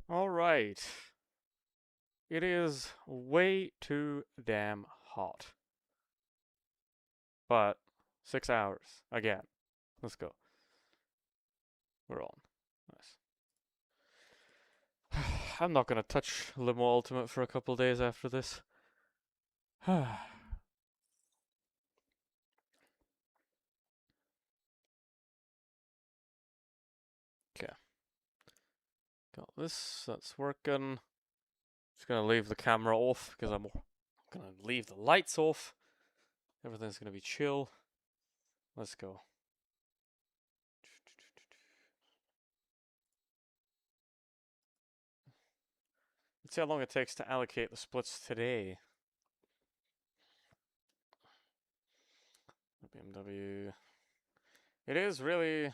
Alright. It is way too damn hot. But 6 hours. Again. Let's go. We're on. Nice. I'm not gonna touch Limo Ultimate for a couple days after this. Okay. Got this. That's working. Just gonna leave the camera off because I'm gonna leave the lights off. Everything's gonna be chill. Let's go. Let's see how long it takes to allocate the splits today. BMW. It is really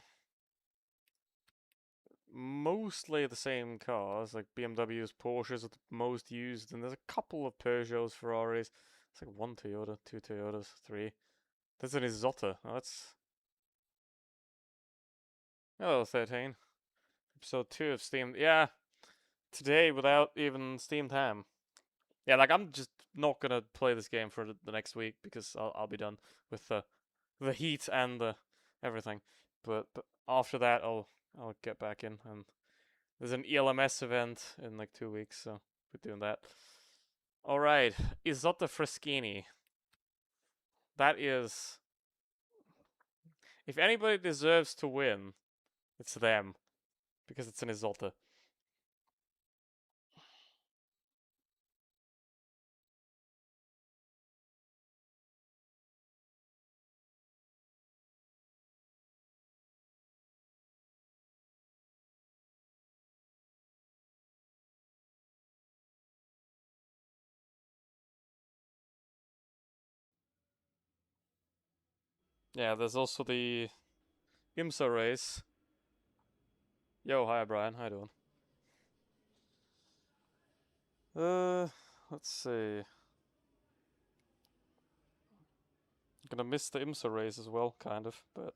mostly the same cars, like BMWs, Porsches are the most used, and there's a couple of Peugeots, Ferraris. It's like one Toyota, two Toyotas, three. There's an Isotta. Oh, that's. Hello, 13. Episode 2 of Steam. Yeah, today without even Steam Time. Yeah, like I'm just not gonna play this game for the next week because I'll be done with the heat and the everything. But after that, I'll get back in, and there's an ELMS event in like 2 weeks, so we're doing that. All right, Isotta Freschini. That is, if anybody deserves to win, it's them, because it's an Isotta. Yeah, there's also the IMSA race. Yo, hi Brian, how you doing? Let's see. I'm gonna miss the IMSA race as well, kind of, but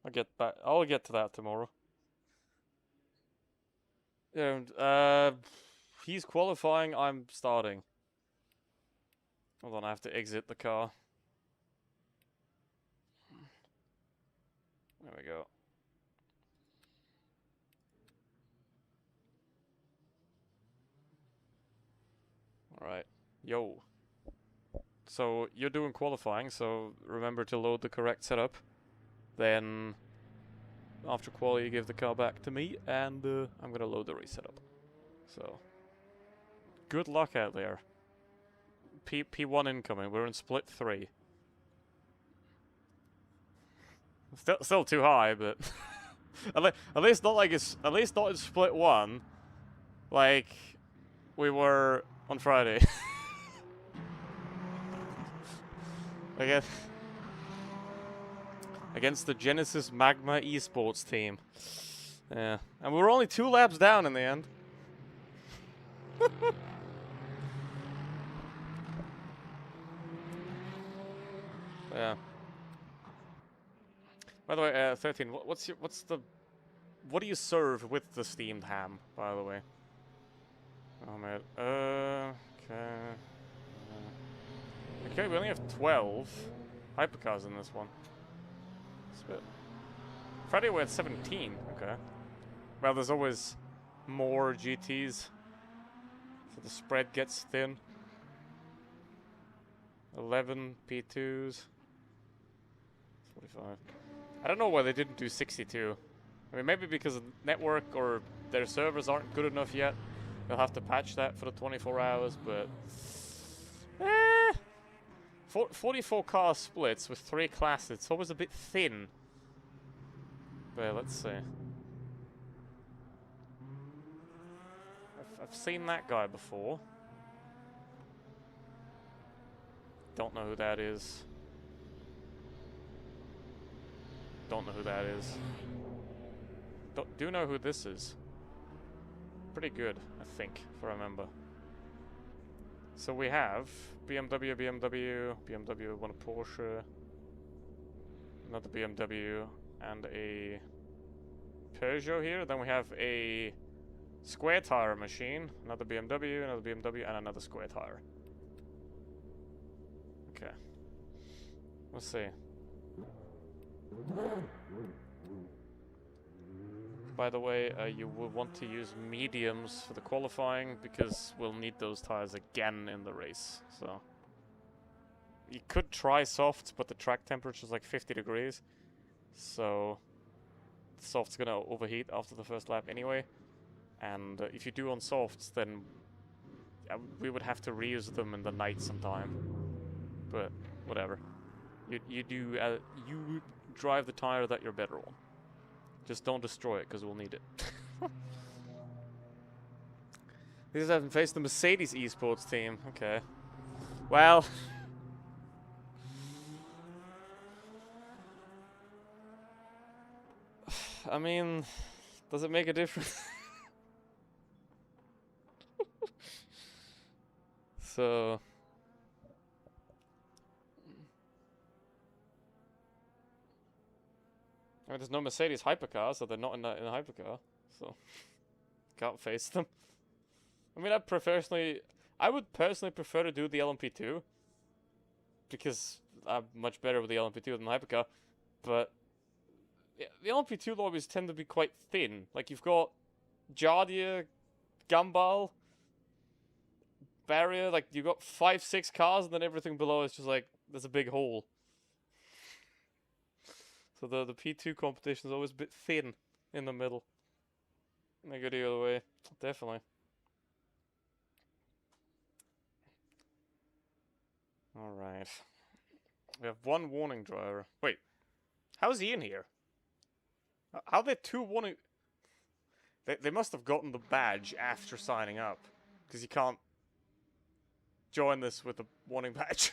I'll get to that tomorrow. Yeah, he's qualifying. I'm starting. Hold on, I have to exit the car. There we go. All right, yo. So you're doing qualifying, so remember to load the correct setup. Then after quali, you give the car back to me, and I'm gonna load the race setup. So good luck out there. P1 incoming. We're in split 3. Still too high, but at least not like it's at least not in split 1, like we were on Friday. Again, against the Genesis Magma Esports team. Yeah, and we were only 2 laps down in the end. Yeah. By the way, 13. What do you serve with the steamed ham? By the way. Oh man. Okay. Okay, we only have 12 hypercars in this one. It's a bit. Friday we're at 17. Okay. Well, there's always more GTs, so the spread gets thin. 11 P2s. 45. I don't know why they didn't do 62. I mean, maybe because the network or their servers aren't good enough yet. They'll have to patch that for the 24 hours, but... 44 car splits with 3 classes. It's always a bit thin. But let's see. I've seen that guy before. Don't know who that is. Don't know who that is. Do know who this is. Pretty good, I think, if I remember. So we have BMW, one a Porsche, another BMW, and a Peugeot here. Then we have a Square tire machine. Another BMW, and another square tire. Okay. Let's see. By the way, you will want to use mediums for the qualifying because we'll need those tires again in the race. So you could try softs, but the track temperature is like 50 degrees. So the soft's gonna overheat after the first lap anyway. And if you do on softs, then we would have to reuse them in the night sometime. But whatever. You drive the tire that you're better on. Just don't destroy it, because we'll need it. These haven't faced the Mercedes esports team. Okay. Well. I mean, does it make a difference? So. I mean, there's no Mercedes hypercar, so they're not in a hypercar. So. Can't face them. I mean, I would personally prefer to do the LMP2. Because I'm much better with the LMP2 than the hypercar. But yeah, the LMP2 lobbies tend to be quite thin. Like, you've got Jardia, Gumball, Barrier, like, you've got 5-6 cars, and then everything below is just like, there's a big hole. So the P2 competition is always a bit thin in the middle. They go the other way, definitely. Alright. We have one warning driver. Wait, how's he in here? How are there two warning... They must have gotten the badge after signing up. Because you can't join this with a warning badge.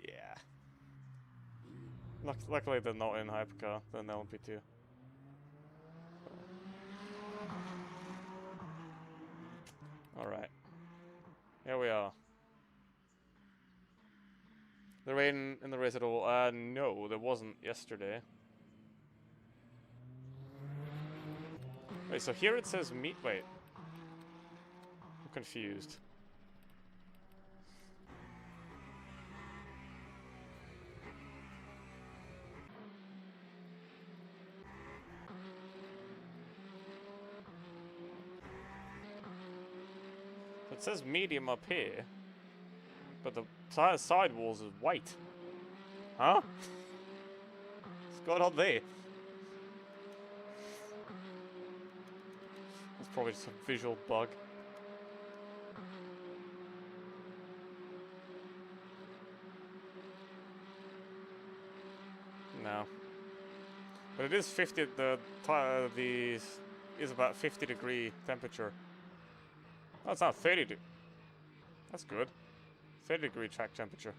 Yeah. Luckily they're not in hypercar, they're in LMP2. Alright. Here we are. The rain in the race at all? No, there wasn't yesterday. Wait, so here it says wait. I'm confused. It says medium up here, but the tire sidewalls is white. Huh? What's going on there? It's probably just a visual bug. No. But it is 50, the tire, is about 50 degree temperature. Oh, it's not 30. That's good. 30 degree track temperature.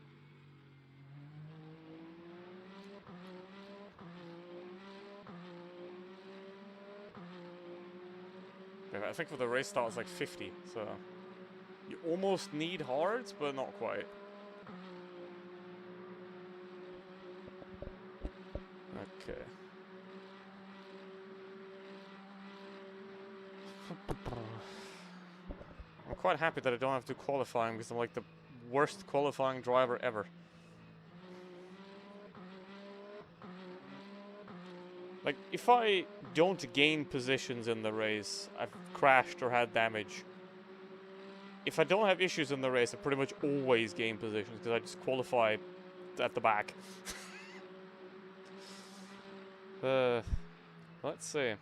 Yeah, I think for the race start it's like 50, so you almost need hards, but not quite. Okay. I'm quite happy that I don't have to qualify because I'm like the worst qualifying driver ever. Like, if I don't gain positions in the race, I've crashed or had damage. If I don't have issues in the race, I pretty much always gain positions because I just qualify at the back. Let's see.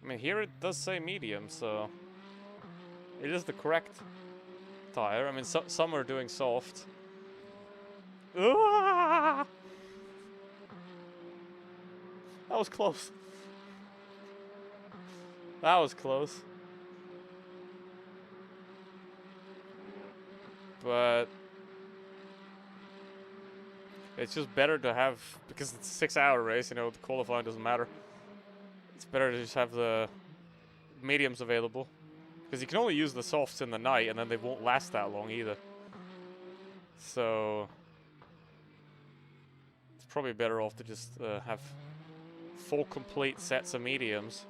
I mean, here it does say medium, so it is the correct tire. I mean, some are doing soft. That was close. That was close. But it's just better to have, because it's a 6-hour race, you know, the qualifying doesn't matter. It's better to just have the mediums available. Because you can only use the softs in the night, and then they won't last that long either. So probably better off to just have 4 complete sets of mediums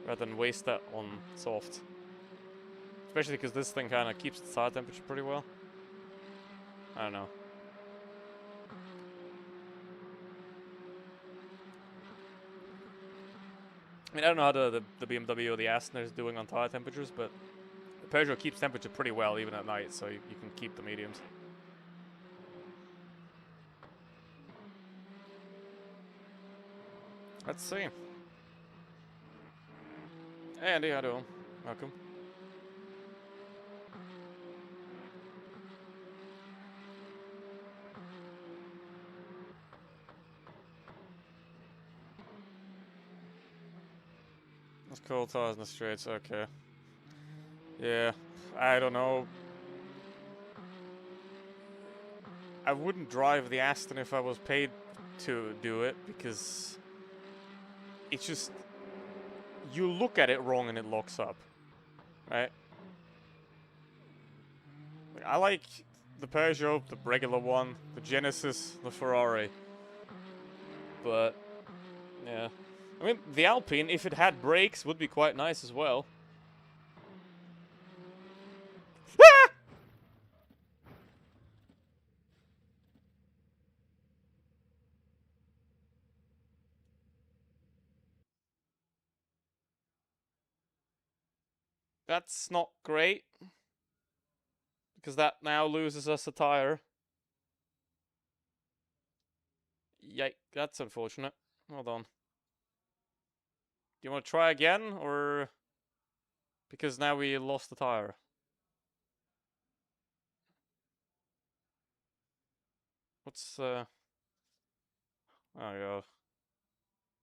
rather than waste that on soft. Especially because this thing kind of keeps the tire temperature pretty well. I don't know. I mean, I don't know how the BMW or the Aston is doing on tire temperatures, but the Peugeot keeps temperature pretty well even at night, so you can keep the mediums. Let's see. Hey Andy, how you doing? Welcome. That's cool, tires in the straights, okay. Yeah, I don't know. I wouldn't drive the Aston if I was paid to do it, because it's just... you look at it wrong and it locks up, right? I like the Peugeot, the regular one, the Genesis, the Ferrari. But, yeah. I mean, the Alpine, if it had brakes, would be quite nice as well. That's not great, because that now loses us a tire. Yike, that's unfortunate. Hold on. Do you want to try again, or... because now we lost the tire? What's, Oh god.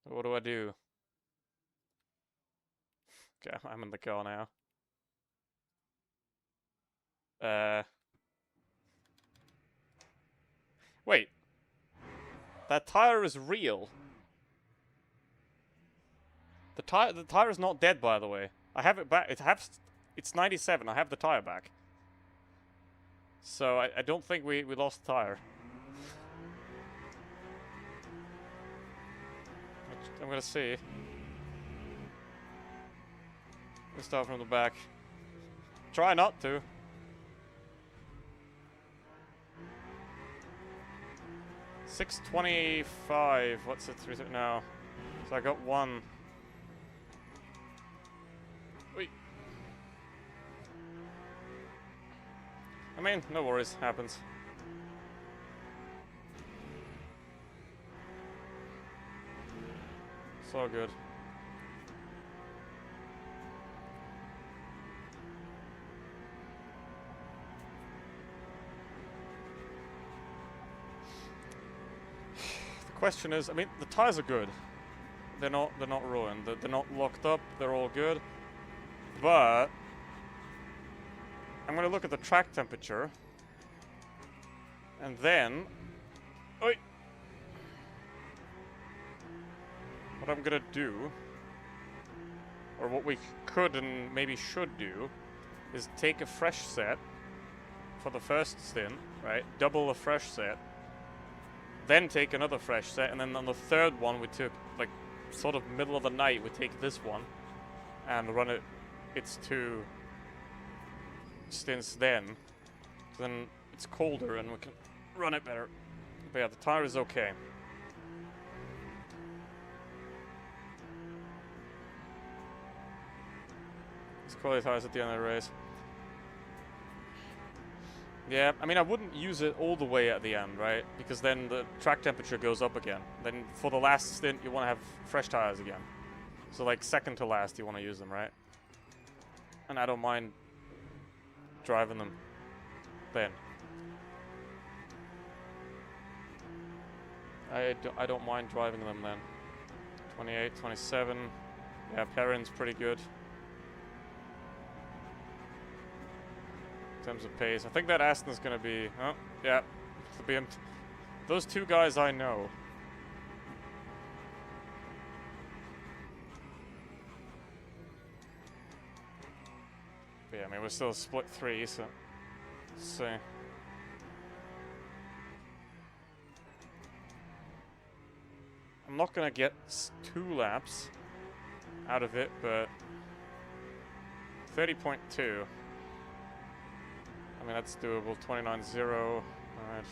What do I do? Okay, I'm in the car now. Wait. That tire is real. The tire is not dead, by the way. I have it back. It's 97. I have the tire back. So I don't think we lost the tire. I'm gonna see. Let's start from the back. Try not to. $625. What's it? No. So I got one. Wait. I mean, no worries. Happens. So good. The question is, I mean, the tires are good. They're not ruined. They're not locked up. They're all good. But I'm gonna look at the track temperature, and then, oi, what I'm gonna do, or what we could and maybe should do, is take a fresh set for the first stint, right? Double a fresh set. Then take another fresh set, and then on the third one we took, like, sort of middle of the night, we take this one and run it its 2 stints then. Then it's colder and we can run it better. But yeah, the tire is okay. It's quality tires at the end of the race. Yeah, I mean, I wouldn't use it all the way at the end, right? Because then the track temperature goes up again. Then for the last stint, you want to have fresh tires again. So like second to last, you want to use them, right? And I don't mind driving them then. I don't mind driving them then. 28, 27. Yeah, Perrin's pretty good. In terms of pace. I think that Aston's gonna be... oh, yeah. Those 2 guys I know. But yeah, I mean, we're still split 3, so... let's see. I'm not gonna get 2 laps out of it, but 30.2. I mean, that's doable. 29.0. Alright.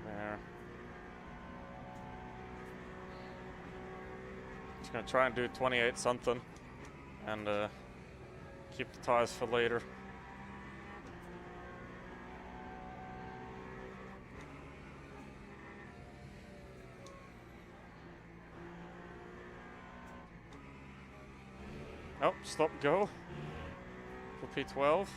There. Just gonna try and do 28 something. And keep the tires for later. Oh, stop, go. For P12.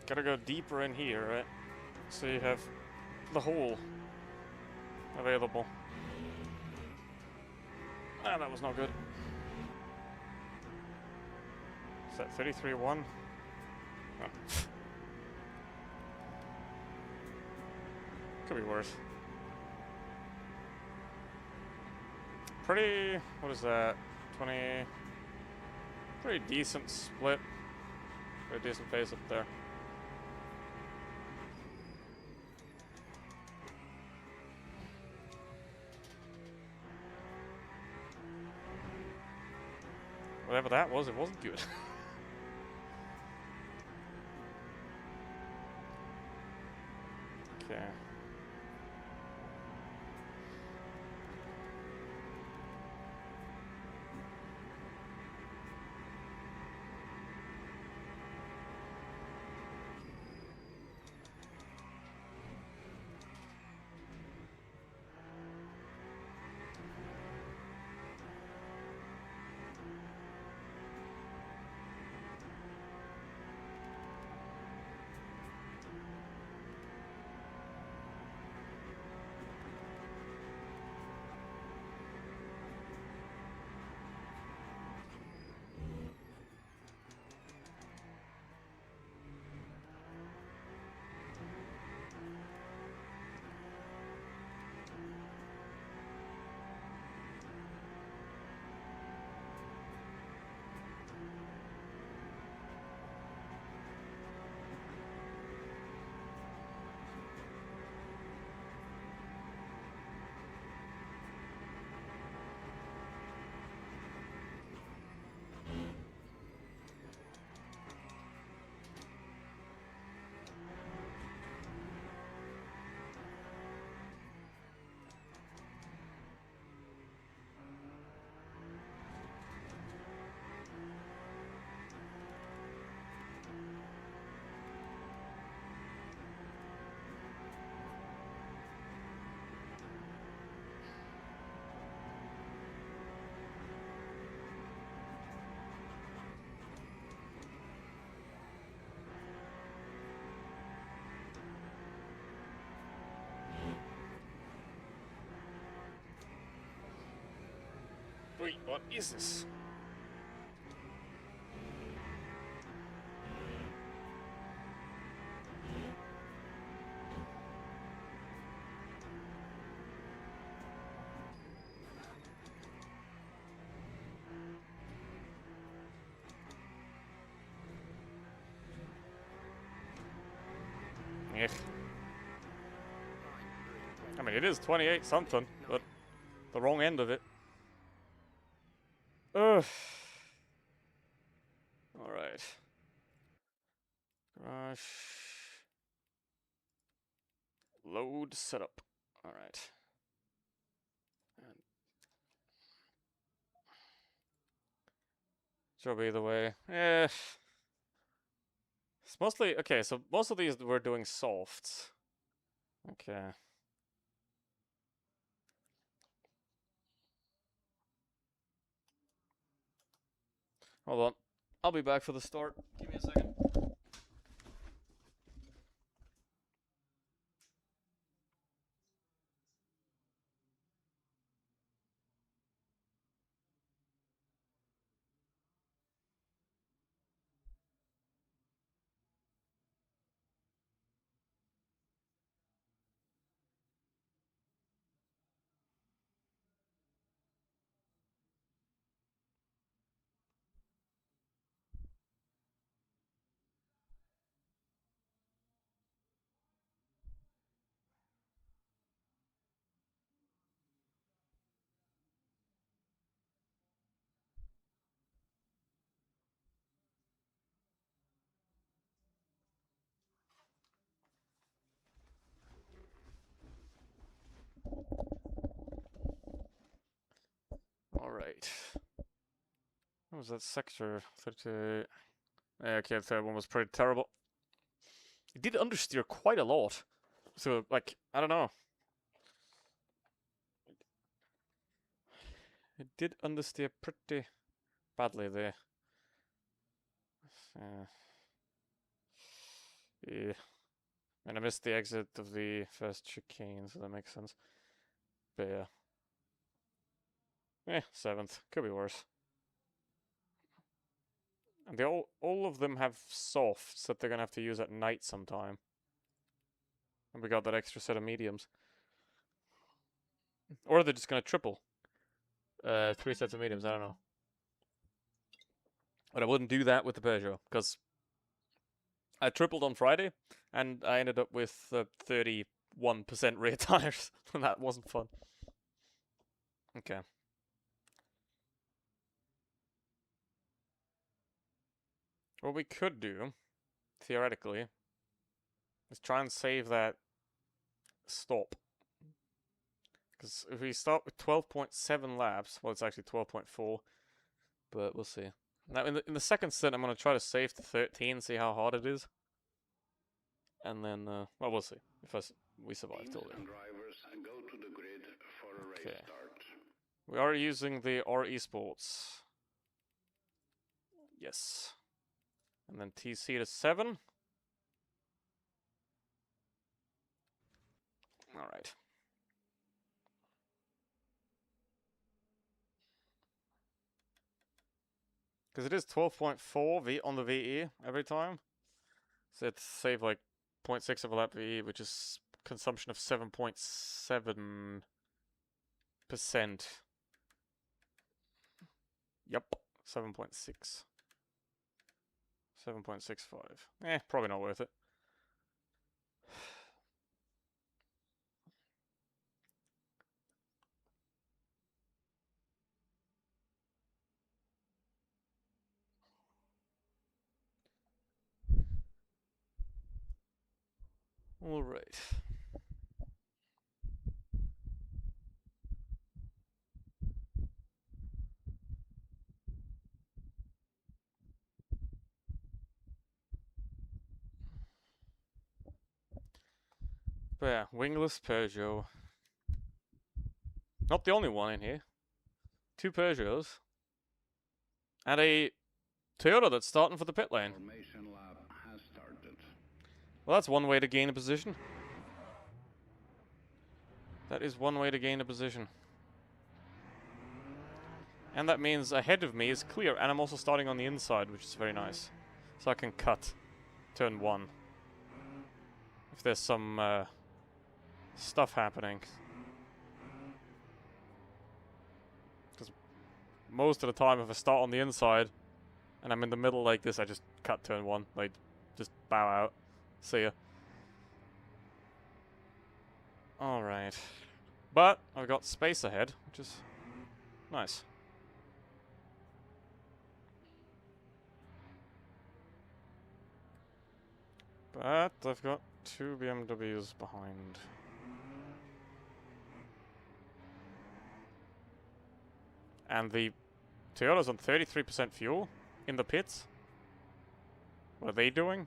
Gotta go deeper in here, right? So you have the hole available. Ah, that was not good. Is that 33-1? Oh. Could be worse. Pretty... what is that? 20... pretty decent split. Pretty decent pace up there. Whatever that was, it wasn't good. Okay. Wait, what is this? Yeah. I mean, it is 28 something, but the wrong end of it. Ugh. Alright. Garage. Load setup. Alright. Should be either way. It's mostly... okay, so most of these we're doing softs. Okay. Hold on. I'll be back for the start. Give me a second. Alright. What was that sector? 32. Okay, the third one was pretty terrible. It did understeer quite a lot. So, like, I don't know. It did understeer pretty badly there. Yeah. And I missed the exit of the first chicane, so that makes sense. But yeah. 7th. Could be worse. And they all of them have softs that they're gonna have to use at night sometime. And we got that extra set of mediums. Or they're just gonna triple. 3 sets of mediums, I don't know. But I wouldn't do that with the Peugeot, because I tripled on Friday, and I ended up with 31% rear tires, and that wasn't fun. Okay. What we could do, theoretically, is try and save that stop. Because if we start with 12.7 laps, well, it's actually 12.4, but we'll see. Now, in the second stint, I'm going to try to save to 13, see how hard it is. And then, well, we'll see if we survive till then. Okay. We are using the R Esports. Yes. And then TC to 7. Alright. Because it is 12.4 on the VE every time. So it's save like 0.6 of a lap VE, which is consumption of 7.7%. Yep, 7.6. 7.65. Probably not worth it. Alright. But yeah, wingless Peugeot. Not the only one in here. 2 Peugeots. And a Toyota that's starting for the pit lane. Well, that's one way to gain a position. That is one way to gain a position. And that means ahead of me is clear, and I'm also starting on the inside, which is very nice. So I can cut turn 1. If there's some stuff happening. Because most of the time if I start on the inside and I'm in the middle like this, I just cut turn 1. Like, just bow out. See ya. Alright. But I've got space ahead, which is nice. But I've got 2 BMWs behind. And the Toyota's on 33% fuel in the pits. What are they doing?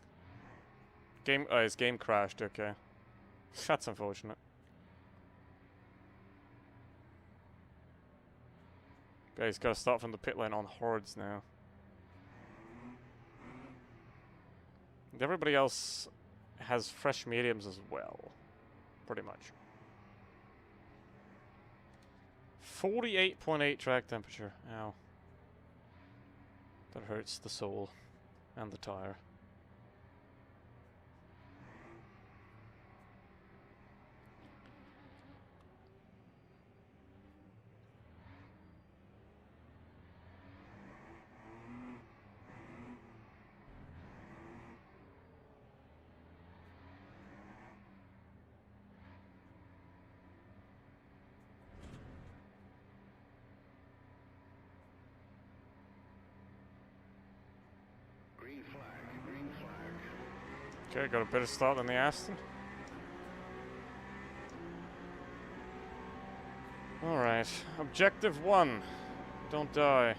His game crashed, okay. That's unfortunate. Okay, he's gotta start from the pit lane on Hordes now. Everybody else has fresh mediums as well, pretty much. 48.8 track temperature. Ow. That hurts the soul and the tire. Okay, got a better start than the Aston. Alright, objective 1. Don't die.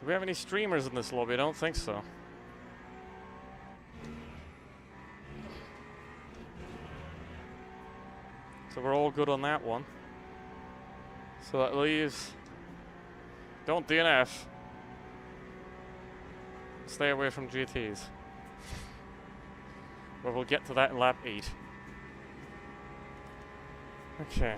Do we have any streamers in this lobby? I don't think so. So we're all good on that one. So that leaves... Don't DNF. Stay away from GTs. But we'll get to that in lap 8. Okay.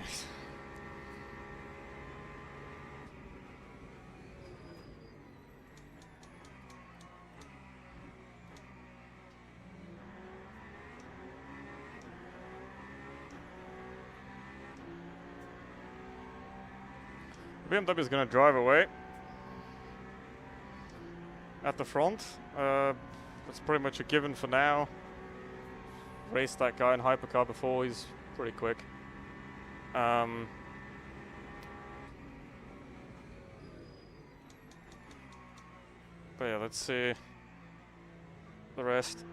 BMW is going to drive away at the front. That's pretty much a given for now. Raced that guy in hypercar before, he's pretty quick. But yeah, let's see the rest.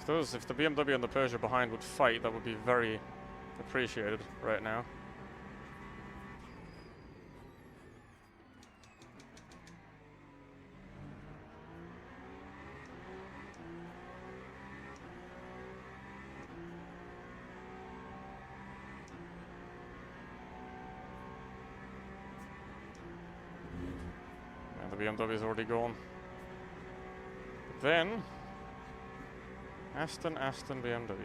If the BMW and the Peugeot behind would fight, that would be very appreciated right now. And the BMW is already gone. Then Aston, BMW.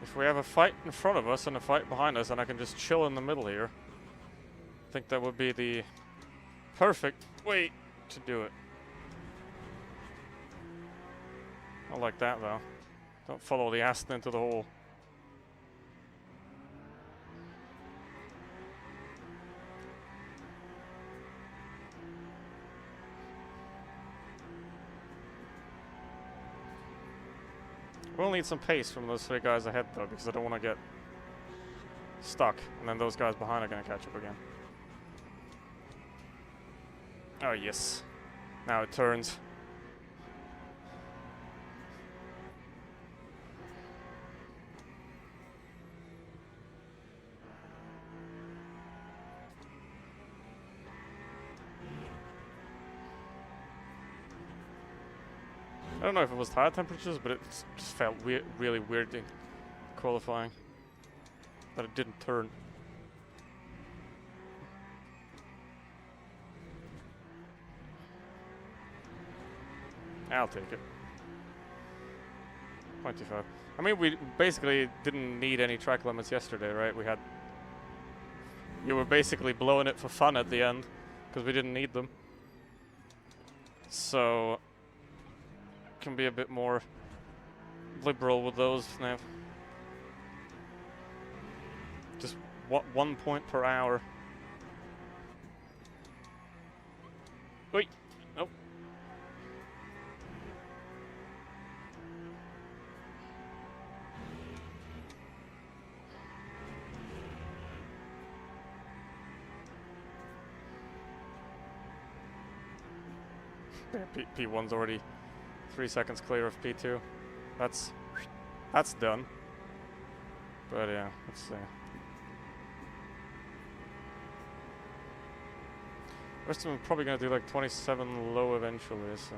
If we have a fight in front of us and a fight behind us and I can just chill in the middle here, I think that would be the perfect way to do it. Not like that though. Don't follow the Aston into the hole. We'll need some pace from those 3 guys ahead though, because I don't want to get stuck, and then those guys behind are going to catch up again. Oh yes. Now it turns. I don't know if it was tire temperatures, but it just felt really weird in qualifying that it didn't turn. I'll take it. 25. I mean, we basically didn't need any track limits yesterday, right? You were basically blowing it for fun at the end because we didn't need them. So can be a bit more liberal with those now. Just 1 point per hour. Wait, nope. Yeah, P1's already 3 seconds clear of P2. That's done. But yeah, let's see. Rest of them are probably gonna do like 27 low eventually, so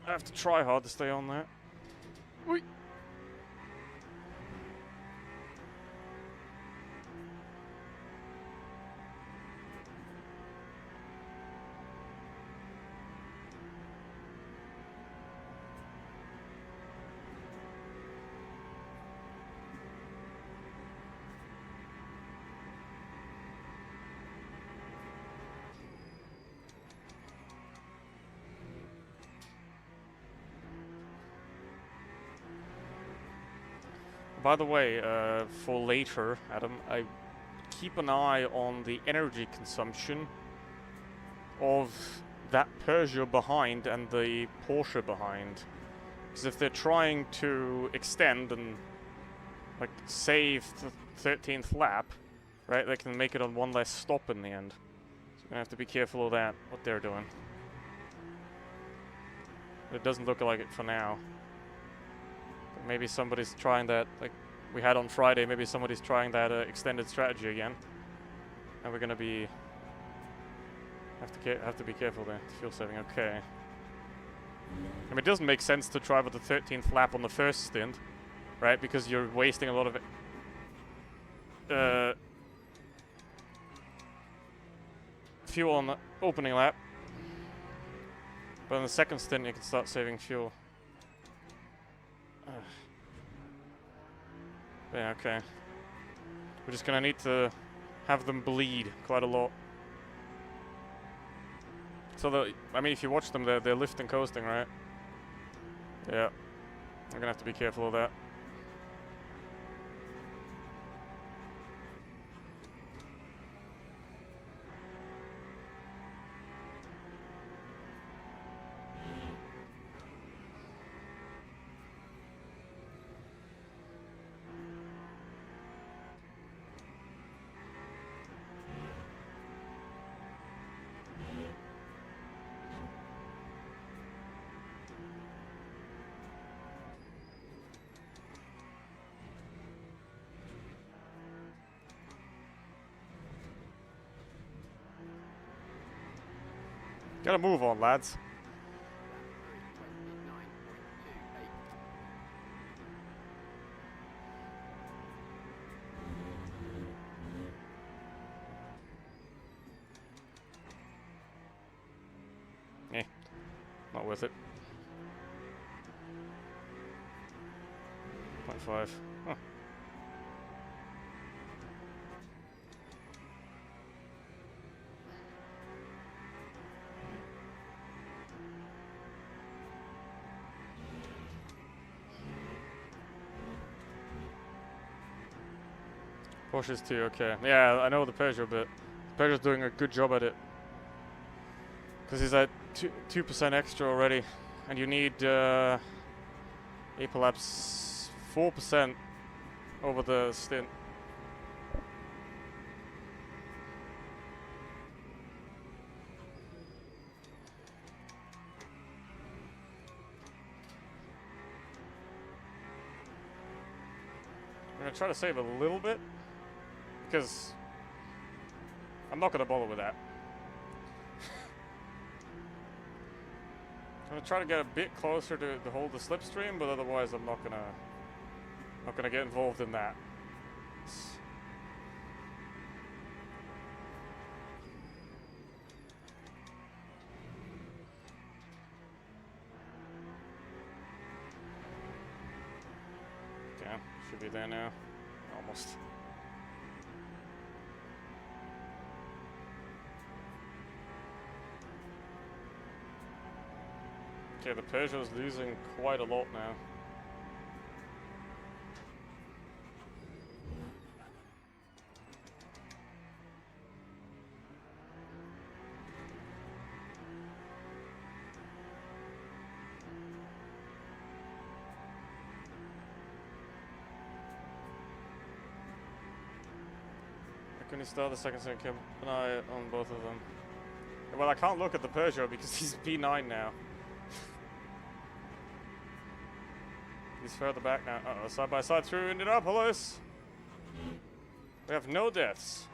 I have to try hard to stay on that. Whee! By the way, for later, Adam, I keep an eye on the energy consumption of that Peugeot behind and the Porsche behind. Because if they're trying to extend and like save the 13th lap, right, they can make it on one less stop in the end. So you're gonna have to be careful of that, what they're doing. But it doesn't look like it for now. But maybe somebody's trying that, like we had on Friday, maybe somebody's trying that extended strategy again. And we're gonna be... Have to be careful there. Fuel saving, okay. I mean, it doesn't make sense to try with the 13th lap on the first stint, right? Because you're wasting a lot of fuel on the opening lap. But on the second stint, you can start saving fuel. Yeah, okay. We're just gonna need to have them bleed quite a lot. So, I mean, if you watch them, they're lift and coasting, right? Yeah. I'm gonna have to be careful of that. Gotta move on, lads. Eh, not worth it. 0.5. Huh. Porsche's too, okay. Yeah, I know the Peugeot, but Peugeot's doing a good job at it. Because he's at 2% extra already. And you need Apollap's 4% over the stint. I'm going to try to save a little bit. Because I'm not going to bother with that. I'm gonna try to get a bit closer to hold the slipstream, but otherwise I'm not gonna get involved in that. Okay, should be there now. Almost. Okay, the Peugeot's losing quite a lot now. When you start the second, keep an eye on both of them. Well, I can't look at the Peugeot because he's P9 now. He's further back now. Uh-oh, side by side through Indianapolis. We have no deaths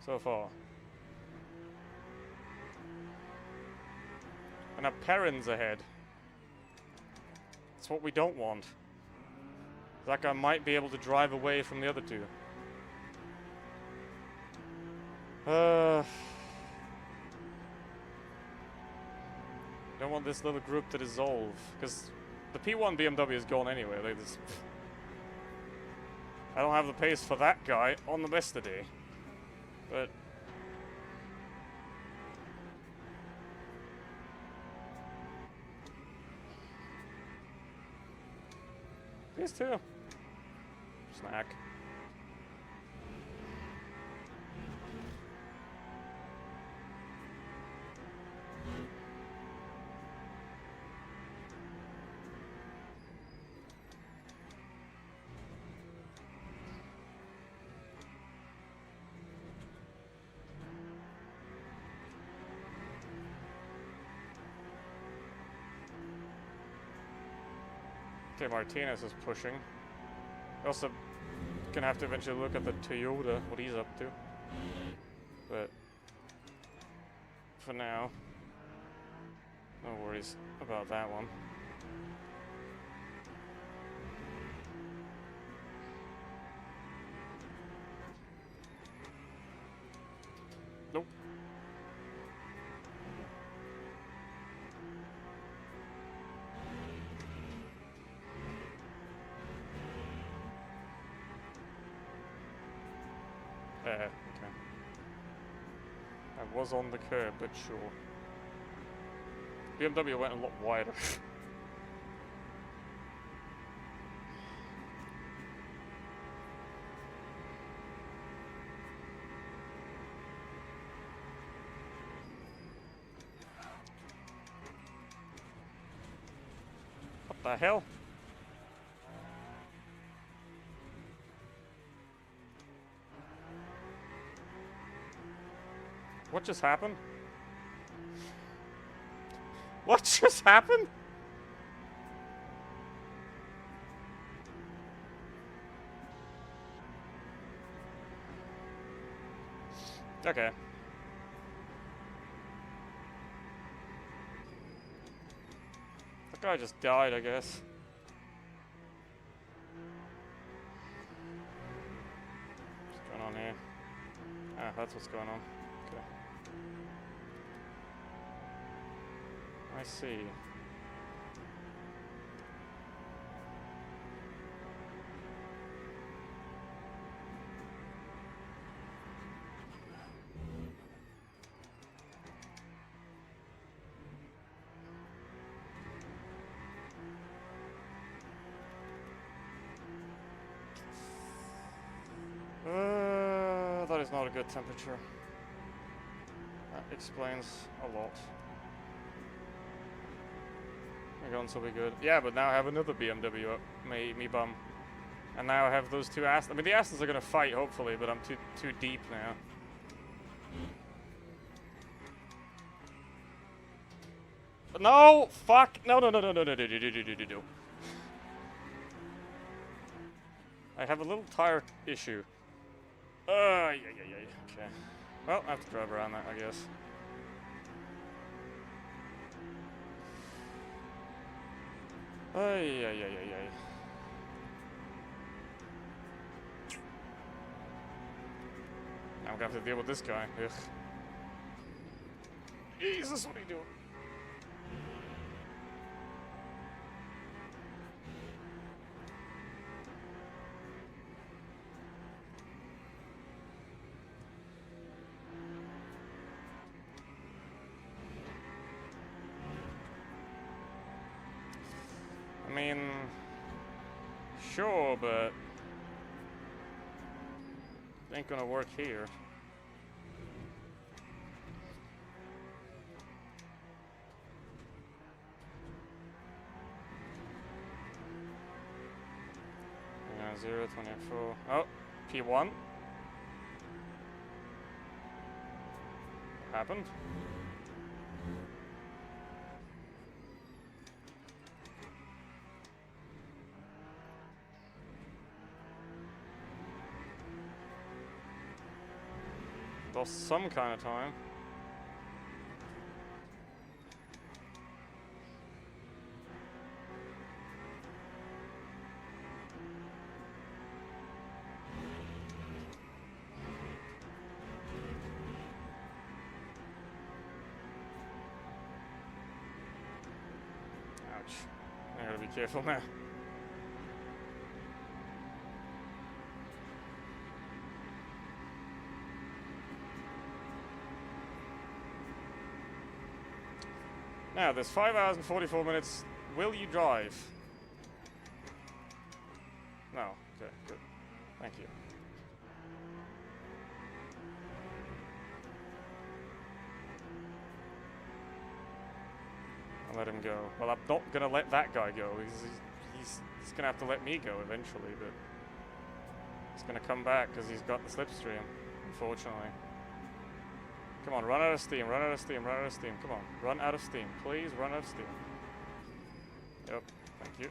so far. And our Perrin's ahead. That's what we don't want. That guy might be able to drive away from the other two. Don't want this little group to dissolve, because the P1 BMW is gone anyway. Like this, I don't have the pace for that guy on the best of day, but these two. Snack. Okay, Martinez is pushing. Also, gonna have to eventually look at the Toyota, what he's up to. But for now, no worries about that one. Nope. Okay. I was on the curb, but sure. BMW went a lot wider. What the hell? What just happened? What just happened? Okay. That guy just died, I guess. What's going on here? Ah, that's what's going on. Okay. I see. That is not a good temperature. That explains a lot. We're going to be good. Yeah, but now I have another BMW up. Me bum. And now I have those two Astons. I mean, the Astons are going to fight, hopefully, but I'm too deep now. No! Fuck! No. I have a little tire issue. Yeah. Okay. Well, I have to drive around that, I guess. Yeah. Now I'm gonna have to deal with this guy. Ugh. Jesus, what are you doing? I mean, sure, but it ain't gonna work here. Yeah, 0, 24. Oh, P1. Happened. Lost some kind of time. Ouch. I gotta be careful now. Now, there's 5 hours and 44 minutes. Will you drive? No. Okay, good. Thank you. I'll let him go. Well, I'm not gonna let that guy go. He's gonna have to let me go eventually, but he's gonna come back because he's got the slipstream, unfortunately. Come on, run out of steam, run out of steam, run out of steam. Come on, run out of steam. Please run out of steam. Yep, thank you.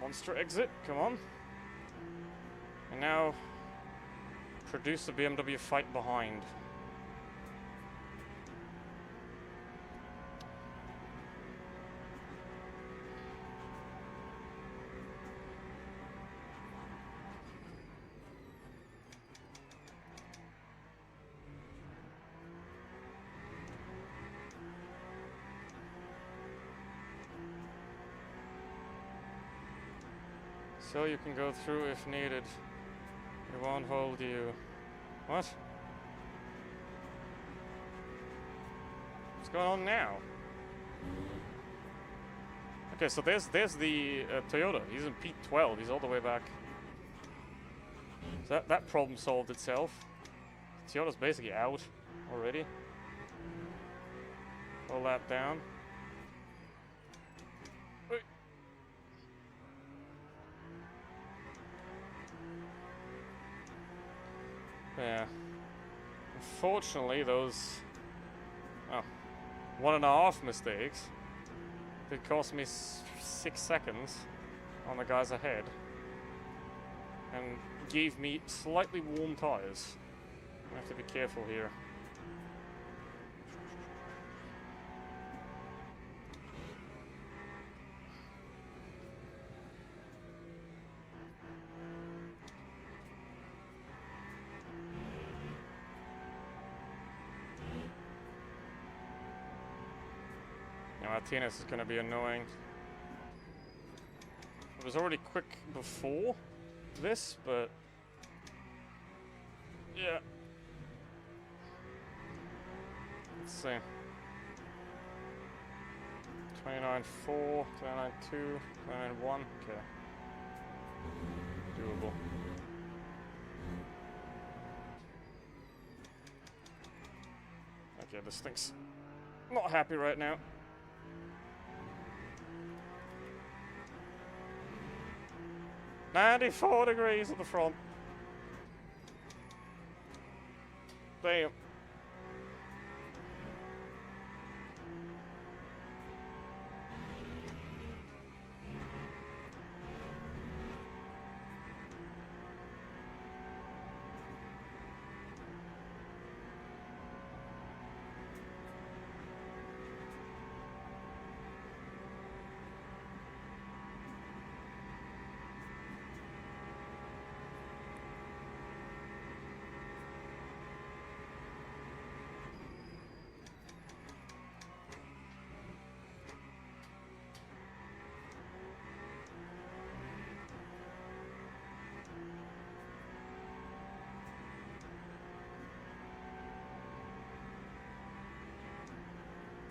Monster exit, come on. And now, produce a BMW fight behind. So you can go through if needed. It won't hold you. What? What's going on now? Okay, so there's the Toyota. He's in P12. He's all the way back. So that problem solved itself. Toyota's basically out already. Pull that down. Yeah. Unfortunately, those 1.5 mistakes did cost me 6 seconds on the guys ahead, and gave me slightly warm tires. I have to be careful here. Martinez is going to be annoying. It was already quick before this, but yeah. Let's see. 29.4, 29.2, 29.1. Okay. Doable. Okay, this thing's not happy right now. "94 degrees at the front." Damn.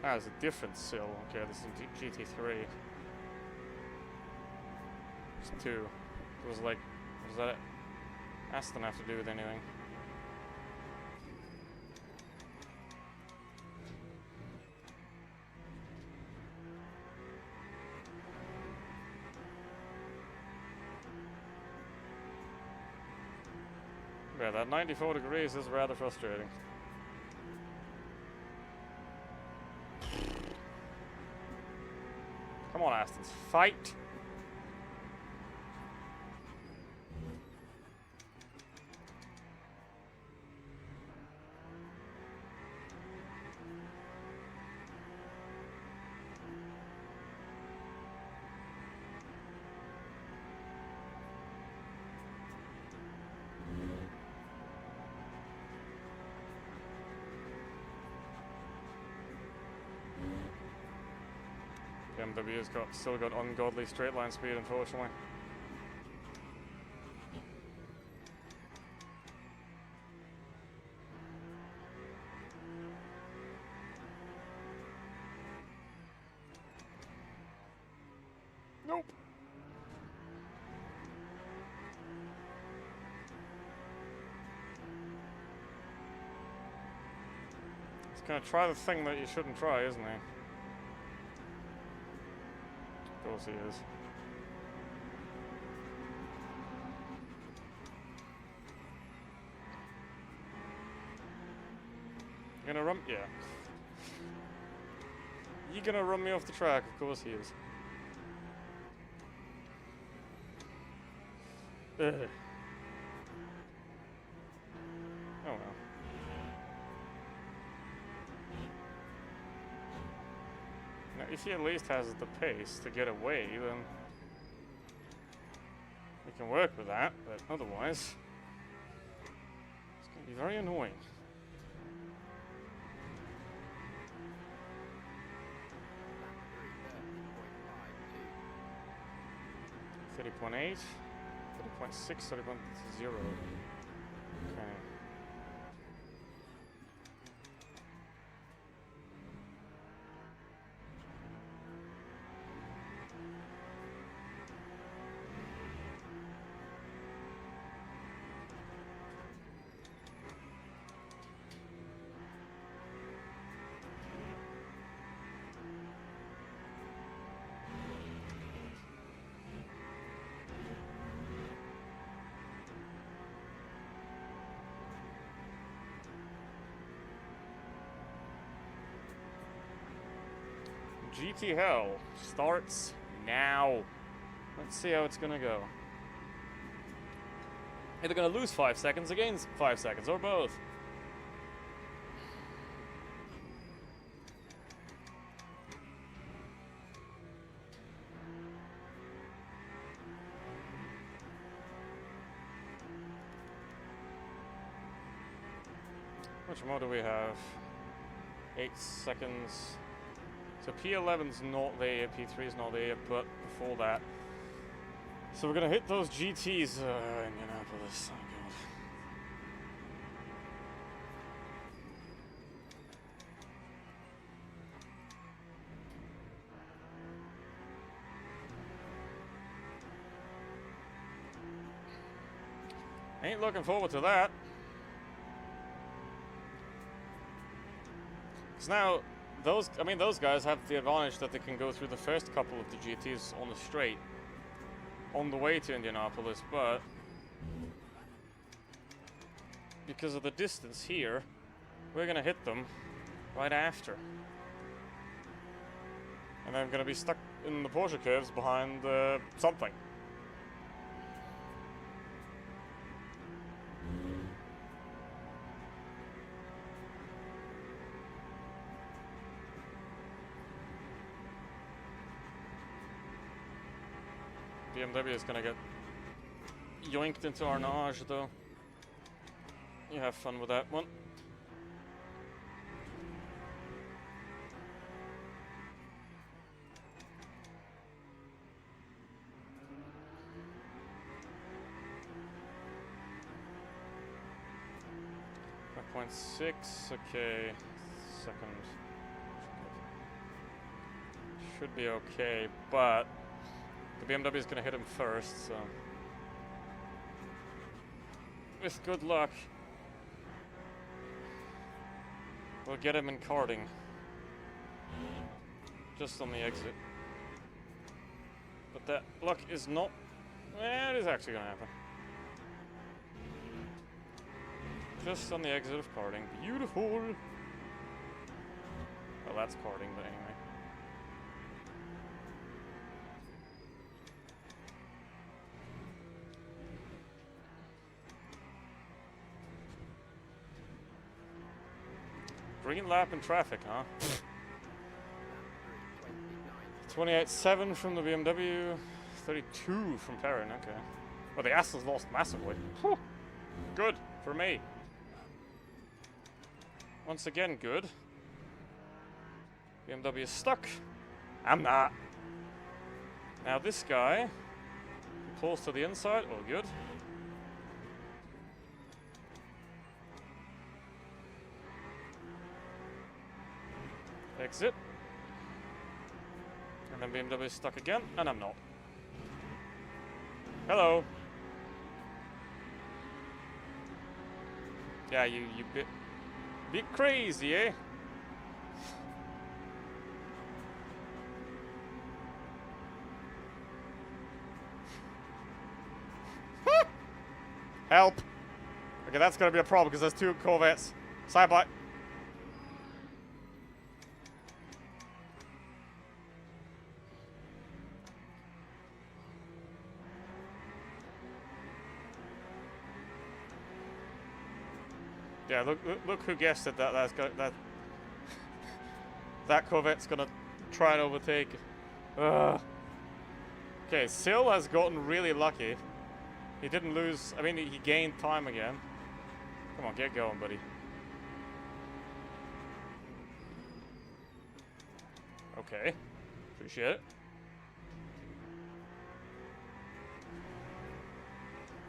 Ah, there's a different sill. Okay, this is GT3. It's 2. It was like, what does that Aston have to do with anything? Yeah, that 94 degrees is rather frustrating. Come on, Astons, fight! BMW's still got ungodly straight line speed, unfortunately. Nope. He's gonna try the thing that you shouldn't try, isn't he? Of course he is. You gonna run? Yeah. You gonna run me off the track? Of course he is. Ugh. Oh well. Now, if he at least has the pace to get away, then we can work with that, but otherwise, it's gonna be very annoying. 30.8, 30.6, 30.0. Okay. GT Hell starts now. Let's see how it's gonna go. Either gonna lose 5 seconds or gain 5 seconds, or both. Which more do we have? 8 seconds. So P11's not there, P3's not there, but before that. So we're gonna hit those GTs in Indianapolis. Oh god. Ain't looking forward to that. Because now, those guys have the advantage that they can go through the first couple of the GTs on the straight on the way to Indianapolis, but because of the distance here, we're gonna hit them right after. And I'm gonna be stuck in the Porsche curves behind something. BMW is gonna get yoinked into Arnage, though. You have fun with that one. .6, okay. Second. Should be okay, but the BMW is going to hit him first, so with good luck, we'll get him in karting. Just on the exit. But that luck is not... Well, it is actually going to happen. Just on the exit of karting. Beautiful! Well, that's karting, but anyway. Green lap in traffic, huh? 28.7 from the BMW, 32 from Perrin, okay. Well, the Aston's lost massively. Whew. Good for me. Once again, good. BMW is stuck. I'm not. Now this guy pulls to the inside. Oh, good. Exit. And then BMW is stuck again, and I'm not. Hello. Yeah, you bit crazy, eh? Help! Okay, that's gonna be a problem because there's two Corvettes. Side by. Yeah, look who guessed it. That Corvette's gonna try and overtake. Ugh. Okay, Sill has gotten really lucky. He didn't lose. I mean, he gained time again. Come on, get going, buddy. Okay, appreciate it.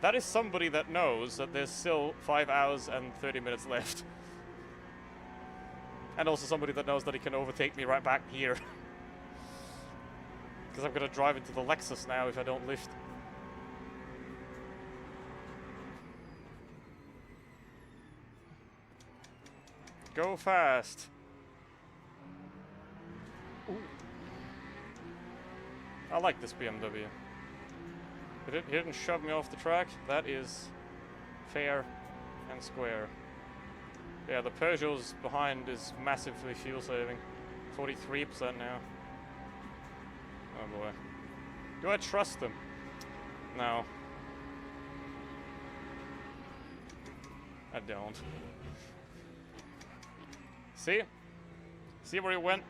That is somebody that knows that there's still 5 hours and 30 minutes left. And also somebody that knows that he can overtake me right back here. Because I'm gonna drive into the Lexus now if I don't lift. Go fast. Ooh. I like this BMW. He didn't shove me off the track. That is fair and square. Yeah, the Peugeot's behind is massively fuel saving. 43% now. Oh boy. Do I trust them? No. I don't. See? See where he went?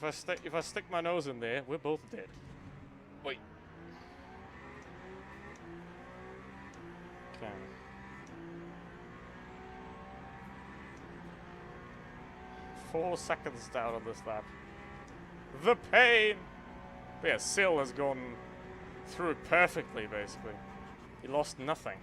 If I stick my nose in there, we're both dead. Wait. Okay. Four seconds down on this lap. The pain! But yeah, Sill has gone through it perfectly, basically. He lost nothing.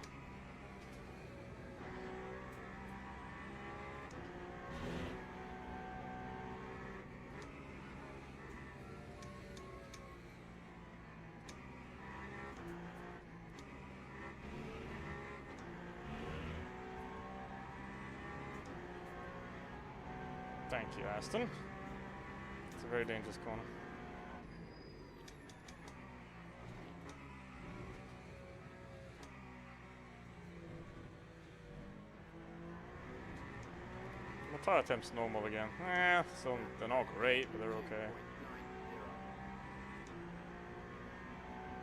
Thank you, Aston. It's a very dangerous corner. My tire temp's normal again. So they're not great, but they're okay.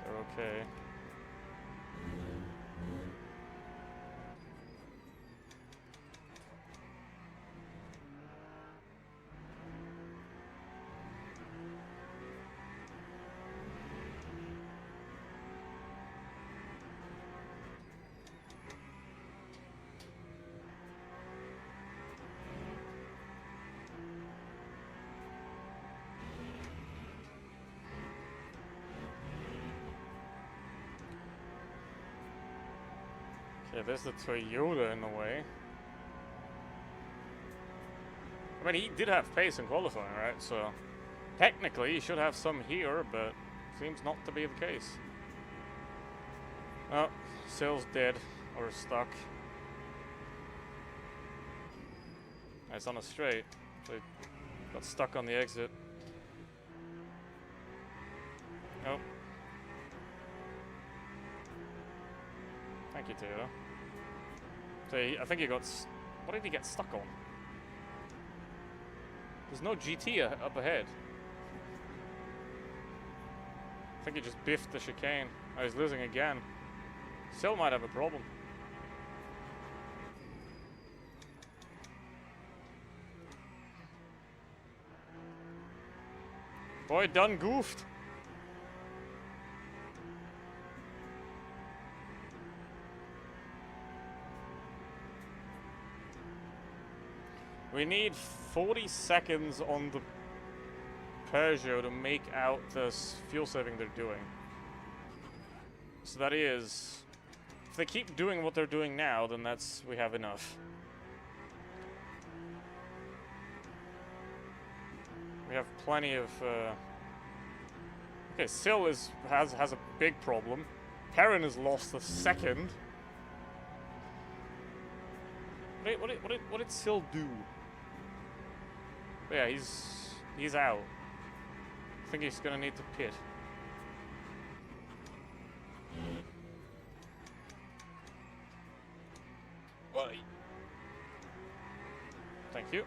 They're okay. Okay, there's the Toyota in the way. I mean, he did have pace in qualifying, right? So, technically, he should have some here, but seems not to be the case. Oh, Sill's dead, or stuck. It's on a straight, so he got stuck on the exit. Nope. Thank you, Toyota. So I think he got... What did he get stuck on? There's no GT up ahead. I think he just biffed the chicane. Oh, he's losing again. Still might have a problem. Boy, done goofed. We need 40 seconds on the Peugeot to make out the fuel saving they're doing. So that is... If they keep doing what they're doing now, then we have enough. We have plenty of... Okay, Sill has a big problem. Perrin has lost a second. What did Sill do? But yeah, he's out. I think he's gonna need to pit. Well, thank you.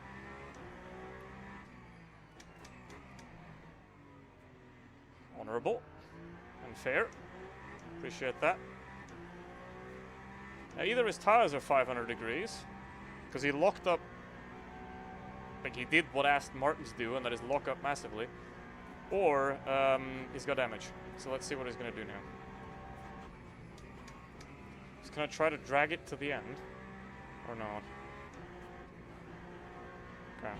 Honorable and fair. Appreciate that. Now, either his tires are 500 degrees, because he locked up, like he did what Aston Martins do, and that is lock up massively, or he's got damage. So let's see what he's going to do now. He's going to try to drag it to the end, or not. Okay.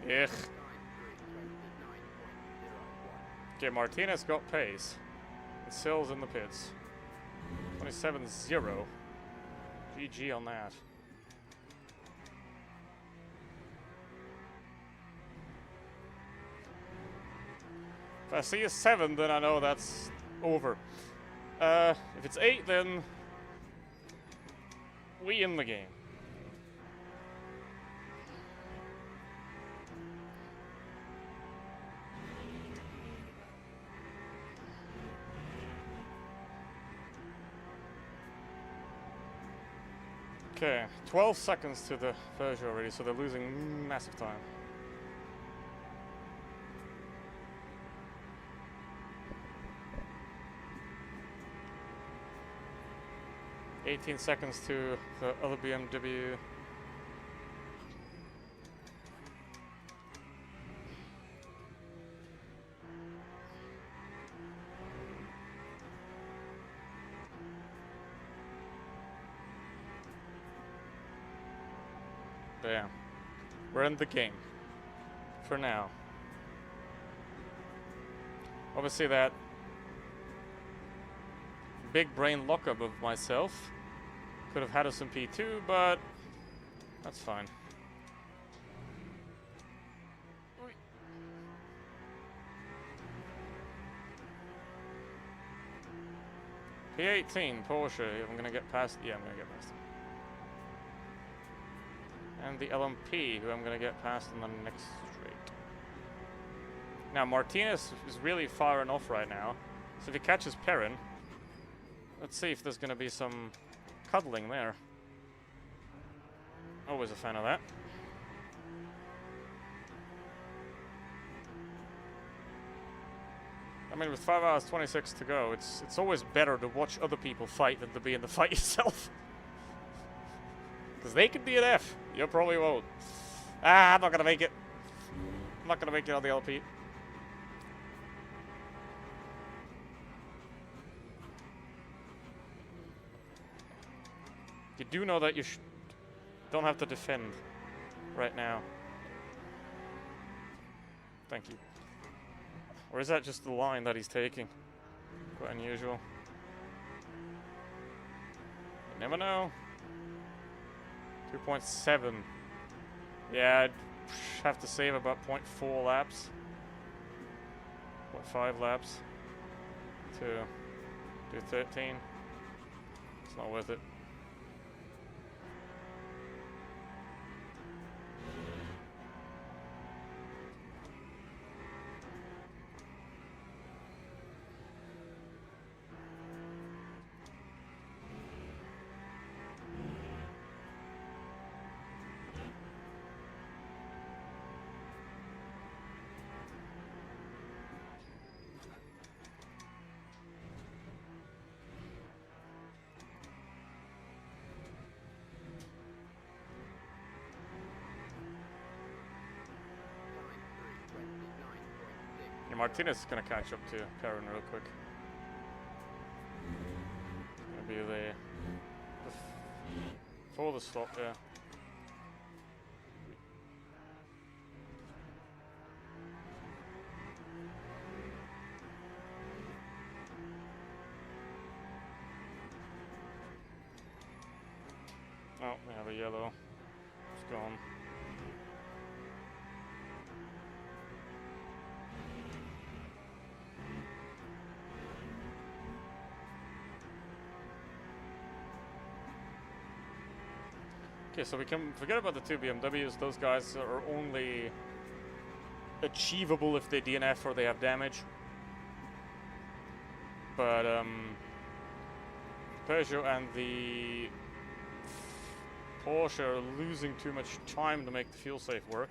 Ugh. Okay, Martinez got pace. And Sill's in the pits. 27-0. GG on that. If I see a 7, then I know that's over. If it's 8, then we in the game. Okay, 12 seconds to the Peugeot already, so they're losing massive time. $18 seconds to the other BMW. Yeah, we're in the game for now. Obviously that big brain lockup of myself could have had us in P2, but that's fine. P18 Porsche, I'm gonna get past, yeah, I'm gonna get past him. And the LMP, who I'm going to get past in the next straight. Now, Martinez is really firing off right now. So if he catches Perrin, let's see if there's going to be some cuddling there. Always a fan of that. I mean, with 5 hours 26 to go, it's always better to watch other people fight than to be in the fight yourself. Because they could be an F. You probably won't. Ah, I'm not going to make it. I'm not going to make it on the LP. You do know that you don't have to defend right now. Thank you. Or is that just the line that he's taking? Quite unusual. You never know. 2.7. Yeah, I'd have to save about 0.4 laps. 0.5 laps to do 13. It's not worth it. And Martinez is gonna catch up to Perrin real quick. Gonna be the for the stop, yeah. Oh, we have a yellow. It's gone. Okay, so we can forget about the two BMWs. Those guys are only achievable if they DNF or they have damage. But Peugeot and the Porsche are losing too much time to make the fuel safe work.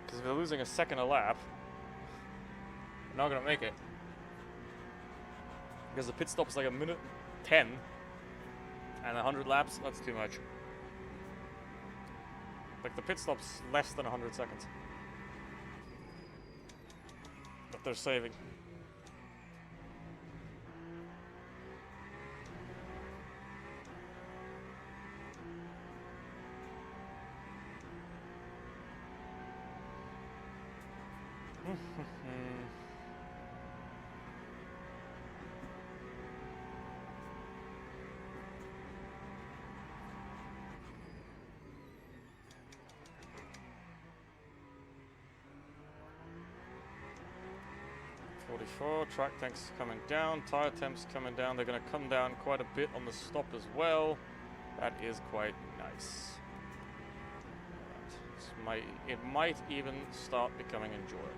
Because if they're losing a second a lap, they're not gonna make it. Because the pit stop is like 1:10, and 100 laps, that's too much. Like the pit stop's less than 100 seconds. But they're saving. Track tanks coming down, tire temps coming down. They're going to come down quite a bit on the stop as well. That is quite nice. It might even start becoming enjoyable.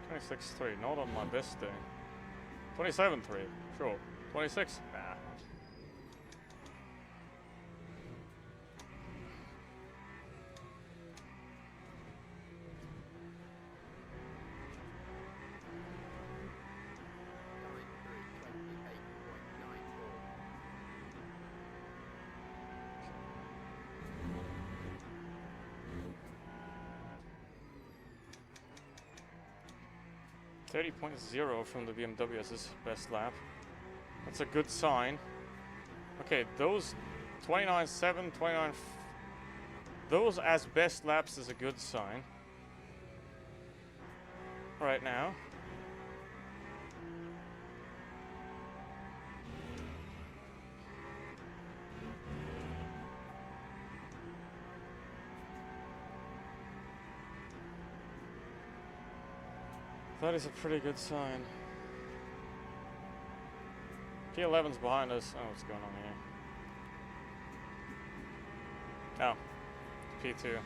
.26.3, not on my best day. 27.3, sure. 26? Nah. .30 from the BMW as his best lap. That's a good sign. Okay, those 29.7, 29... Those as best laps is a good sign. Right now. That is a pretty good sign. P11's behind us. Oh, what's going on here? Oh, P2.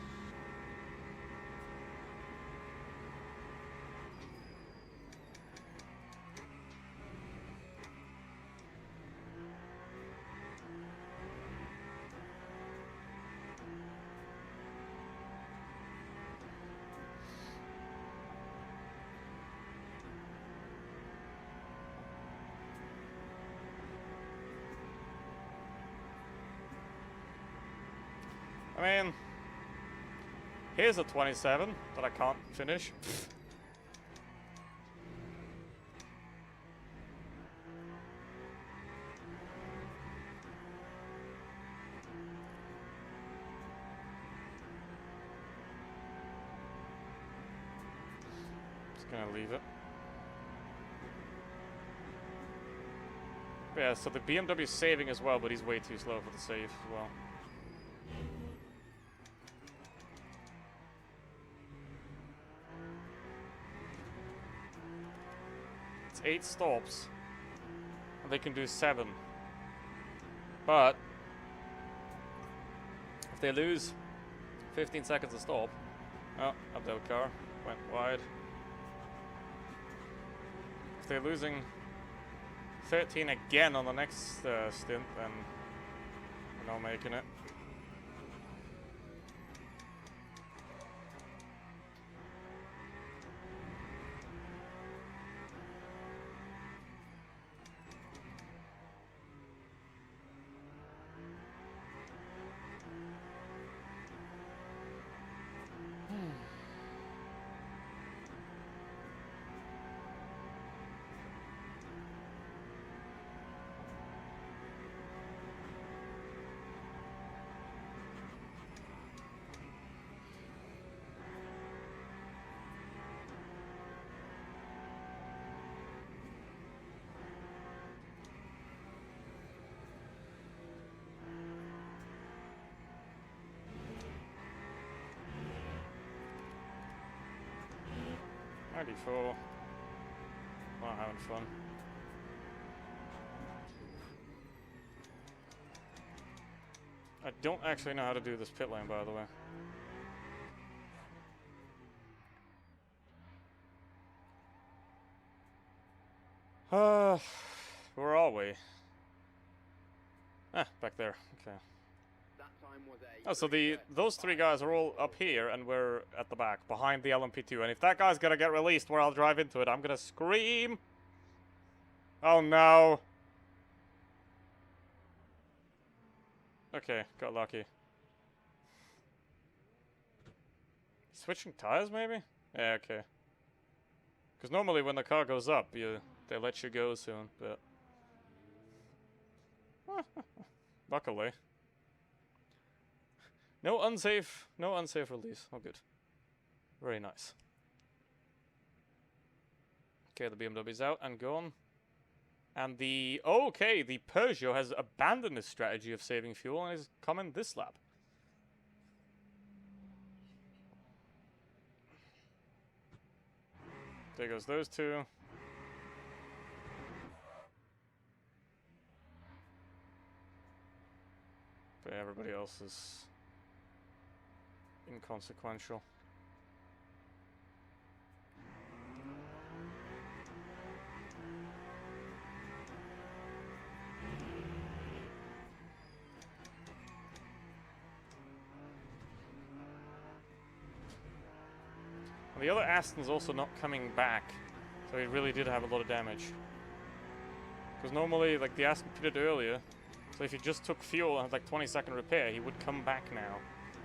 I mean, here's a 27 that I can't finish. Gonna leave it. But yeah, so the BMW is saving as well, but he's way too slow for the save as well. It's 8 stops. And they can do 7. But if they lose 15 seconds to stop. Oh, Abdel car went wide. If they're losing 13 again on the next stint, then we're not making it. Not having fun. I don't actually know how to do this pit lane, by the way. Where are we? Ah, back there. Okay. Oh, so those 3 guys are all up here, and we're at the back, behind the LMP2. And if that guy's gonna get released where I'll drive into it, I'm gonna scream! Oh no! Okay, got lucky. Switching tires, maybe? Yeah, okay. Because normally when the car goes up, they let you go soon, but... Luckily. No unsafe release. Oh, good. Very nice. Okay, the BMW's out and gone. And the Peugeot has abandoned its strategy of saving fuel and is coming this lap. There goes those 2. But everybody else is inconsequential. The other Aston's also not coming back, so he really did have a lot of damage. Because normally, like, the Aston pitted earlier, so if he just took fuel and had like 20-second repair, he would come back now.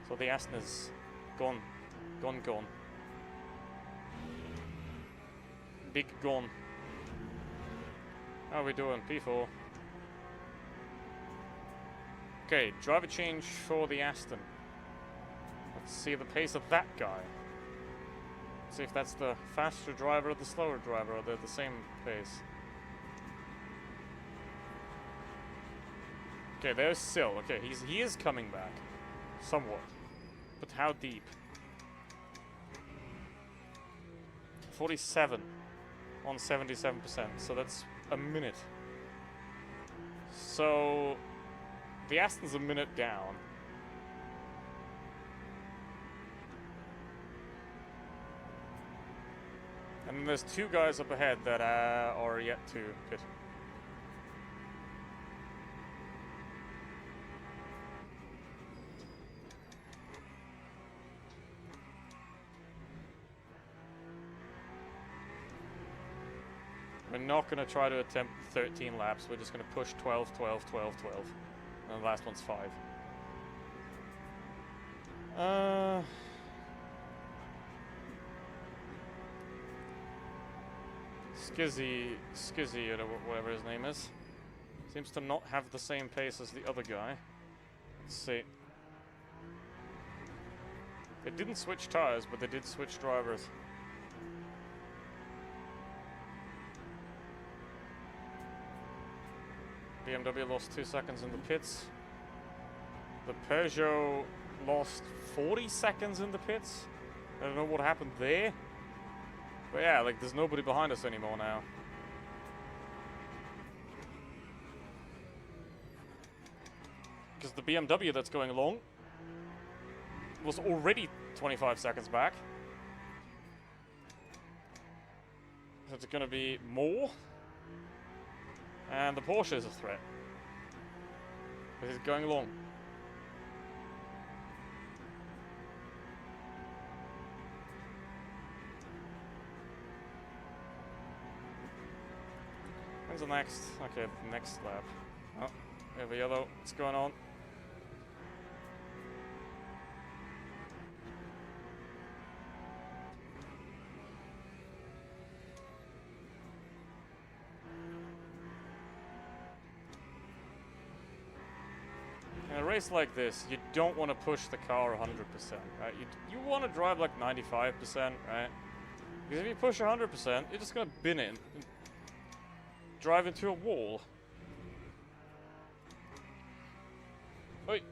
So the Aston is gone. Gone. Big gone. How are we doing? P4. Okay, driver change for the Aston. Let's see the pace of that guy. See if that's the faster driver or the slower driver, or they're the same pace. Okay, there's Sil. Okay, he is coming back. Somewhat. But how deep? 47 on 77%, so that's a minute. So the Aston's a minute down. And then there's 2 guys up ahead that are yet to pit. We're not going to try to attempt 13 laps. We're just going to push 12, 12, 12, 12. And the last one's 5. Skizzy, or whatever his name is, seems to not have the same pace as the other guy. Let's see. They didn't switch tires, but they did switch drivers. BMW lost 2 seconds in the pits. The Peugeot lost 40 seconds in the pits. I don't know what happened there. But yeah, like, there's nobody behind us anymore now. Because the BMW that's going along was already 25 seconds back. So it's going to be more. And the Porsche is a threat. But it's going along. When's the next? Okay, next lap. Oh, we have a yellow. What's going on? In a race like this, you don't want to push the car 100%, right? You want to drive like 95%, right? Because if you push 100%, you're just going to bin it and drive into a wall. Wait.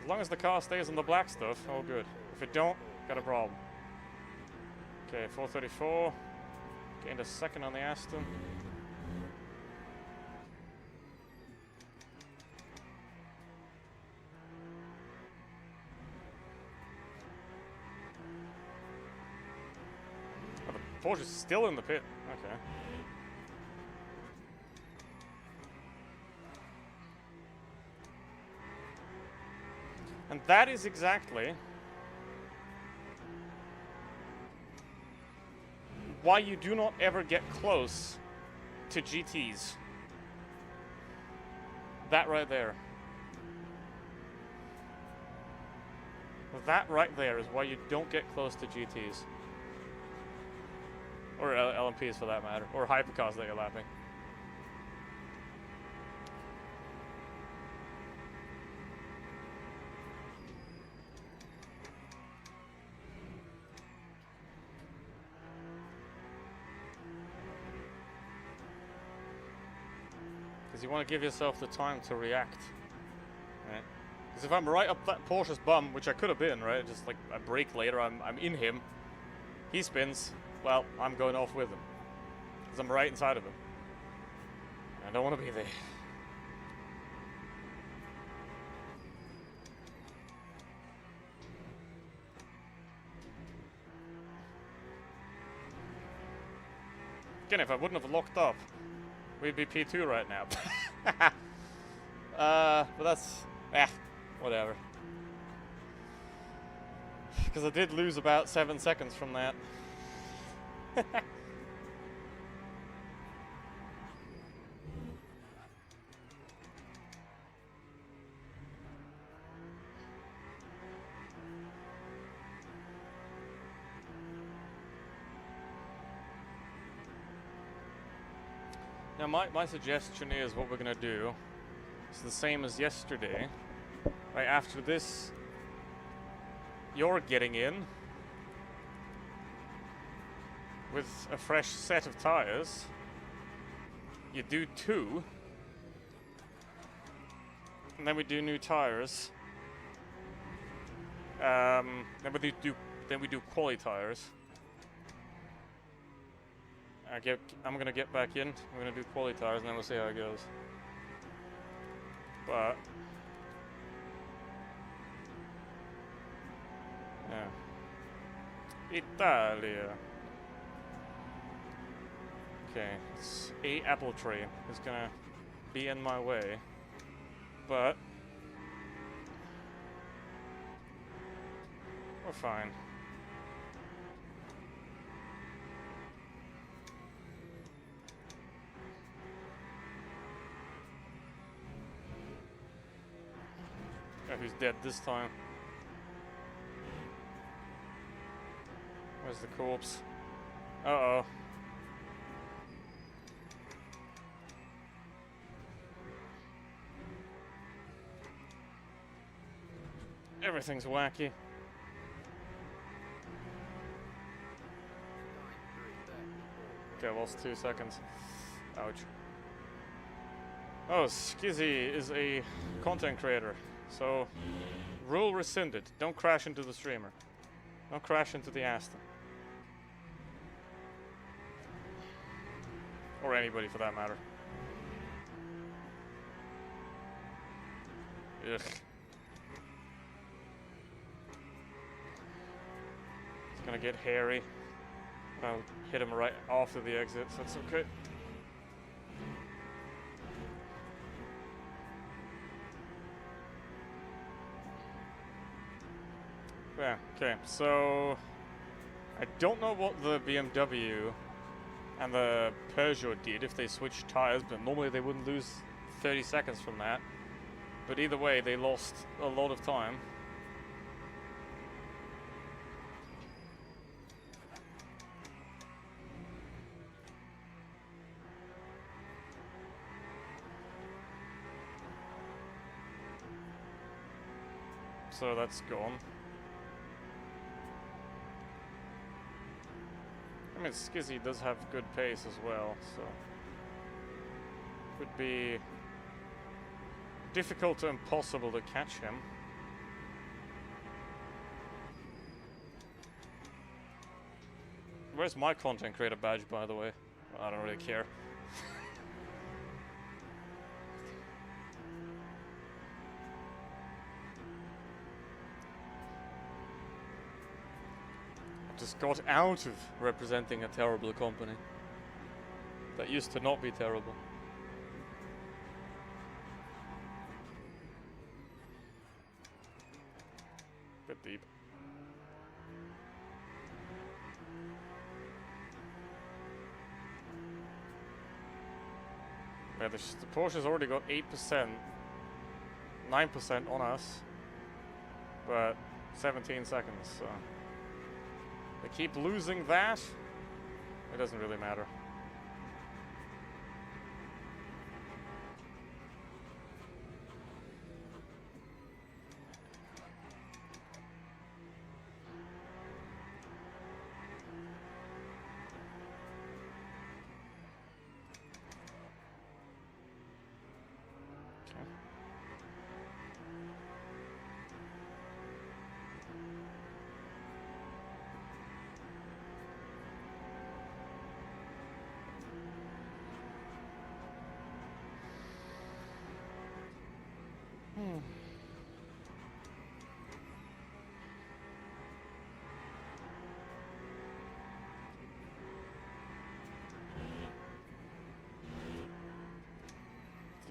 As long as the car stays on the black stuff, all good. If it don't, got a problem. Okay, 434. Gained a second on the Aston. Porsche's still in the pit. Okay. And that is exactly why you do not ever get close to GTs. That right there. That right there is why you don't get close to GTs. Or LMPs for that matter. Or hypercars that you're lapping. Because you want to give yourself the time to react. Right? Because if I'm right up that Porsche's bum, which I could have been, right? Just like a brake later, I'm in him. He spins. Well, I'm going off with him. Because I'm right inside of him. I don't want to be there. Again, if I wouldn't have locked up, we'd be P2 right now. But that's... whatever. Because I did lose about 7 seconds from that. Now my suggestion is what we're gonna do is the same as yesterday. Right after this, you're getting in with a fresh set of tires. You do 2, and then we do new tires. Then we do quali tires. I'm gonna get back in. I'm gonna do quali tires, and then we'll see how it goes. But yeah, Italia. Okay, it's a apple tree. It's gonna be in my way, but we're fine. Who's dead this time? Where's the corpse? Uh-oh. Everything's wacky. Okay, I lost 2 seconds. Ouch. Oh, Skizzy is a content creator, so rule rescinded. Don't crash into the streamer. Don't crash into the Aston. Or anybody for that matter. Ugh. It's gonna get hairy. I'll hit him right after the exit, so it's okay. Yeah, okay, so I don't know what the BMW and the Peugeot did if they switched tires, but normally they wouldn't lose 30 seconds from that. But either way, they lost a lot of time. So that's gone. I mean, Skizzy does have good pace as well, so could be difficult to impossible to catch him. Where's my content creator badge, by the way? I don't really care. Just got out of representing a terrible company that used to not be terrible. Bit deep. Yeah, the Porsche's already got 8%, 9% on us, but 17 seconds, so they keep losing that. It doesn't really matter.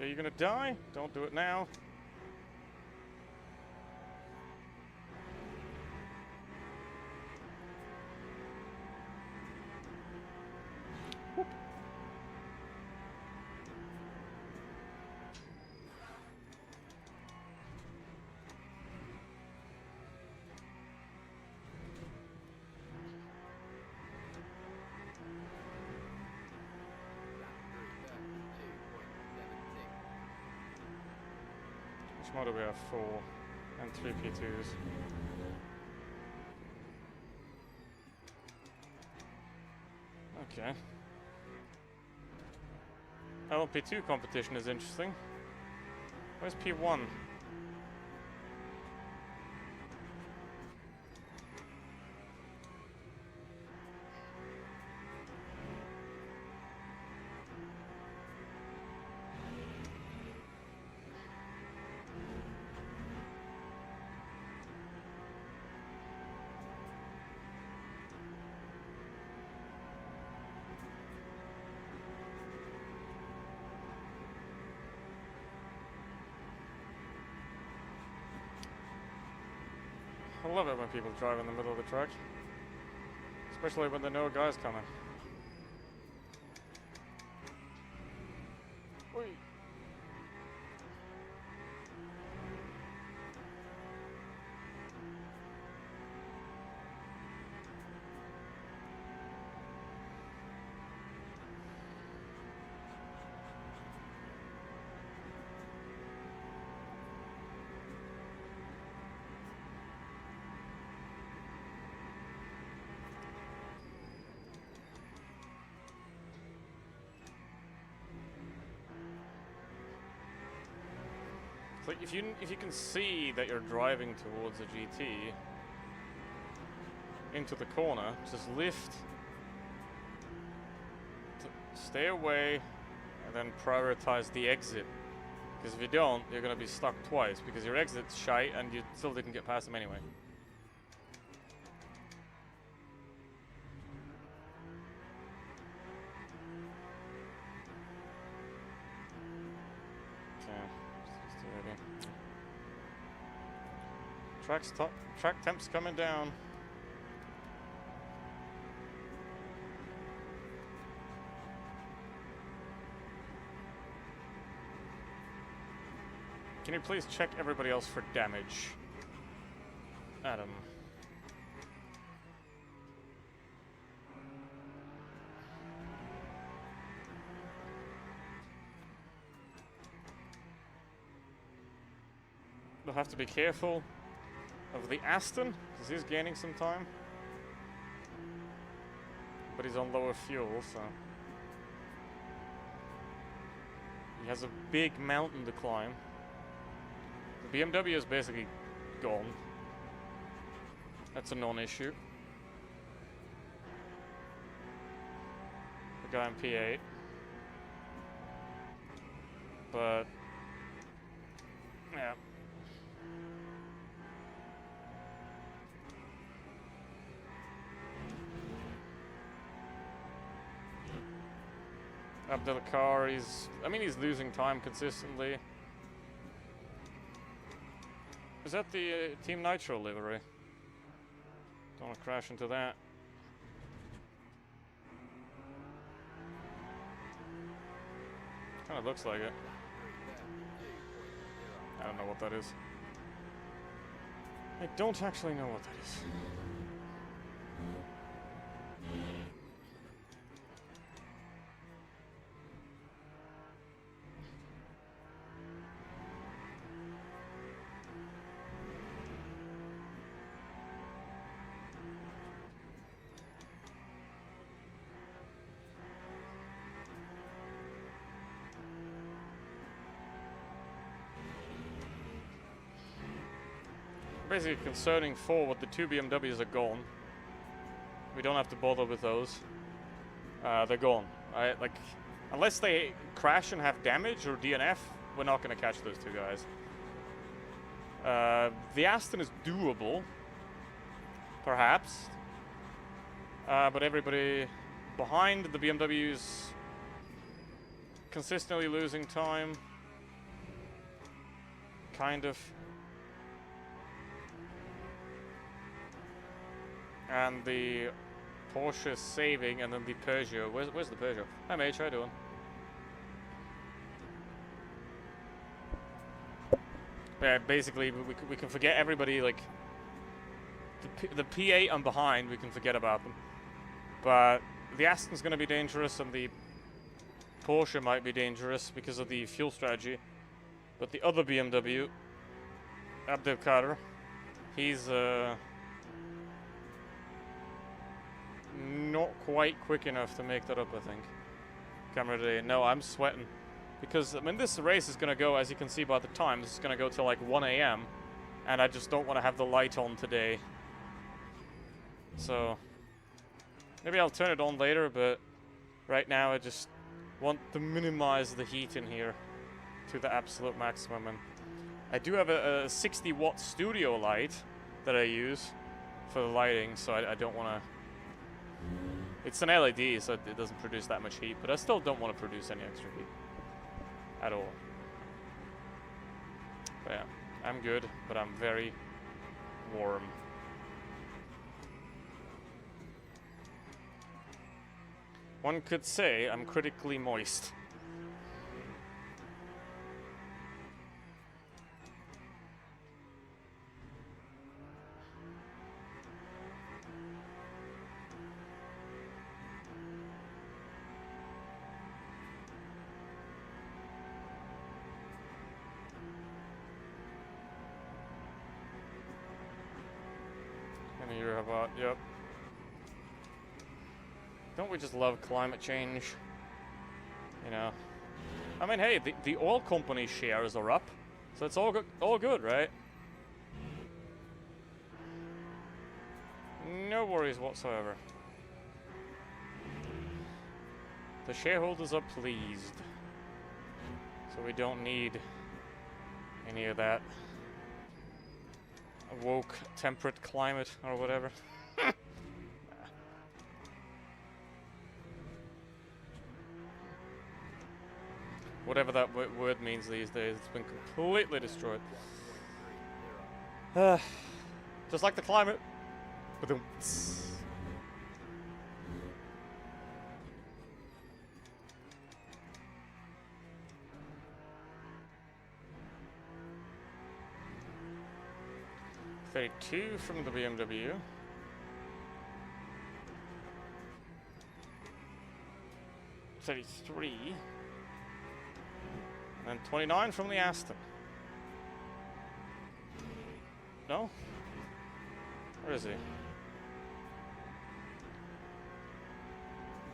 Are you gonna die? Don't do it now. Whoop. Which model we have? 4 and 3 P2s. Okay. LMP2 competition is interesting. Where's P1? I love it when people drive in the middle of the track. Especially when they know a guy's coming. Oi. So if you can see that you're driving towards a GT into the corner, just lift, stay away, and then prioritize the exit. Because if you don't, you're gonna be stuck twice because your exit's shite and you still didn't get past them anyway. Track temp's coming down. Can you please check everybody else for damage? Adam. We'll have to be careful of the Aston, because he's gaining some time. But he's on lower fuel, so... He has a big mountain to climb. The BMW is basically gone. That's a non-issue. The guy in P8. But... yeah. Abdelkar, he's losing time consistently. Is that the Team Nitro livery? Don't want to crash into that. Kind of looks like it. I don't know what that is. I don't actually know what that is. Basically concerning forward, the two BMWs are gone. We don't have to bother with those. They're gone. Unless they crash and have damage or DNF, we're not going to catch those two guys. The Aston is doable, perhaps. But everybody behind the BMWs consistently losing time. Kind of. And the Porsche saving, and then the Peugeot. Where's the Peugeot? Hi mate, how you doing? Yeah, basically we can forget everybody, like the P8 and behind, we can forget about them. But the Aston's going to be dangerous, and the Porsche might be dangerous because of the fuel strategy. But the other BMW, Abdelkader, he's not quite quick enough to make that up, I think. Camera today. No, I'm sweating. Because, I mean, this race is going to go, as you can see by the time, this is going to go till like 1 AM. And I just don't want to have the light on today. So, maybe I'll turn it on later, but right now I just want to minimize the heat in here to the absolute maximum. And I do have a 60-watt studio light that I use for the lighting, so I don't want to... It's an LED, so it doesn't produce that much heat, but I still don't want to produce any extra heat. At all. But yeah, I'm good, but I'm very warm. One could say I'm critically moist. Yep. Don't we just love climate change? You know. I mean, hey, the oil company shares are up. So it's all good, right? No worries whatsoever. The shareholders are pleased. So we don't need any of that woke temperate climate or whatever. Whatever that word means these days, it's been completely destroyed. Just like the climate. Ba-dum. 32 from the BMW. 33. And 29 from the Aston. No? Where is he?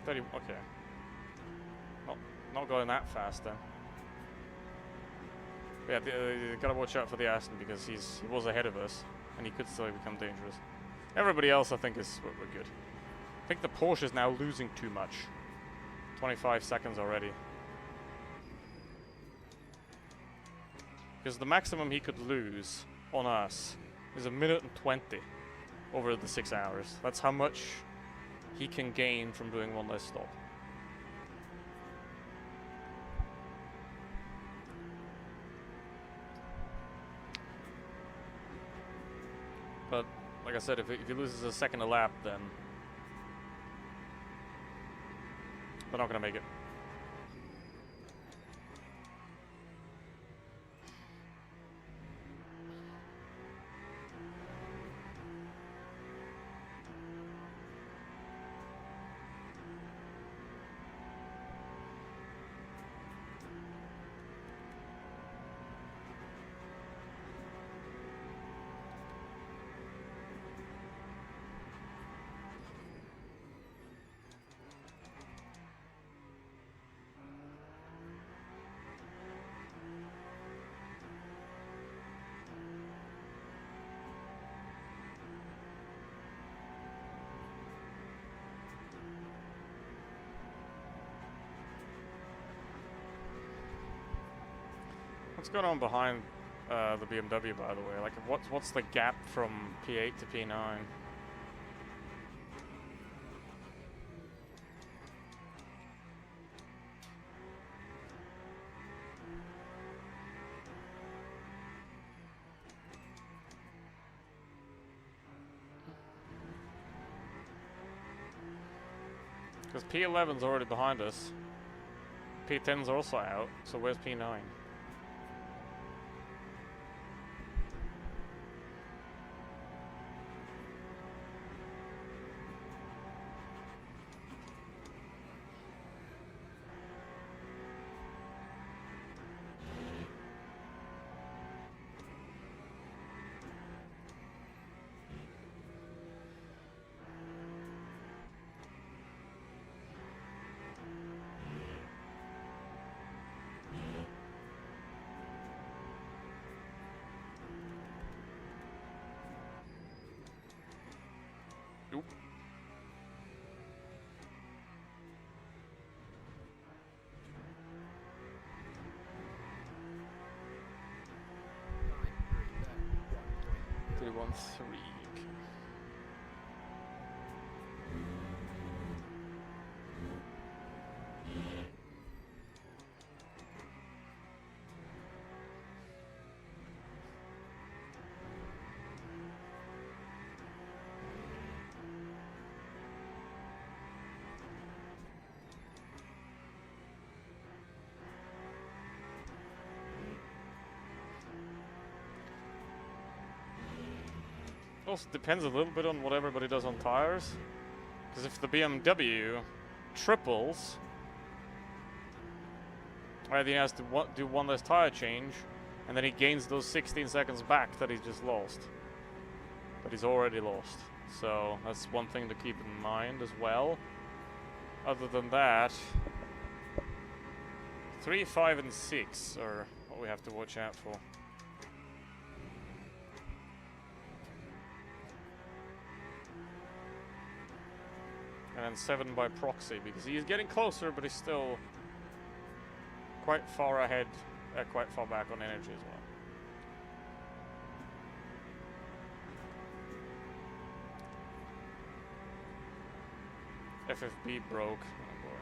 30. Okay. Not going that fast then. But yeah, you gotta watch out for the Aston because he was ahead of us, and he could still become dangerous. Everybody else, I think, we're good. I think the Porsche is now losing too much. 25 seconds already. Because the maximum he could lose on us is 1:20 over the 6 hours. That's how much he can gain from doing one less stop. But, like I said, if he loses a second a lap, then we're not gonna make it. What's going on behind the BMW, by the way? Like, what's the gap from P8 to P9? Because P11's already behind us. P10's also out, so where's P9? Nope. Three, 1, 3. Also depends a little bit on what everybody does on tires. Because if the BMW triples, right, then he has to do one less tire change, and then he gains those 16 seconds back that he's just lost. That he's already lost. So that's one thing to keep in mind as well. Other than that, 3, 5, and 6 are what we have to watch out for. And then 7 by proxy, because he's getting closer, but he's still quite far ahead, quite far back on energy as well. FFB broke. Oh boy.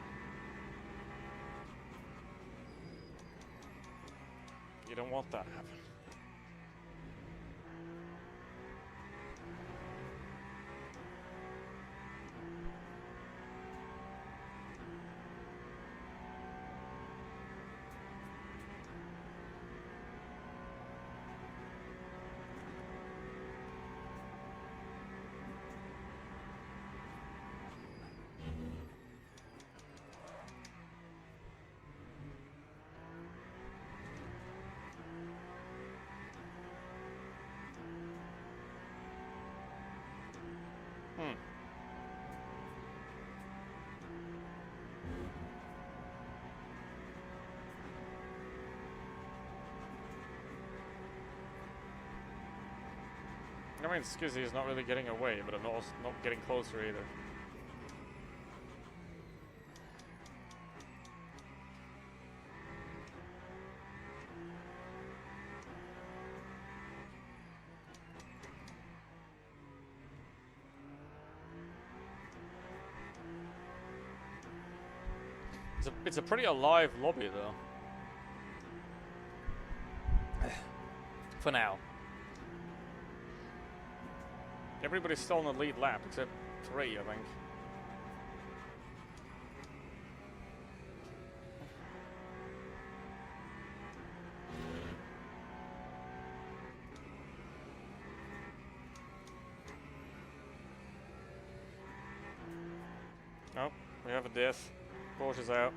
You don't want that to happen. I mean, Skizzy is not really getting away, but I'm not getting closer either. It's a pretty alive lobby, though. For now. Everybody's still on the lead lap, except 3, I think. Oh, we have a death. Porsche's out.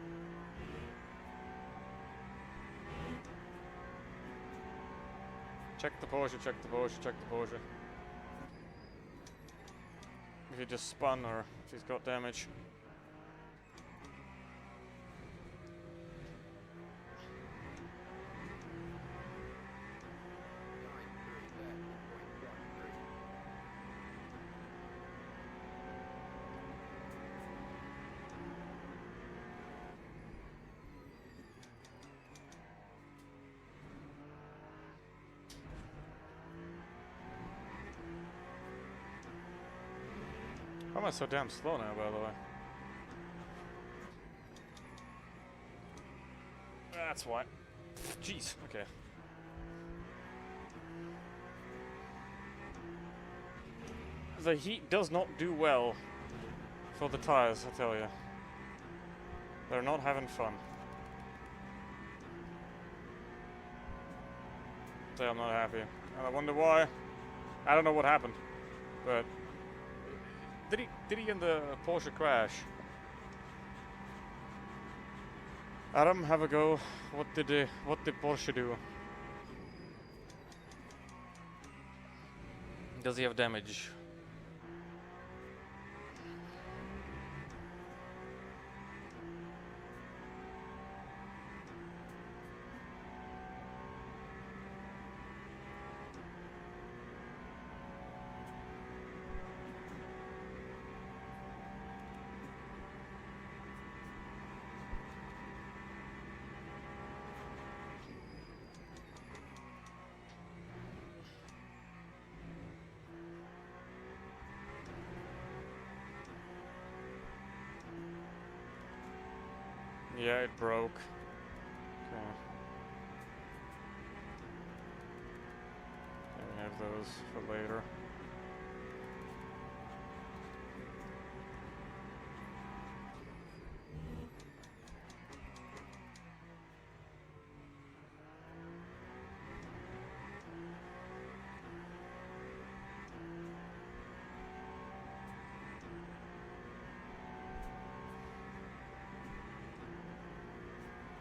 Check the Porsche, check the Porsche, check the Porsche. If he just spun or if he's got damage. Why am I so damn slow now, by the way? That's why. Jeez, okay. The heat does not do well for the tires, I tell you. They're not having fun. So I'm not happy. And I wonder why. I don't know what happened, but did he in the Porsche crash? Adam, have a go. What did Porsche do? Does he have damage? Yeah, it broke. Okay. And we have those for later.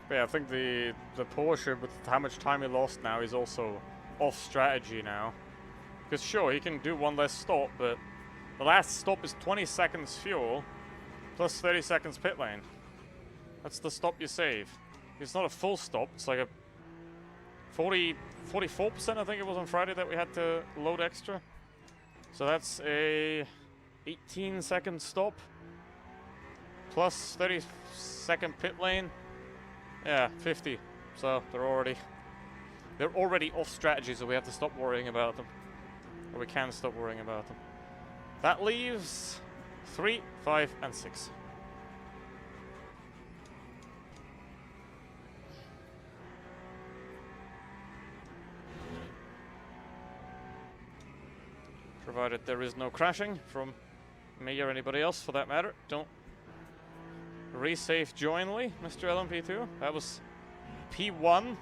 Yeah, I think the Porsche, with how much time he lost now, is also off strategy now. Because sure, he can do one less stop, but the last stop is 20 seconds fuel, plus 30 seconds pit lane. That's the stop you save. It's not a full stop, it's like a 44% I think it was on Friday that we had to load extra. So that's a 18-second stop. plus 30-second pit lane. Yeah, 50. So they're already off strategy, so we have to stop worrying about them. Or we can stop worrying about them. That leaves 3, 5, and 6. Provided there is no crashing from me or anybody else for that matter. Don't resave jointly, Mr. LMP2. That was P1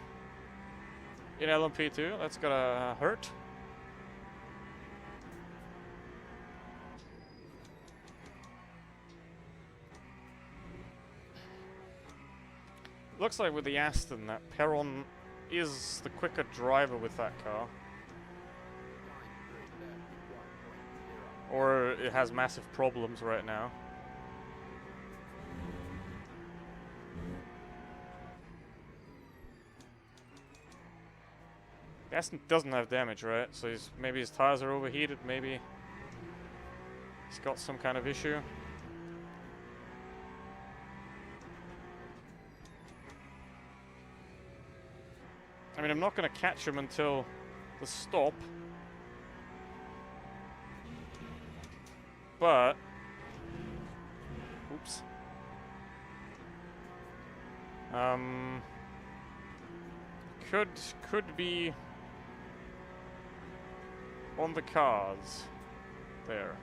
in LMP2. That's gonna hurt. Looks like with the Aston that Perron is the quicker driver with that car. Or it has massive problems right now. Aston doesn't have damage, right? So maybe his tires are overheated, maybe he's got some kind of issue. I mean, I'm not going to catch him until the stop. But oops. Could be on the cards there.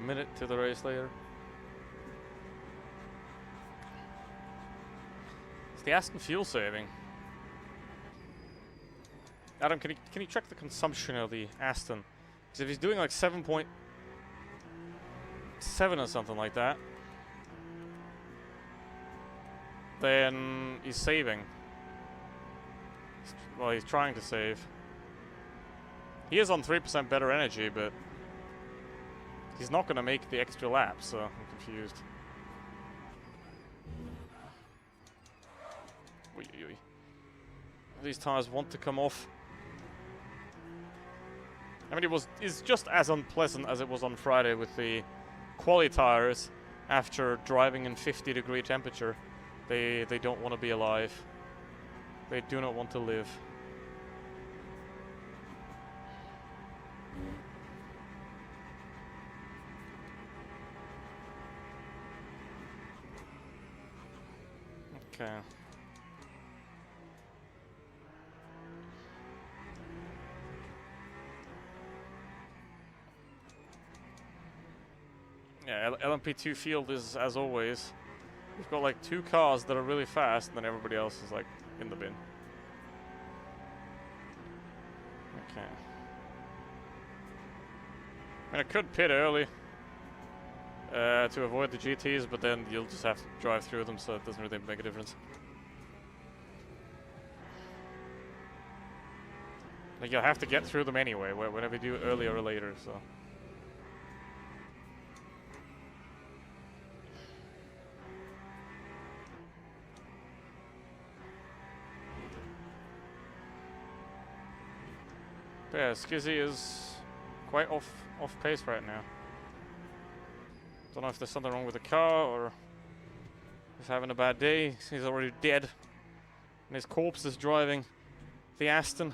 Minute to the race later. Is the Aston fuel saving? Adam, can you check the consumption of the Aston? Because if he's doing like 7.7 or something like that, then he's saving. Well, he's trying to save. He is on 3% better energy, but he's not going to make the extra lap, so I'm confused. These tires want to come off. I mean, it's just as unpleasant as it was on Friday with the quali tires after driving in 50-degree temperature. They don't want to be alive. They do not want to live. Okay. Yeah, LMP2 field is, as always, we've got like 2 cars that are really fast, and then everybody else is like in the bin. Okay. I mean, I could pit early to avoid the GTs, but then you'll just have to drive through them, so it doesn't really make a difference. Like, you'll have to get through them anyway, whenever you do it earlier or later, so. But yeah, Skizzy is quite off pace right now. Don't know if there's something wrong with the car or he's having a bad day. He's already dead. And his corpse is driving the Aston.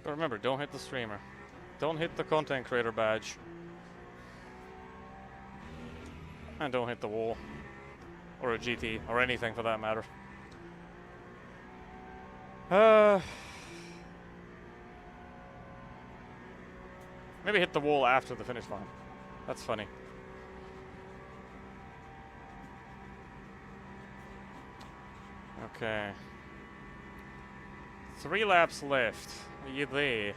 But remember, don't hit the streamer. Don't hit the content creator badge. And don't hit the wall. Or a GT, or anything for that matter. Maybe hit the wall after the finish line. That's funny. Okay. 3 laps left. Are you there?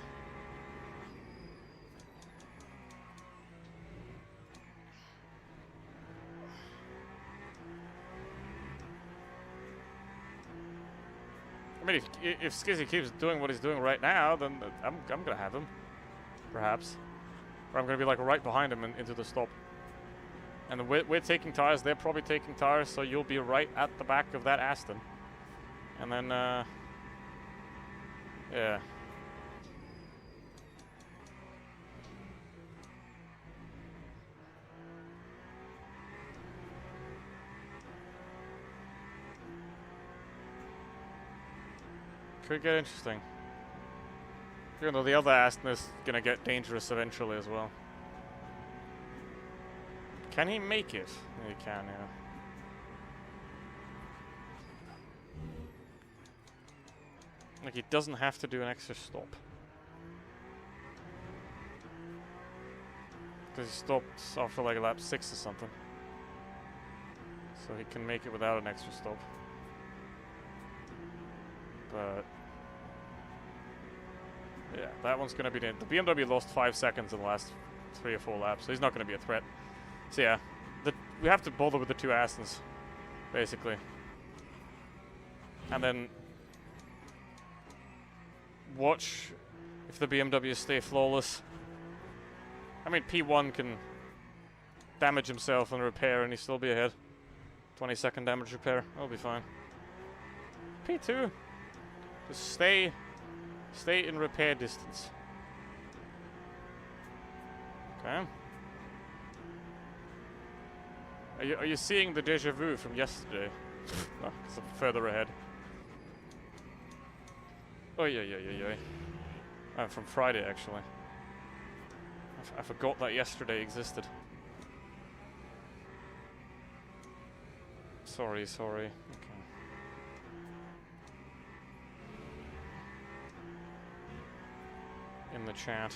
I mean, if Skizzy keeps doing what he's doing right now, then I'm gonna have him. Perhaps. Or I'm gonna be like right behind him and into the stop. And we're taking tires, they're probably taking tires, so you'll be right at the back of that Aston. And then, yeah. Could get interesting. Even though the other Aston is gonna get dangerous eventually as well. Can he make it? He can, yeah. Like, he doesn't have to do an extra stop. Because he stopped after like lap 6 or something. So he can make it without an extra stop. But yeah, that one's gonna be the BMW lost 5 seconds in the last 3 or 4 laps, so he's not gonna be a threat. So yeah, we have to bother with the 2 Astons, basically. And then watch if the BMWs stay flawless. I mean, P1 can damage himself and repair and he'll still be ahead. 20-second damage repair, that'll be fine. P2, just stay in repair distance. Okay. Are you seeing the deja vu from yesterday? No, because I'm further ahead. Oh yeah. From Friday actually. I forgot that yesterday existed. Sorry. Okay. In the chat.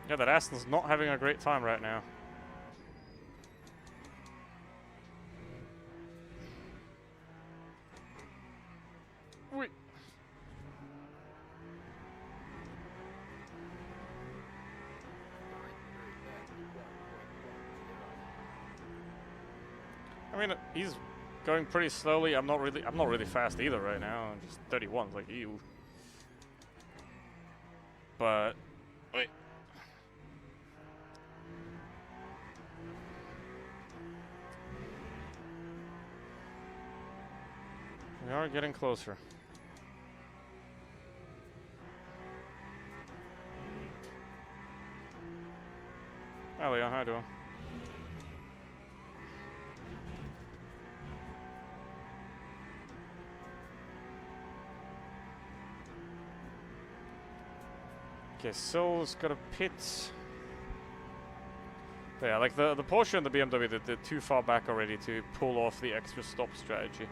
Yeah, that Aston's not having a great time right now. Wait. I mean, he's going pretty slowly. I'm not really fast either right now. I'm just 31. It's like, ew. But wait. We are getting closer. Oh, Leon, how you doing? Okay, Sol's got a pit. But yeah, like the Porsche and the BMW, they're too far back already to pull off the extra stop strategy.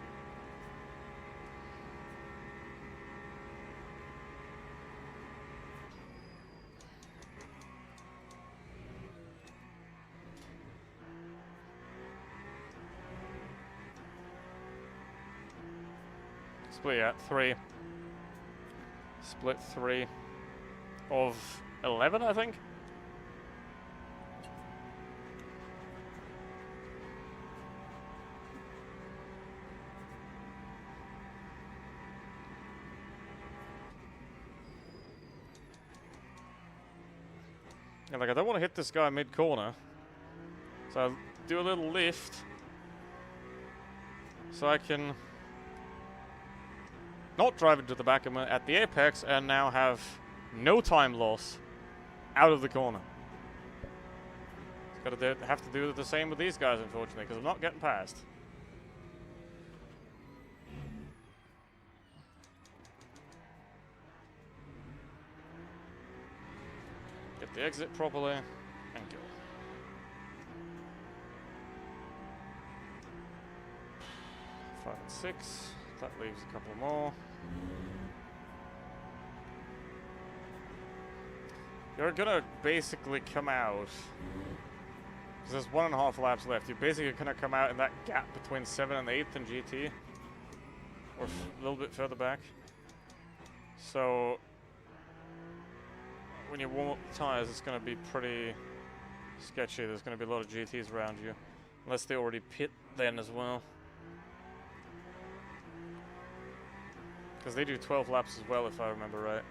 Split at 3. Split 3 of 11, I think. And like, I don't want to hit this guy mid-corner, so I'll do a little lift so I can not drive into the back of him at the apex and now have no time loss out of the corner. Have to do the same with these guys, unfortunately, because I'm not getting past. Get the exit properly and go. 6. That leaves a couple more. You're gonna basically come out, because there's 1.5 laps left. You're basically gonna come out in that gap between 7th and 8th in GT, or a little bit further back. So when you warm up the tires, it's gonna be pretty sketchy. There's gonna be a lot of GTs around you, unless they already pit then as well, because they do 12 laps as well, if I remember right.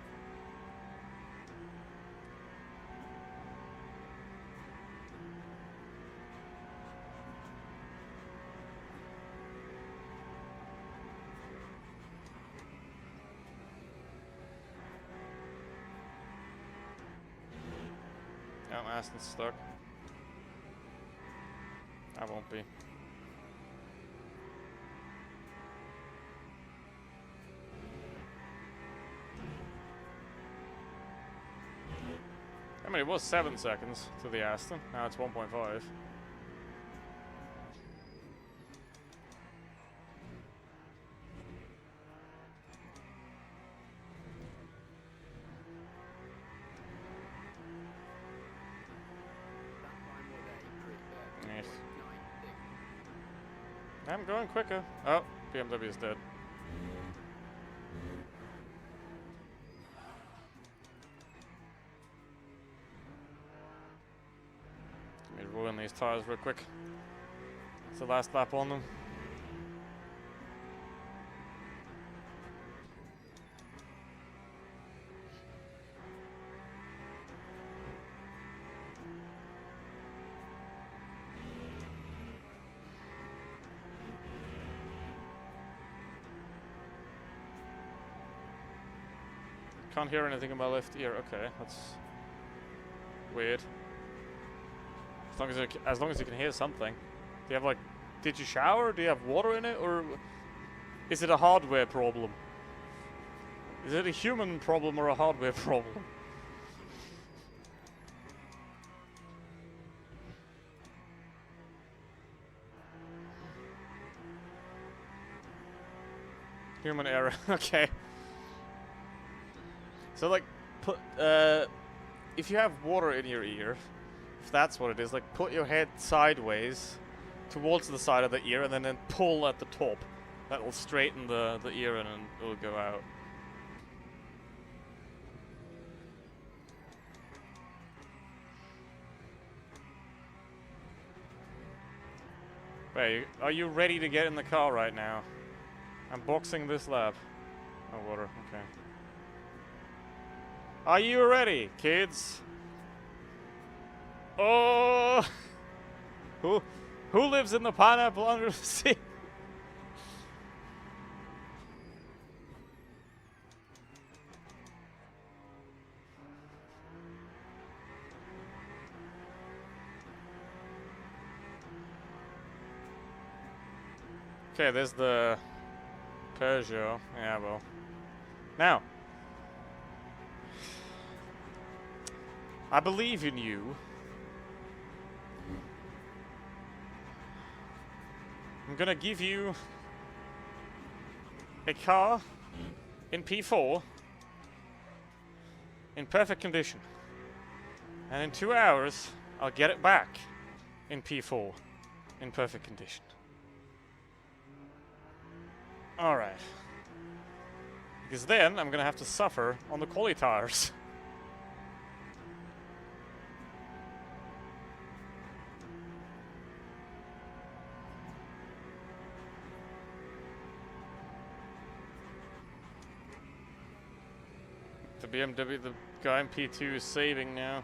Aston's stuck. I won't be. I mean, it was 7 seconds to the Aston. Now it's 1.5. I'm going quicker. Oh, BMW is dead. Let me ruin these tires real quick. It's the last lap on them. Can't hear anything in my left ear. Okay, that's weird. As long as you can hear something. Do you have like? Did you shower? Do you have water in it, or is it a hardware problem? Is it a human problem or a hardware problem? Human error. Okay. So like, if you have water in your ear, if that's what it is, like put your head sideways towards the side of the ear and then pull at the top. That will straighten the ear and it will go out. Wait, are you ready to get in the car right now? I'm boxing this lap. Oh, water, okay. Are you ready, kids? Oh! Who lives in the pineapple under the sea? Okay, there's the Peugeot. Yeah, well. Now, I believe in you. I'm gonna give you a car in P4 in perfect condition. And in 2 hours, I'll get it back in P4 in perfect condition. Alright. Because then I'm gonna have to suffer on the quali tires. The BMW, the guy in P2 is saving now.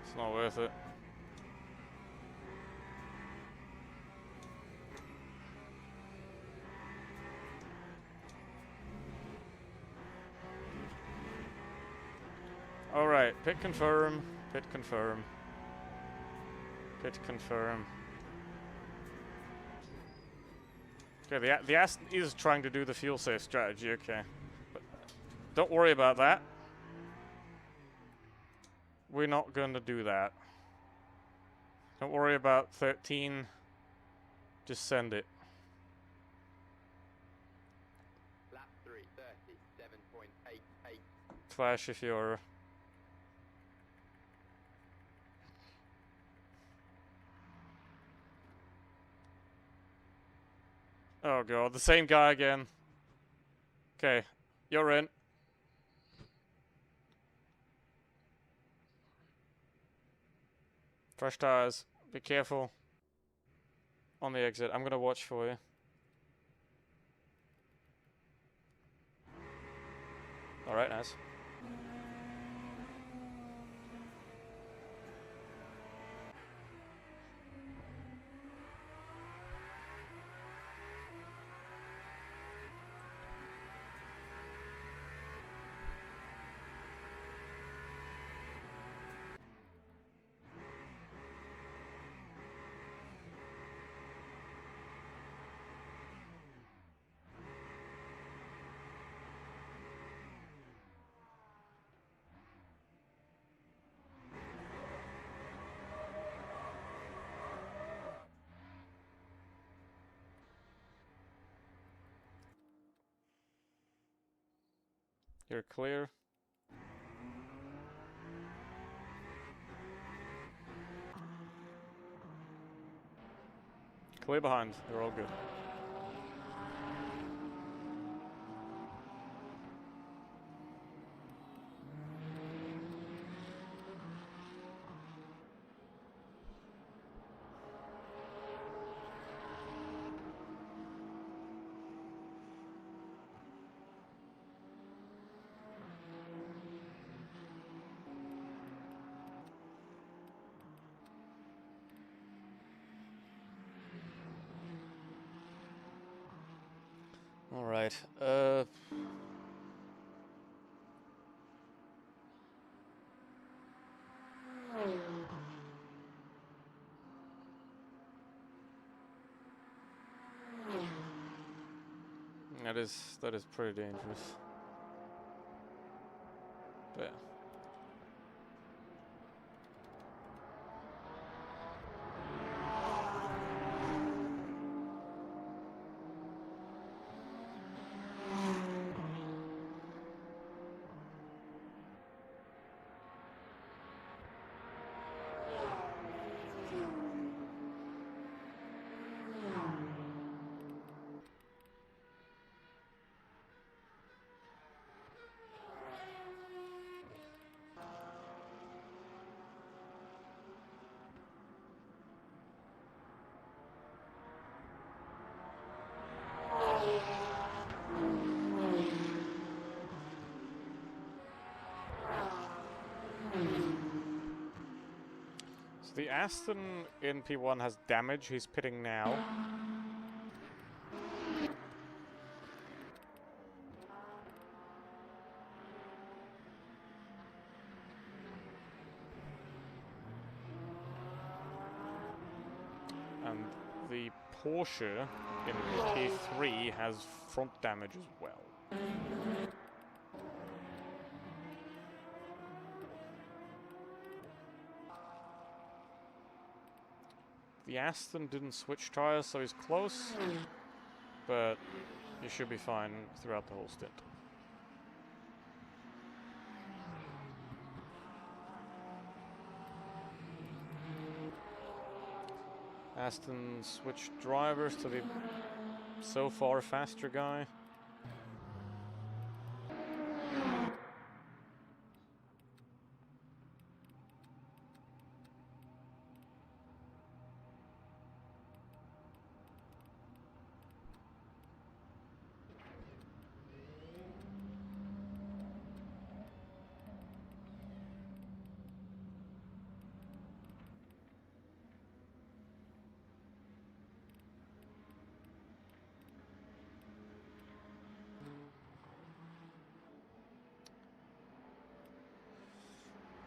It's not worth it. Alright, pit confirm, pit confirm, pit confirm. Okay, the Aston is trying to do the fuel safe strategy, okay. But don't worry about that. We're not going to do that. Don't worry about 13. Just send it. Flash if you're... Oh god, the same guy again. Okay, you're in. Fresh tires. Be careful. On the exit. I'm gonna watch for you. Alright, nice. You're clear. Clear behind. They're all good. Alright, that is pretty dangerous. But yeah. So the Aston in P1 has damage. He's pitting now. And the Porsche in P3 has front damage as well. The Aston didn't switch tires, so he's close, but he should be fine throughout the whole stint. Aston switched drivers to the so far faster guy.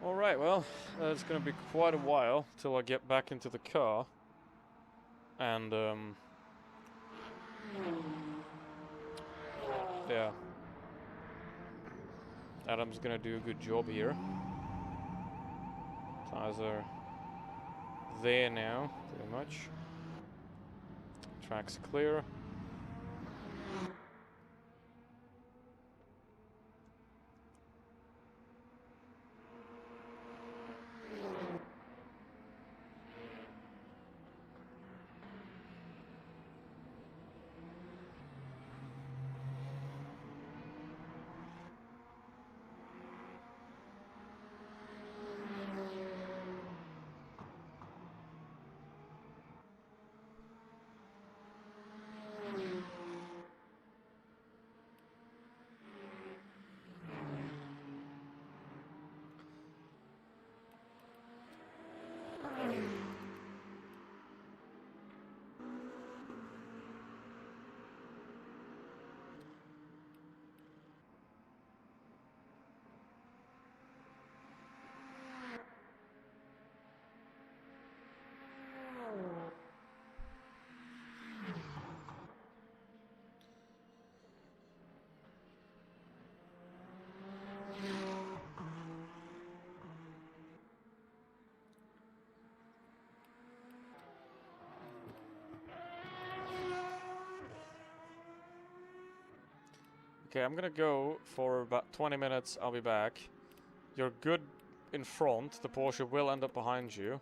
Alright, well, it's gonna be quite a while till I get back into the car. And, yeah. Adam's gonna do a good job here. Tires are there now, pretty much. Track's clear. Okay, I'm gonna go for about 20 minutes. I'll be back. You're good in front. The Porsche will end up behind you.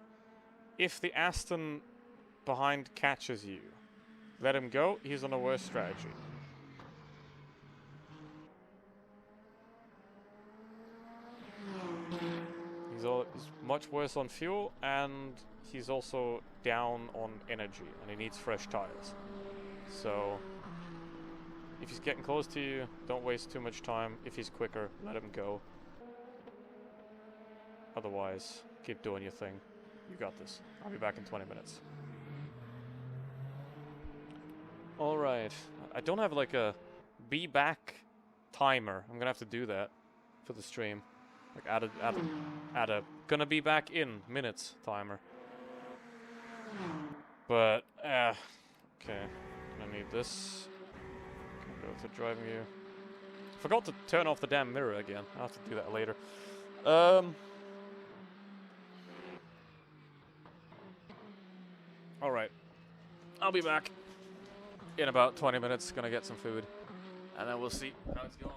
If the Aston behind catches you, let him go. He's on a worse strategy. He's much worse on fuel, and he's also down on energy, and he needs fresh tires. So, if he's getting close to you, don't waste too much time. If he's quicker, let him go. Otherwise, keep doing your thing. You got this. I'll be back in 20 minutes. Alright. I don't have like a be back timer. I'm gonna have to do that for the stream. Like add a gonna be back in minutes timer. But okay. I need this. Gonna go to driving view. Forgot to turn off the damn mirror again. I'll have to do that later. Alright. I'll be back in about 20 minutes. Gonna get some food. And then we'll see how it's going.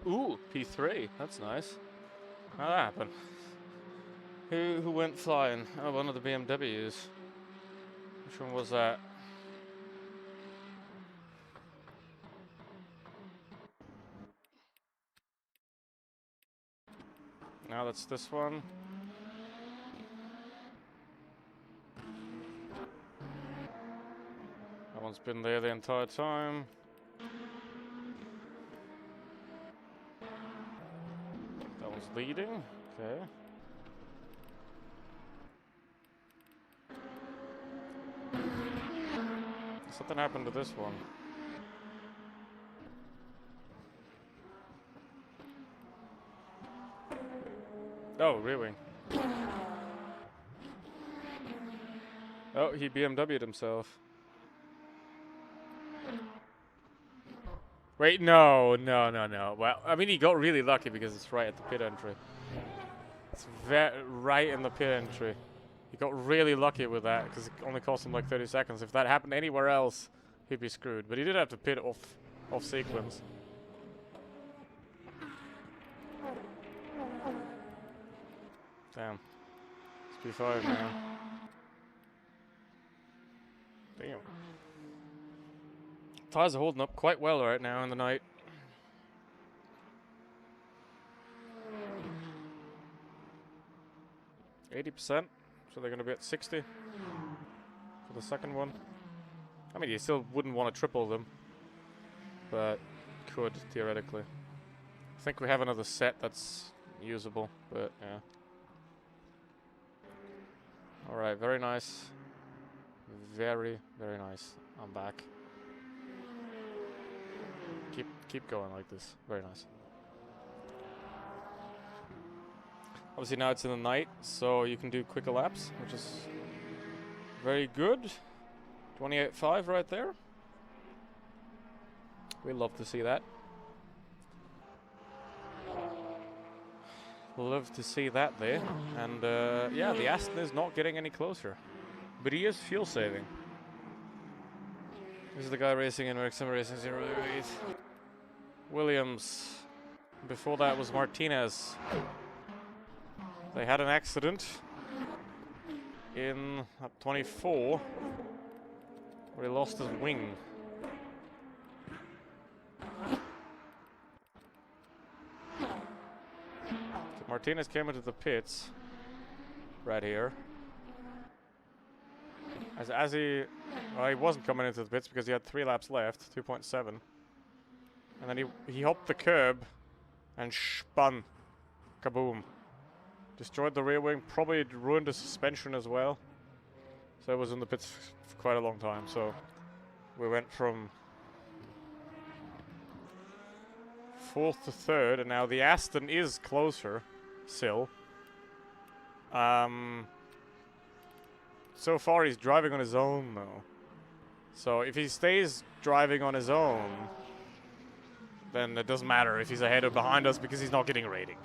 Ooh, P3. That's nice. How'd that happen? Who went flying? Oh, one of the BMWs. Which one was that? Now that's this one. That one's been there the entire time. That one's leading. Okay. Something happened to this one. Oh, really? Oh, he BMW'd himself. Wait, no. Well, I mean, he got really lucky because it's right at the pit entry. It's right in the pit entry. He got really lucky with that because it only cost him like 30 seconds. If that happened anywhere else, he'd be screwed. But he did have to pit off sequence. Damn. It's P5 now. Damn. Tires are holding up quite well right now in the night. %, so they're going to be at 60 for the second one. I mean, you still wouldn't want to triple them, but could, theoretically. I think we have another set that's usable, but yeah. Alright, very nice. Very, very nice. I'm back. Keep going like this. Very nice. Obviously now it's in the night, so you can do quicker laps, which is very good. 28.5 right there. We love to see that. Love to see that there. And yeah, the Aston is not getting any closer. But he is fuel saving. This is the guy racing in Wrexham Racing 08. Williams. Before that was Martinez. They had an accident in lap 24 where he lost his wing. So Martinez came into the pits right here. As he wasn't coming into the pits because he had 3 laps left, 2.7. And then he hopped the curb and spun. Kaboom. Destroyed the rear wing, probably ruined the suspension as well. So it was in the pits for quite a long time. So we went from 4th to 3rd, and now the Aston is closer still. So far he's driving on his own though. So if he stays driving on his own, then it doesn't matter if he's ahead or behind us because he's not getting a rating.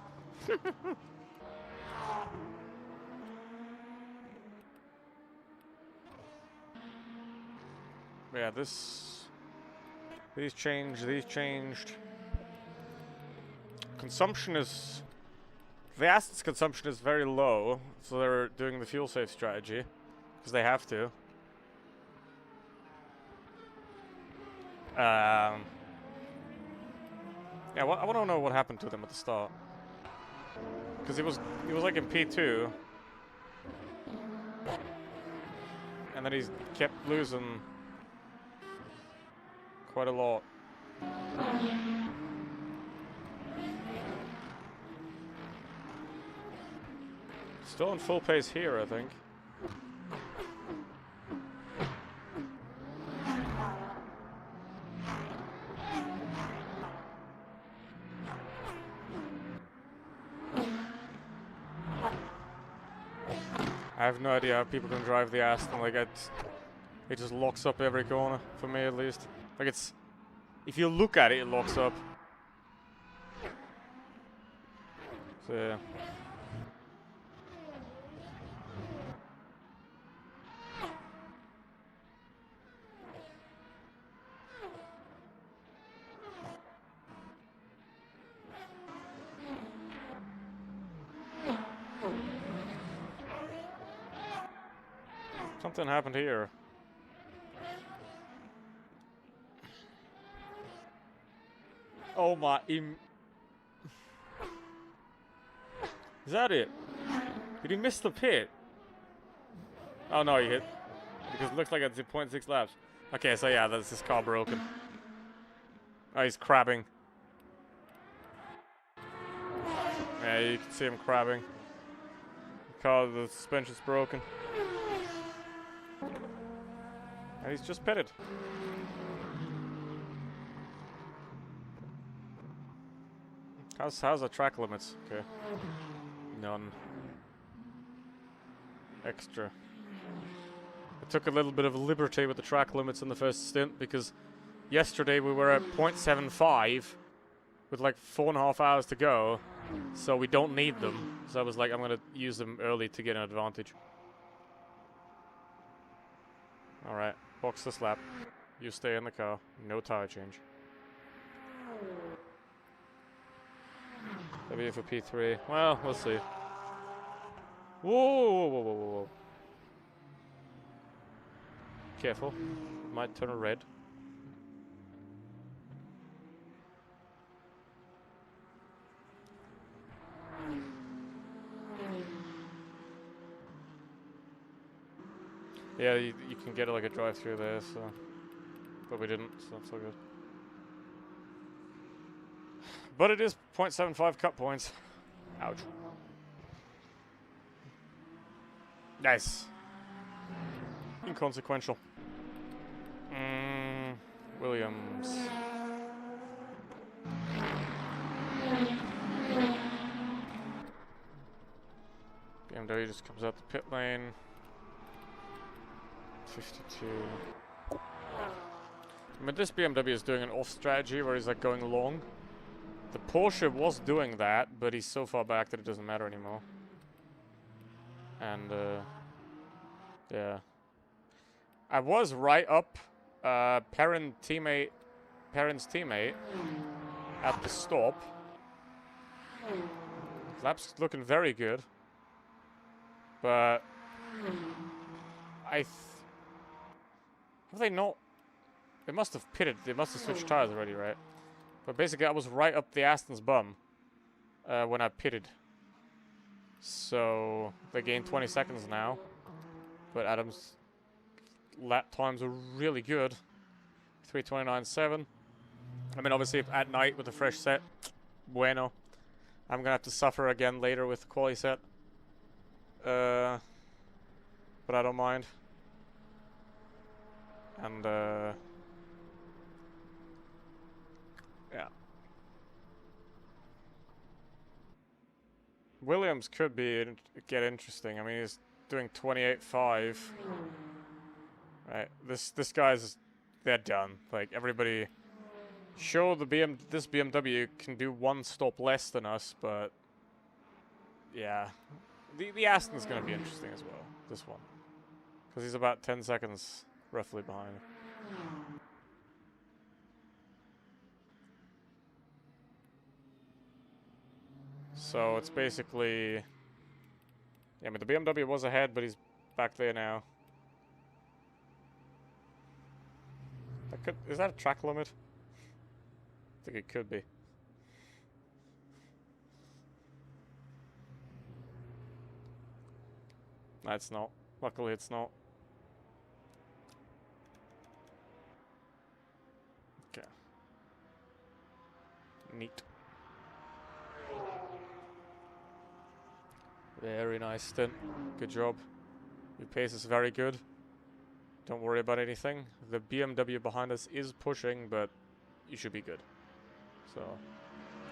Yeah, these changed. Consumption is, the Aston's consumption is very low, so they're doing the fuel safe strategy, because they have to. Yeah, I want to know what happened to them at the start. Because he was like in P2. And then he's kept losing quite a lot. Still on full pace here, I think. I have no idea how people can drive the Aston. Like, it just locks up every corner, for me at least. Like, it's, if you look at it, it locks up. So, yeah. Something happened here. Oh my... Is that it? Did he miss the pit? Oh no, he hit. Because it looks like it's 0.6 laps. Okay, so yeah, that's his car broken. Oh, he's crabbing. Yeah, you can see him crabbing. The suspension's broken. And he's just pitted. How's the track limits? Okay. None. Extra. I took a little bit of a liberty with the track limits in the first stint because yesterday we were at 0.75 with like 4.5 hours to go, so we don't need them. So I was like, I'm gonna use them early to get an advantage. Alright, box this lap. You stay in the car. No tire change. W for P3. Well, we'll see. Whoa, whoa, whoa, whoa, whoa. Careful. Might turn red. Yeah, you can get like a drive-through there, so... But we didn't, so that's all good. But it is 0.75 cut points. Ouch. Nice. Inconsequential. Williams. BMW just comes out the pit lane. 52. I mean, this BMW is doing an off strategy where he's like going long. The Porsche was doing that, but he's so far back that it doesn't matter anymore. And, yeah. I was right up Perrin's teammate at the stop. Lap's looking very good. But have they not? They must have pitted. They must have switched tires already, right? But basically, I was right up the Aston's bum when I pitted. So they gained 20 seconds now. But Adam's lap times are really good. 3:29.7. I mean, obviously, at night with a fresh set, bueno. I'm gonna have to suffer again later with the quali set. But I don't mind. And yeah. Williams could get interesting. I mean, he's doing 28.5. Right. This guy's, they're done. Like, everybody, sure, this BMW can do one stop less than us, but yeah, the Aston's gonna be interesting as well. This one, because he's about 10 seconds roughly behind. So it's basically, yeah, I mean, the BMW was ahead, but he's back there now. Is that a track limit? I think it could be. No, it's not. Luckily, it's not. Okay. Neat. Very nice stint. Good job. Your pace is very good. Don't worry about anything. The BMW behind us is pushing, but you should be good. So,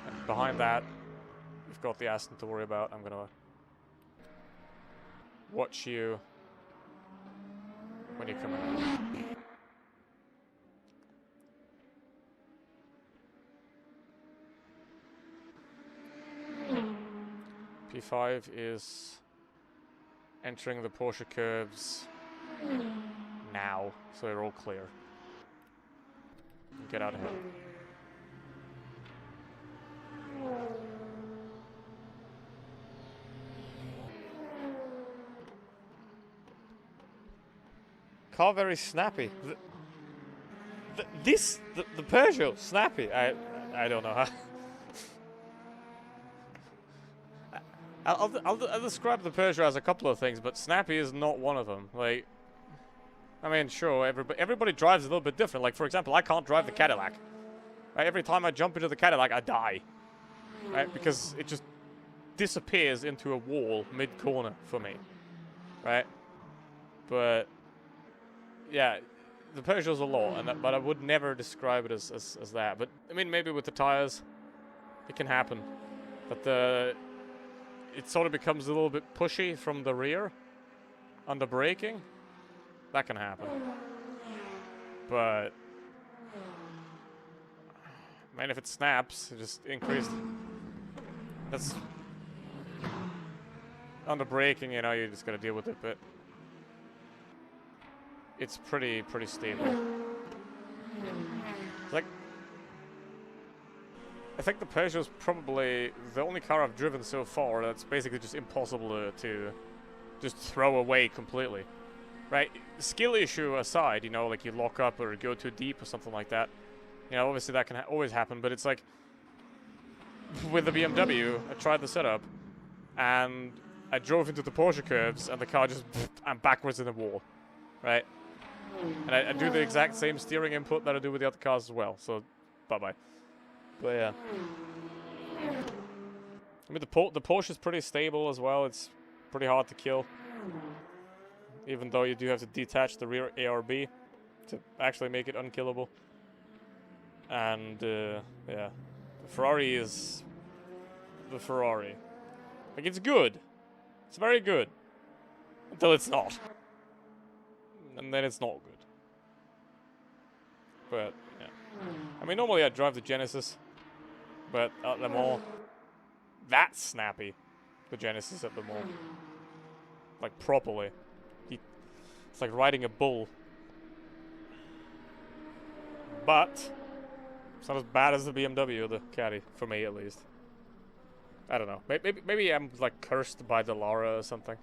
and behind that, we've got the Aston to worry about. I'm gonna watch you when you come in. P5 is entering the Porsche curves now, so they're all clear. Get out of here. car very snappy. The Peugeot snappy. I don't know how. I'll describe the Peugeot as a couple of things, but snappy is not one of them. Like, I mean, sure, everybody drives a little bit different. Like, for example, I can't drive the Cadillac. Right? Every time I jump into the Cadillac, I die. Right? Because it just disappears into a wall mid-corner for me. Right? But yeah, the Peugeot's a lot, but I would never describe it as that. But I mean, maybe with the tires, it can happen. But it sort of becomes a little bit pushy from the rear under braking. That can happen. But man, if it snaps, it just increase. That's under braking, you know, you just gotta deal with it, but it's pretty stable. Like, I think the Peugeot's probably the only car I've driven so far that's basically just impossible to just throw away completely. Right? Skill issue aside, you know, like you lock up or go too deep or something like that. You know, obviously that can always happen, but it's like with the BMW, I tried the setup and I drove into the Porsche curves and the car just I'm backwards in the wall. Right? And I do the exact same steering input that I do with the other cars as well, so bye-bye. But yeah. I mean, the Porsche is pretty stable as well. It's pretty hard to kill. Even though you do have to detach the rear ARB to actually make it unkillable. And, yeah. The Ferrari is the Ferrari. Like, it's good. It's very good. Until it's not. And then it's not good. But, yeah. I mean, normally I drive the Genesis. But at Le Mans, that's snappy. The Genesis at Le Mans. Like, properly. It's like riding a bull. But it's not as bad as the BMW or the Caddy, for me at least. I don't know. Maybe I'm like cursed by the Lara or something.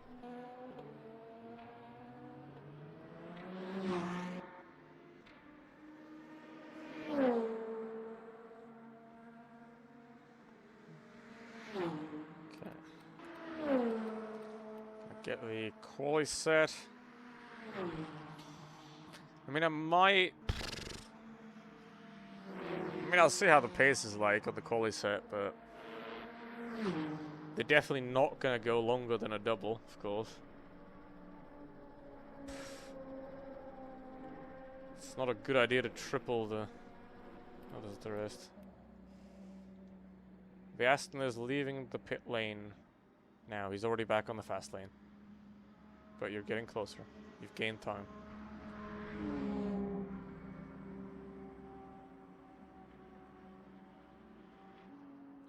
Okay. Get the quali set. I mean, I'll see how the pace is like on the quali set, but they're definitely not gonna go longer than a double, of course. It's not a good idea to triple the... What is the rest? The Aston is leaving the pit lane now. He's already back on the fast lane. But you're getting closer. You've gained time.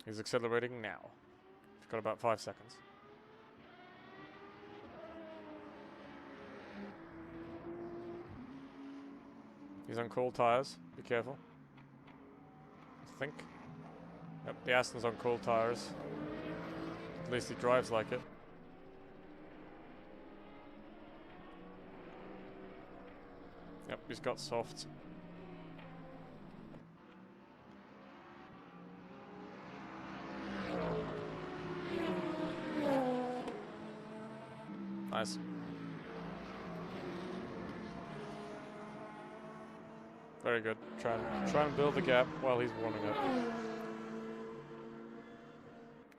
He's accelerating now. He's got about 5 seconds. He's on cold tires. Be careful. I think. Yep, the Aston's on cold tires. At least he drives like it. Yep, he's got softs. Nice. Very good. Try and build the gap while he's warming up.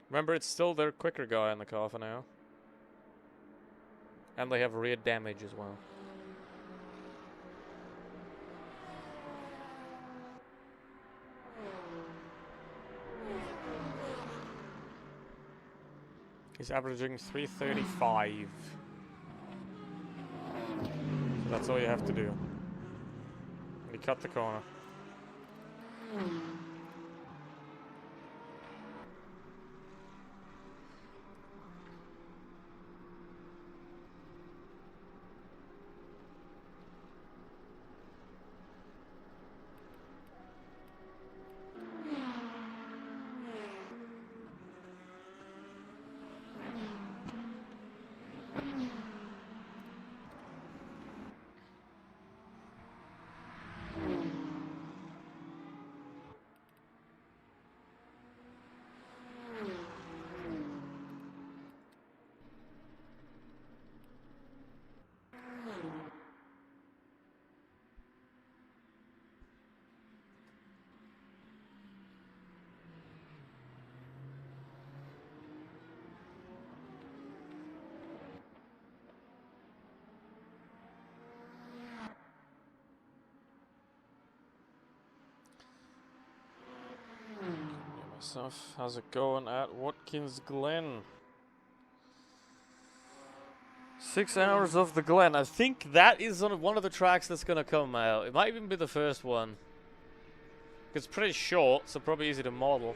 Remember, it's still their quicker guy in the car for now. And they have rear damage as well. He's averaging 335. So that's all you have to do. And he cut the corner. stuff. How's it going at Watkins Glen? 6 hours of the Glen. I think that is on one of the tracks that's gonna come out. It might even be the first one. It's pretty short, so probably easy to model.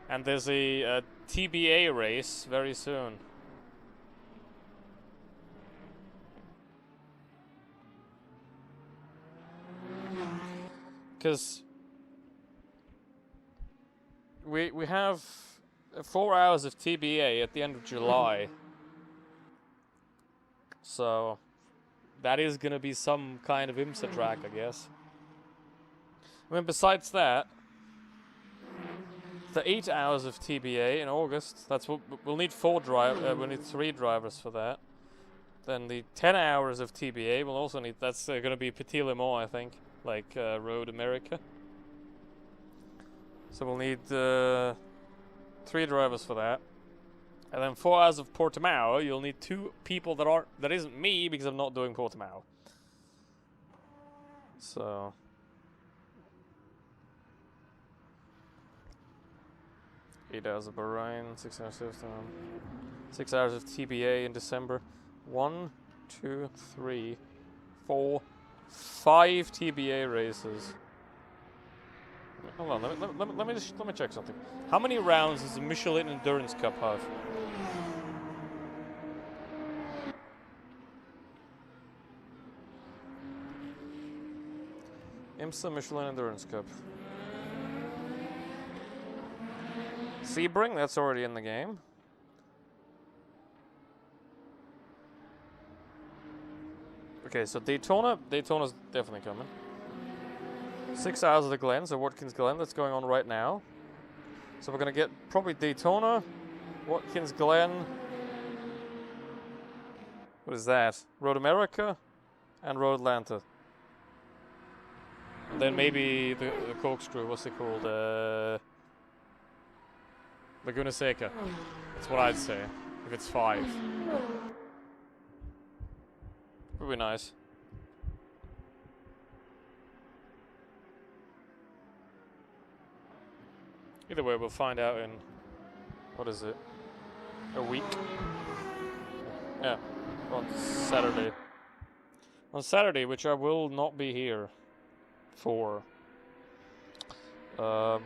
And there's a TBA race very soon. Because we have 4 hours of TBA at the end of July. So that is gonna be some kind of IMSA track, I guess. I mean, besides that, the 8 hours of TBA in August. That's what we'll need. We'll need 3 drivers for that. Then the 10 hours of TBA we'll also need. That's gonna be Petit Le Mans, I think, like Road America. So we'll need 3 drivers for that. And then 4 hours of Portimao, you'll need 2 people that isn't me because I'm not doing Portimao. So 8 hours of Bahrain, 6 hours of 6 hours of TBA in December. 1, 2, 3, 4, 5 TBA races. Hold on, let me check something. How many rounds does the Michelin Endurance Cup have? IMSA Michelin Endurance Cup. Sebring, that's already in the game. Okay, so Daytona's definitely coming. 6 hours of the Glen, so Watkins Glen, that's going on right now. So we're gonna get probably Daytona, Watkins Glen. What is that? Road America and Road Atlanta. And then maybe the corkscrew, what's it called? Laguna Seca. That's what I'd say, if it's 5. Would be nice. Either way, we'll find out in, what is it? A week? Yeah, on Saturday. On Saturday, which I will not be here for. Yeah.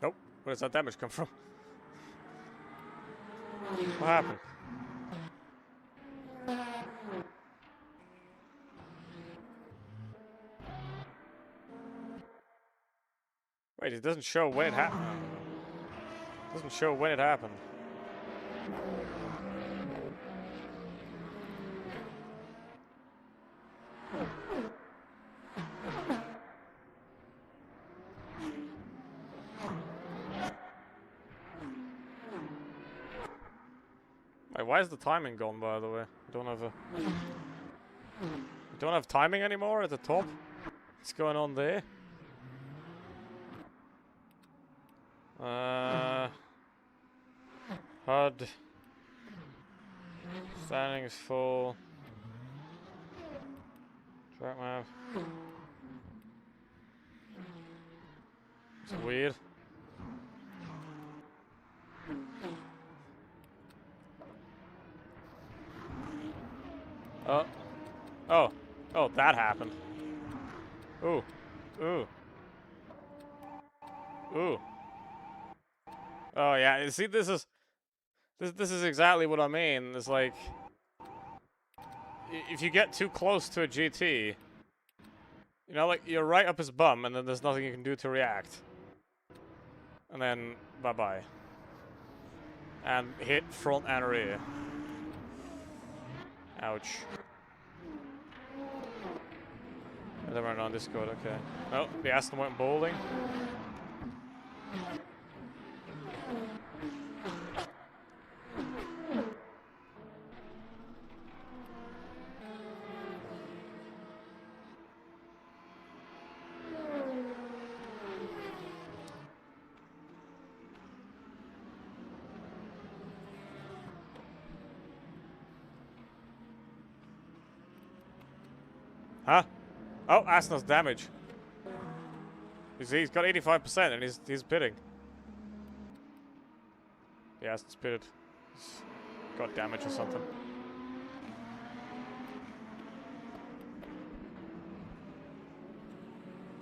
Nope. Where does that damage come from? What happened? Wait, it doesn't show when it happened. It doesn't show when it happened. Wait, why is the timing gone, by the way? I don't have a... You don't have timing anymore at the top? What's going on there? HUD. Standings full. Track map. It's weird. Oh, that happened. Ooh. Ooh. Ooh. Oh yeah, see, this is exactly what I mean. It's like, if you get too close to a GT, you know, like, you're right up his bum, and then there's nothing you can do to react. And then, bye-bye. And hit front and rear. Ouch. They weren't on Discord, okay. Oh, the Aston went bowling. Huh? Oh, Aston's damage. He's got 85% and he's pitting. Yeah, Aston's pitted. He's got damage or something.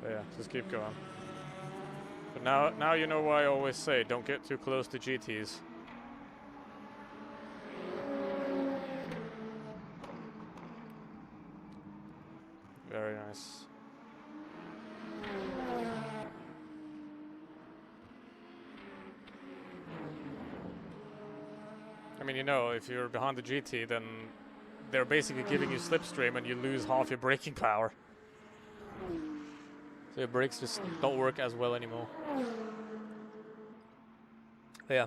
But yeah, just keep going. But now you know why I always say don't get too close to GTs. Very nice. I mean, you know, if you're behind the GT, then they're basically giving you slipstream and you lose half your braking power. So your brakes just don't work as well anymore. But yeah,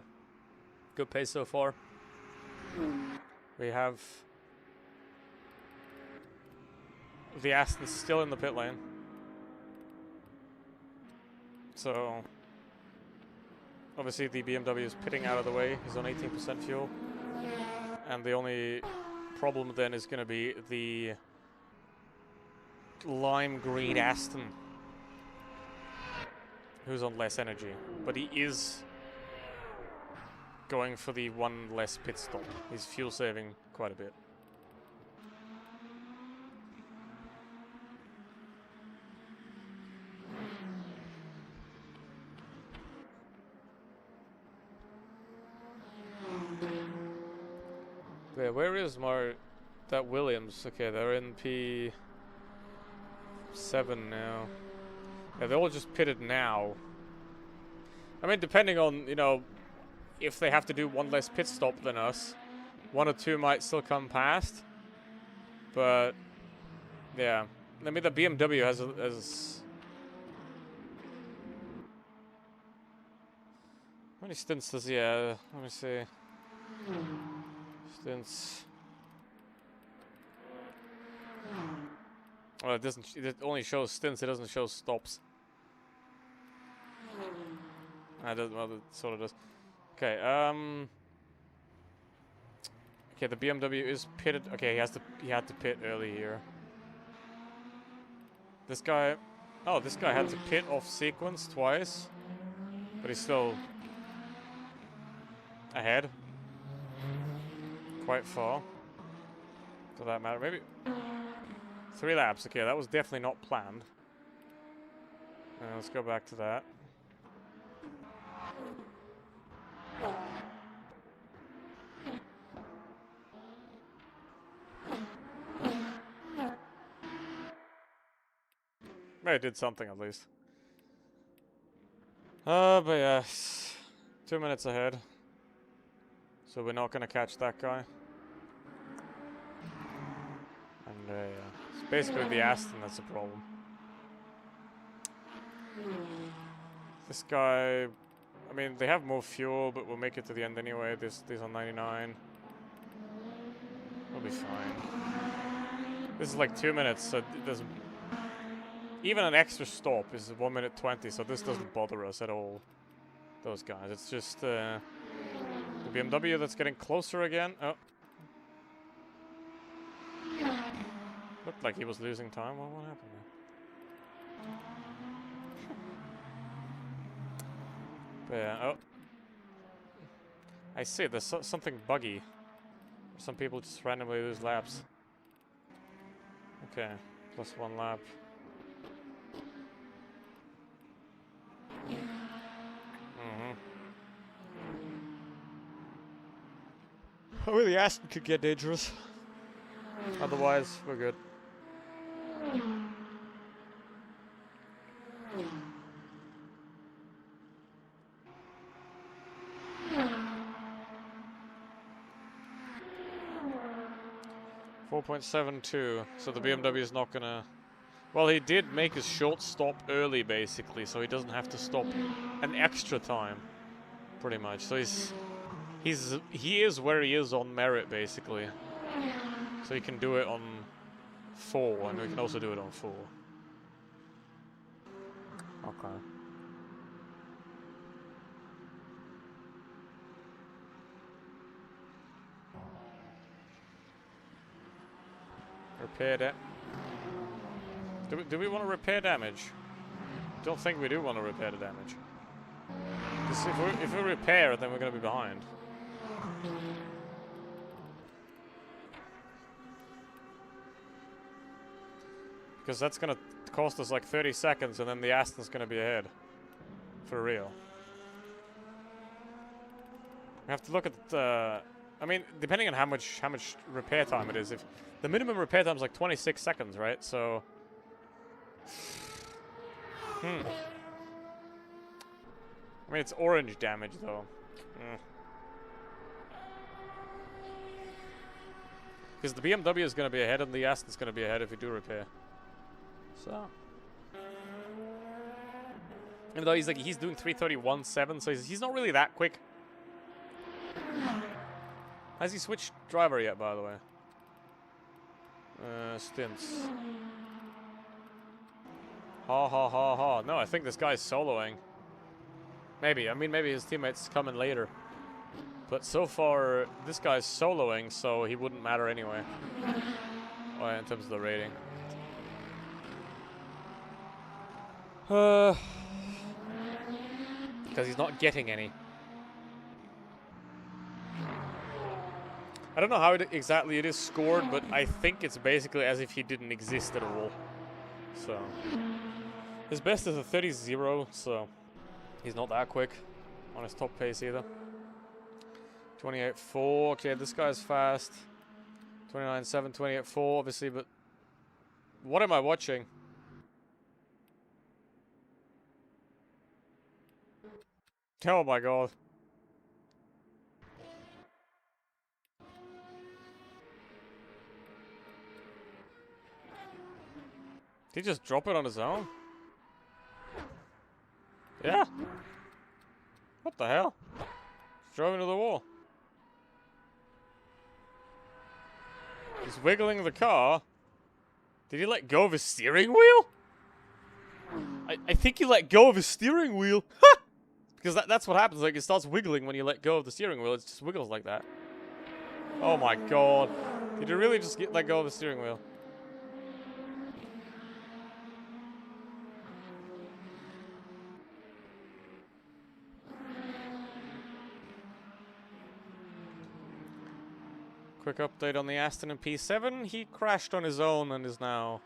good pace so far. We have the Aston's still in the pit lane. So obviously the BMW is pitting out of the way. He's on 18% fuel. And the only problem then is going to be the lime green Aston, who's on less energy. But he is going for the one less pit stop. He's fuel saving quite a bit. Yeah, where is that Williams? Okay, they're in P7 now. Yeah, they're all just pitted now. I mean, depending on, you know, if they have to do one less pit stop than us, one or two might still come past. But yeah, I mean the BMW has how many stints does he have? Let me see. Stints. Well, it doesn't. It only shows stints. It doesn't show stops. It doesn't. Well, it sort of does. Okay. Okay, the BMW is pitted. Okay, he had to pit early here. This guy. Oh, this guy had to pit off sequence twice, but he's still ahead. Quite far. Does that matter? Maybe 3 laps. Okay, that was definitely not planned. Let's go back to that. I did something at least. But yeah, 2 minutes ahead. So we're not gonna catch that guy. And yeah, it's basically the Aston that's the problem. This guy, I mean, they have more fuel, but we'll make it to the end anyway. This on 99. We'll be fine. This is like 2 minutes, so it doesn't. Even an extra stop is 1 minute 20, so this doesn't bother us at all. Those guys, it's just the BMW that's getting closer again. Oh. Looked like he was losing time. What happened there? But yeah, oh. I see, there's something buggy. Some people just randomly lose laps. Okay, plus 1 lap. I really Aston could get dangerous. Otherwise, we're good. .72, so the BMW is not gonna. Well, he did make his short stop early, basically, so he doesn't have to stop an extra time, pretty much. So he is where he is on merit, basically. So he can do it on 4, and we can also do it on 4. Okay. Repaired it. Do we want to repair damage? Don't think we do want to repair the damage. Because if we repair, then we're going to be behind. Because that's going to cost us like 30 seconds, and then the Aston's going to be ahead. For real. We have to look at I mean, depending on how much repair time it is. If the minimum repair time is like 26 seconds, right? So, I mean, it's orange damage though. Because the BMW is going to be ahead, and the Aston's going to be ahead if we do repair. So, even though he's doing 3:31.7, so he's not really that quick. Has he switched driver yet, by the way? Stints. Ha ha ha ha. No, I think this guy's soloing. Maybe. I mean, maybe his teammate's coming later. But so far, this guy's soloing, so he wouldn't matter anyway. Oh, yeah, in terms of the rating. Because he's not getting any. I don't know how exactly it is scored, but I think it's basically as if he didn't exist at all. So, his best is a 30-0, so he's not that quick on his top pace either. 28.4, okay, this guy's fast. 29.7, 28.4, obviously, but what am I watching? Oh my god. Did he just drop it on his own? Yeah. What the hell? Just drove into the wall. He's wiggling the car. Did he let go of his steering wheel? I think he let go of his steering wheel. Because that's what happens. Like, it starts wiggling when you let go of the steering wheel. It just wiggles like that. Oh my god. Did he really just let go of the steering wheel? Quick update on the Aston in P7. He crashed on his own and is now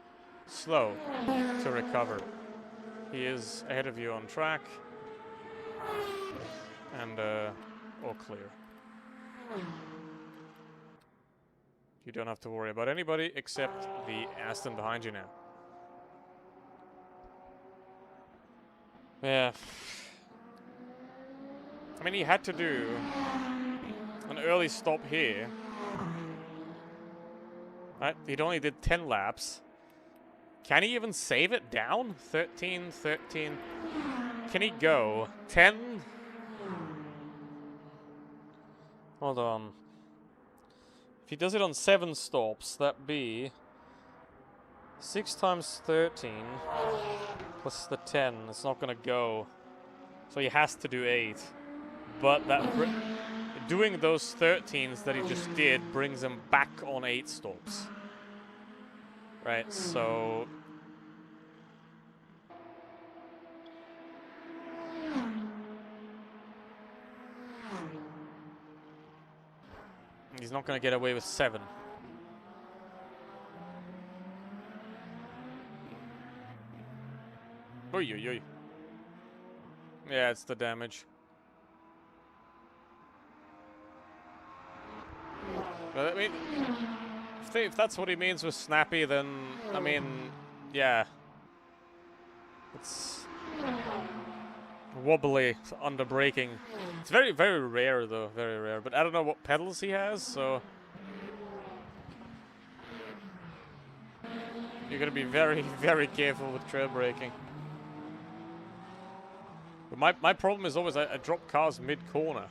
slow to recover. He is ahead of you on track. And, all clear. You don't have to worry about anybody except the Aston behind you now. Yeah. I mean, he had to do an early stop here. Right? He'd only did 10 laps. Can he even save it down? 13, 13. Can he go 10? Hold on. If he does it on 7 stops, that'd be 6 times 13 plus the 10. It's not gonna go. So he has to do 8. But that doing those 13s that he just did brings him back on 8 stops. Right, so he's not going to get away with 7. Oy, oy, oy. Yeah, it's the damage. But I mean, if that's what he means with snappy, then, I mean, yeah. It's wobbly, under braking. It's very, very rare, though. Very rare. But I don't know what pedals he has, so you're gonna be very, very careful with trail braking. But my problem is always I drop cars mid-corner.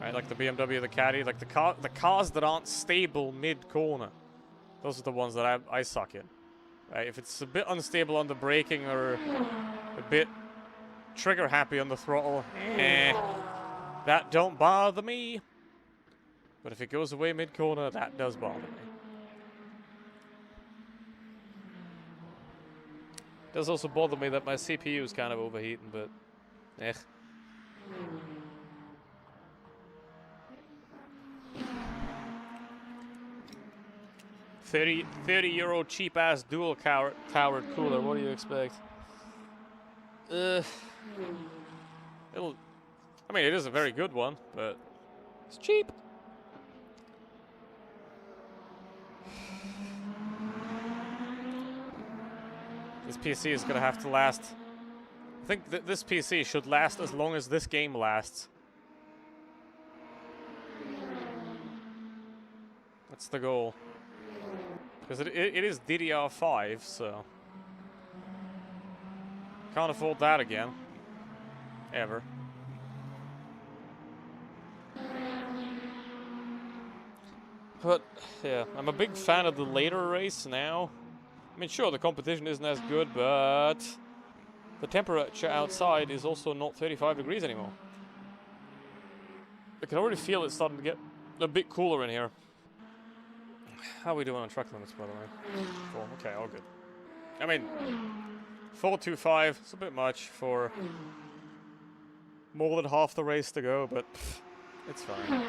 Right, like the BMW, the Caddy, like the cars that aren't stable mid-corner. Those are the ones that I suck in. Right, if it's a bit unstable on the braking or a bit trigger happy on the throttle, that don't bother me. But if it goes away mid-corner, that does bother me. Does also bother me that my CPU is kind of overheating, but eh. 30 € cheap ass dual towered cooler. What do you expect? I mean, it is a very good one, but it's cheap. This PC is gonna have to last. I think this PC should last as long as this game lasts. That's the goal. Because it is DDR5, so can't afford that again. Ever. But, yeah, I'm a big fan of the later race now. I mean, sure, the competition isn't as good, but the temperature outside is also not 35 degrees anymore. I can already feel it starting to get a bit cooler in here. How are we doing on track limits, by the way? 4. Okay, all good. I mean, 4:25 is a bit much for more than half the race to go, but pff, it's fine.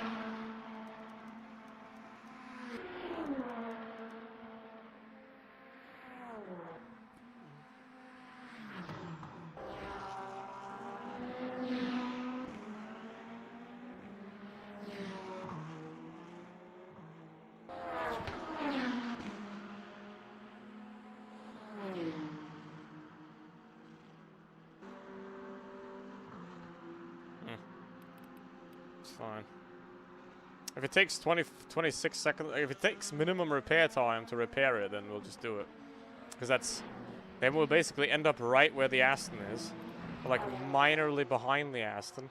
Fine. If it takes 26 seconds, if it takes minimum repair time to repair it, then we'll just do it. Because then we'll basically end up right where the Aston is. Or like minorly behind the Aston.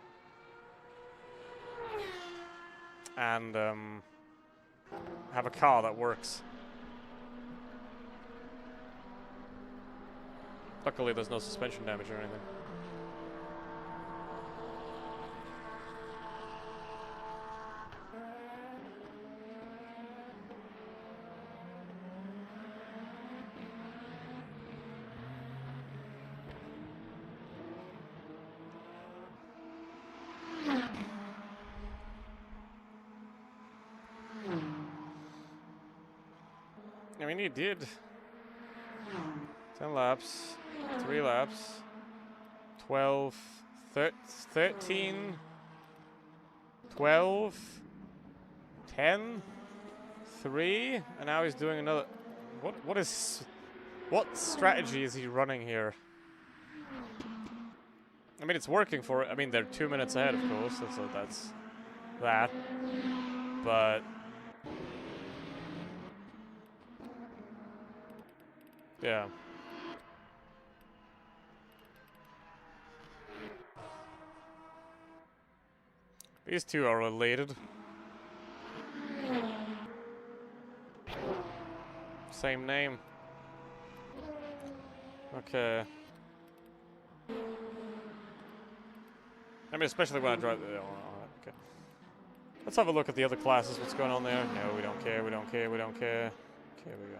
And have a car that works. Luckily there's no suspension damage or anything. I mean, he did 10 laps, 3 laps, 12, 13, 12, 10, 3, and now he's doing another. What strategy is he running here? I mean, it's working for it. I mean, they're 2 minutes ahead, of course, so that's that. But yeah. These two are related. Same name. Okay. I mean, especially when I drive. Okay. Let's have a look at the other classes. What's going on there? No, we don't care. We don't care. We don't care. Okay, we go.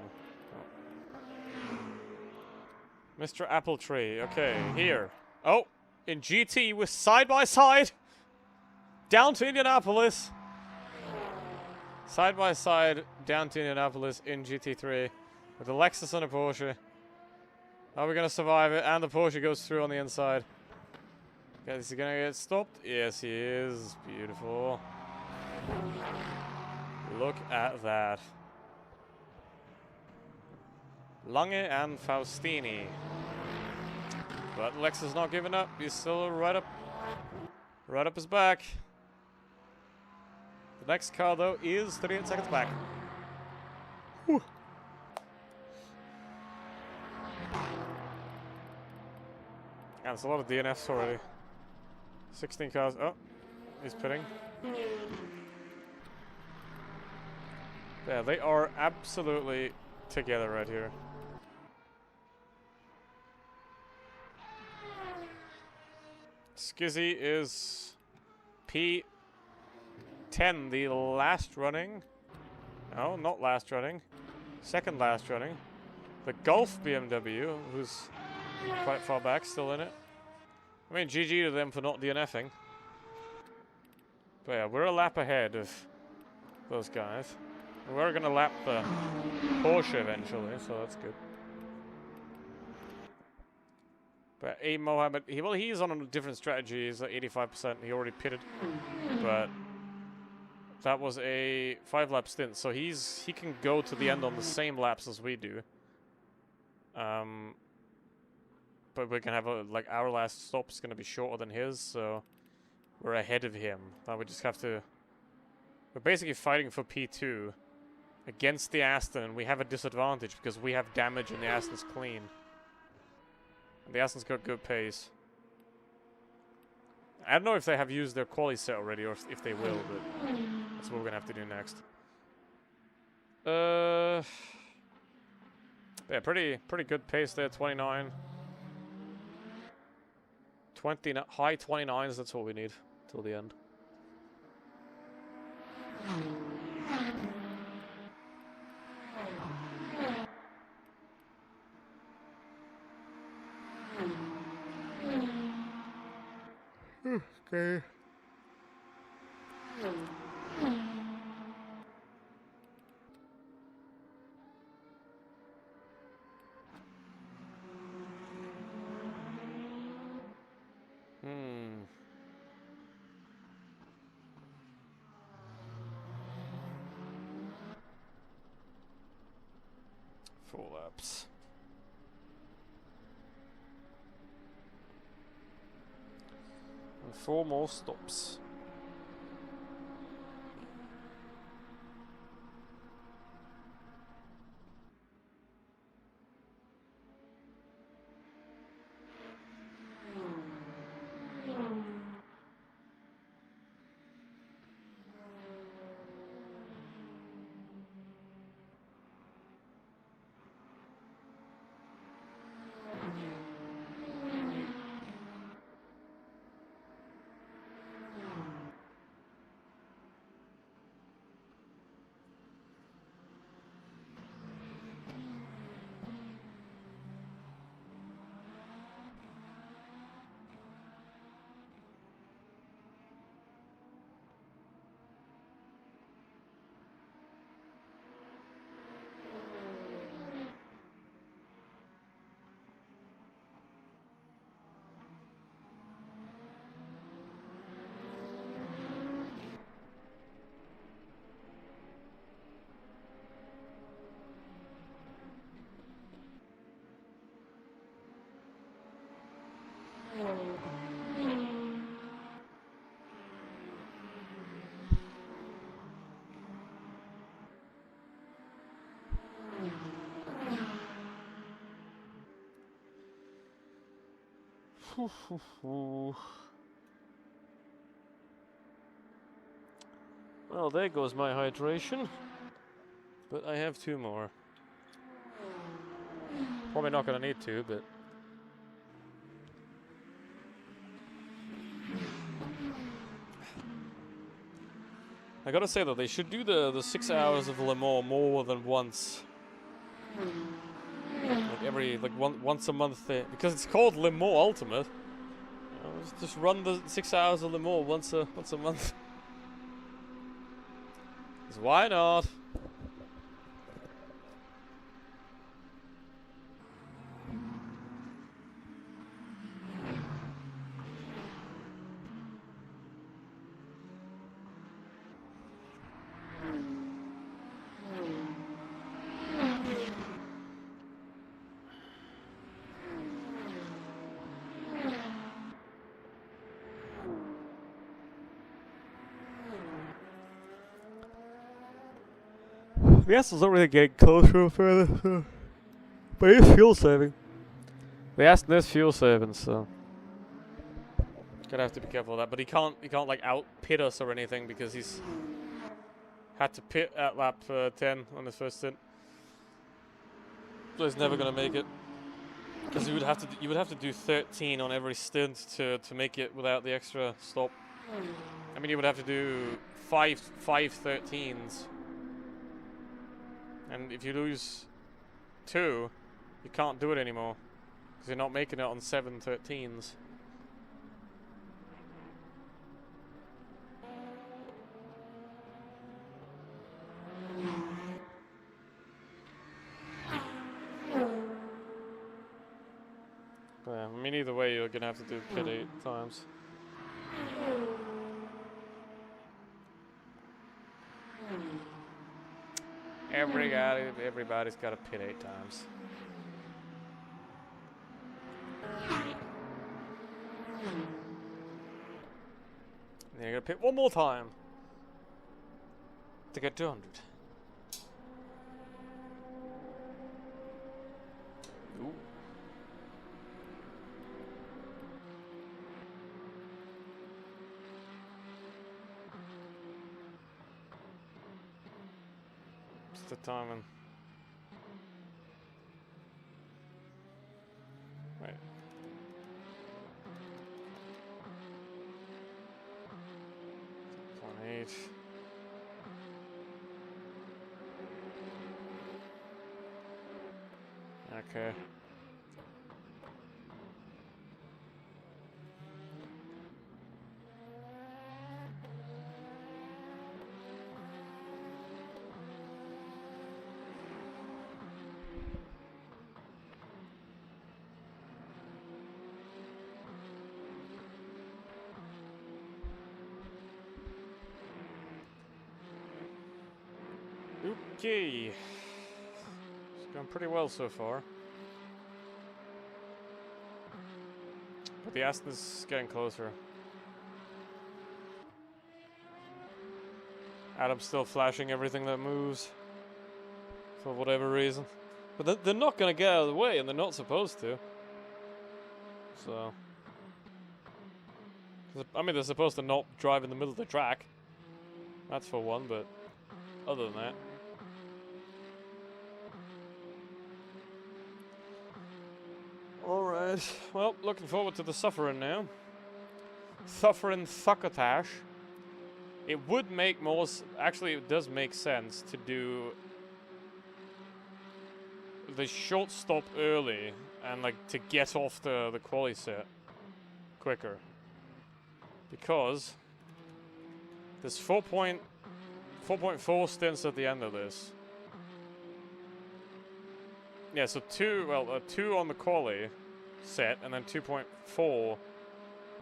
Mr. Appletree. Okay, here. Oh, in GT, we're side by side. Down to Indianapolis. Side by side, down to Indianapolis in GT3. With a Lexus and a Porsche. Are we going to survive it? And the Porsche goes through on the inside. Okay, is he going to get stopped? Yes, he is. Beautiful. Look at that. Lange and Faustini. But Lex is not giving up. He's still right up his back. The next car, though, is 38 seconds back. Whew. Yeah, there's a lot of DNFs already. 16 cars. Oh, he's pitting. Yeah, they are absolutely together right here. Skizzy is P10, the last running. No, not last running. Second last running. The Golf BMW, who's quite far back, still in it. I mean, GG to them for not DNFing. But yeah, we're a lap ahead of those guys. We're gonna lap the Porsche eventually, so that's good. But A Mohammed, he's on a different strategy. He's like 85%. He already pitted, but that was a 5-lap stint, so he can go to the end on the same laps as we do. But we can have like our last stop's gonna be shorter than his, so we're ahead of him. Now we just have to. We're basically fighting for P2 against the Aston, and we have a disadvantage because we have damage and the Aston's clean. And the Aston's got good pace. I don't know if they have used their quali set already or if they will, but that's what we're gonna have to do next. Yeah, pretty good pace there, 29. High 29s, that's what we need till the end. Okay. Four laps. And 4 more stops. Well, there goes my hydration. But I have 2 more. Probably not gonna need to, but... I gotta say though, they should do the 6 hours of Le Mans more than once. Like once a month, because it's called Le Mans Ultimate. Just run the 6 hours of Le Mans once a month. 'Cause why not? The Aston's not really getting closer or further, so. But it's fuel saving. The Aston is fuel saving, so gonna have to be careful of that. But he can't like out pit us or anything because he's had to pit at lap 10 on his first stint. So he's never gonna make it because you would have to do 13 on every stint to make it without the extra stop. I mean, you would have to do five 13s. And if you lose 2, you can't do it anymore. Because you're not making it on 713s. Yeah, I mean, either way, you're gonna have to do pit 8 times. Everybody's got to pit 8 times. And you're gonna pit one more time to get 200. Ooh. Just the timing. Wait. Point 8. Okay. Okay. It's going pretty well so far. But the Aston's getting closer. Adam's still flashing everything that moves. For whatever reason. But they're not going to get out of the way, and they're not supposed to. So... I mean, they're supposed to not drive in the middle of the track. That's for one, but... Other than that... Alright, well, looking forward to the Suffering now. Suffering Succotash. It would make more... Actually, it does make sense to do... the short stop early, and, like, to get off the quali set quicker. Because... there's 4.4 stints at the end of this. Yeah, so 2 on the quali set, and then 2.4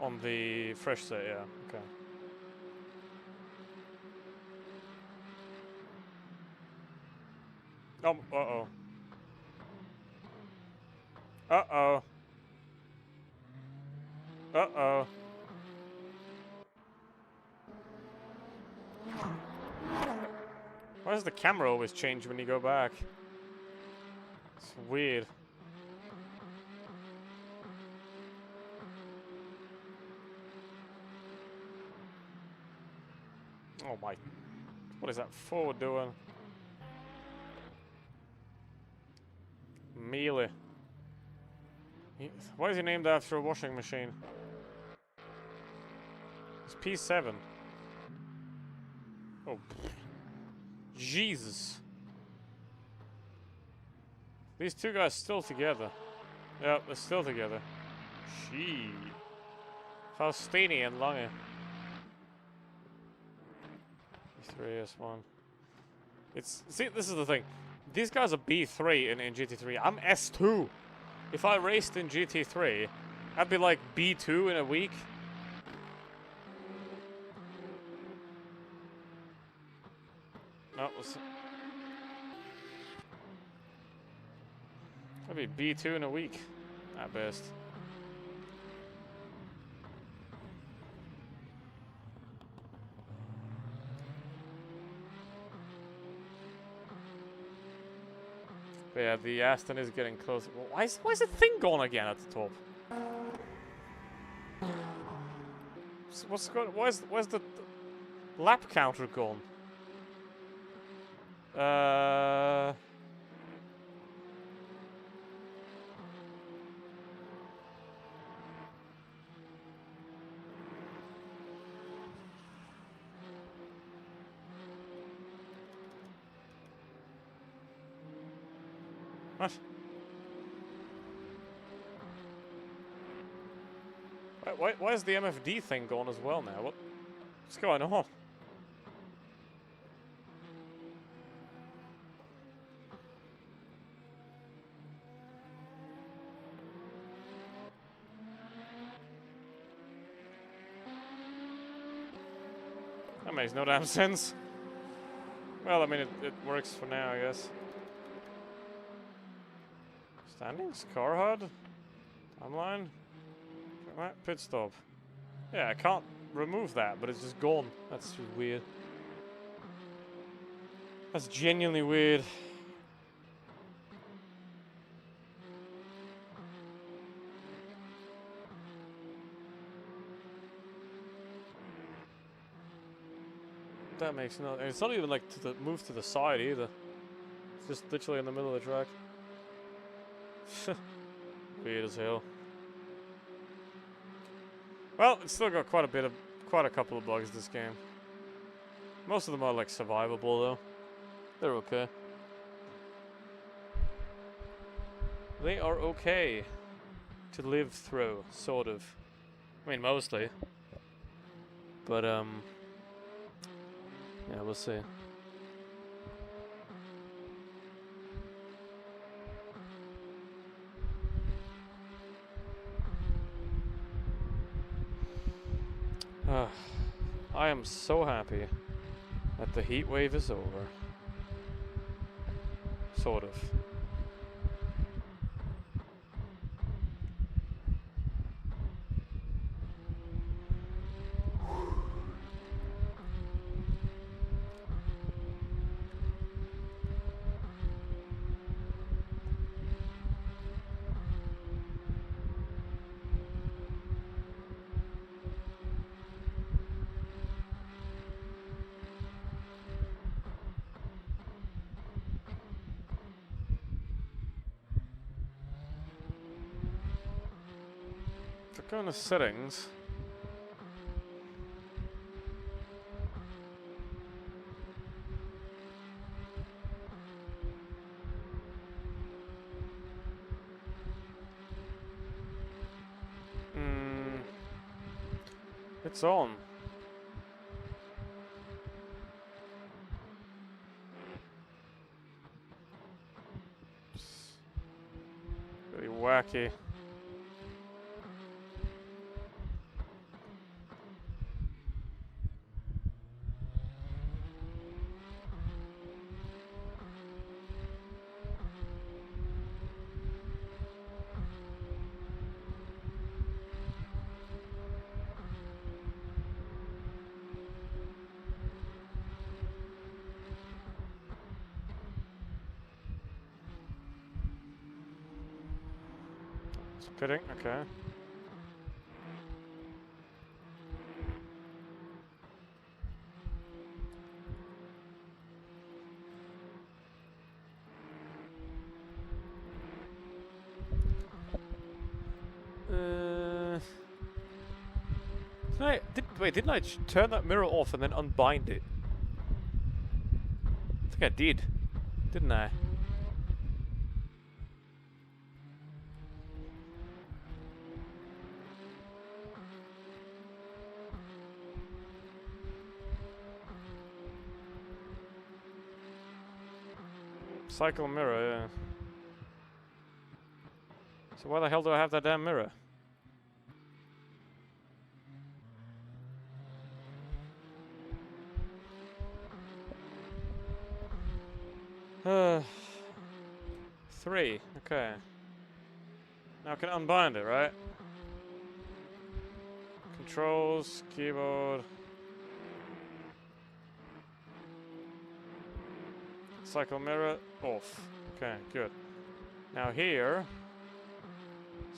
on the fresh set, yeah, okay. Oh, uh-oh. Uh-oh. Uh-oh. Why does the camera always change when you go back? It's weird. Oh my... What is that Ford doing? Mealy. Why is he named after a washing machine? It's P7. Oh. Jesus. These two guys still together. Yeah, they're still together. Gee. Faustini and Lange. B3S1. It's... See, this is the thing. These guys are B3 in GT3. I'm S2. If I raced in GT3, I'd be like B2 in a week. No, I'd be B2 in a week, at best. But yeah, the Aston is getting close. Why is the thing gone again at the top? What's going? Where's the lap counter gone? What? Why is the MFD thing gone as well now? What's going on? That makes no damn sense. Well, I mean, it works for now, I guess. Standings? Car HUD? Timeline? Pit stop. Yeah, I can't remove that, but it's just gone. That's just weird. That's genuinely weird. That makes no. And it's not even like move to the side either. It's just literally in the middle of the track. Weird as hell. Well, it's still got quite a couple of bugs this game. Most of them are like survivable though. They're okay. They are okay to live through, sort of. I mean, mostly. But yeah, we'll see. I am so happy that the heat wave is over. Sort of. If I go into settings, it's on. It's really wacky. It's pitting, okay. Didn't I turn that mirror off and then unbind it? I think I did, didn't I? Cycle mirror, yeah. So why the hell do I have that damn mirror? Three, okay. Now I can unbind it, right? Controls, keyboard. Cycle mirror, off. Okay, good. Now here,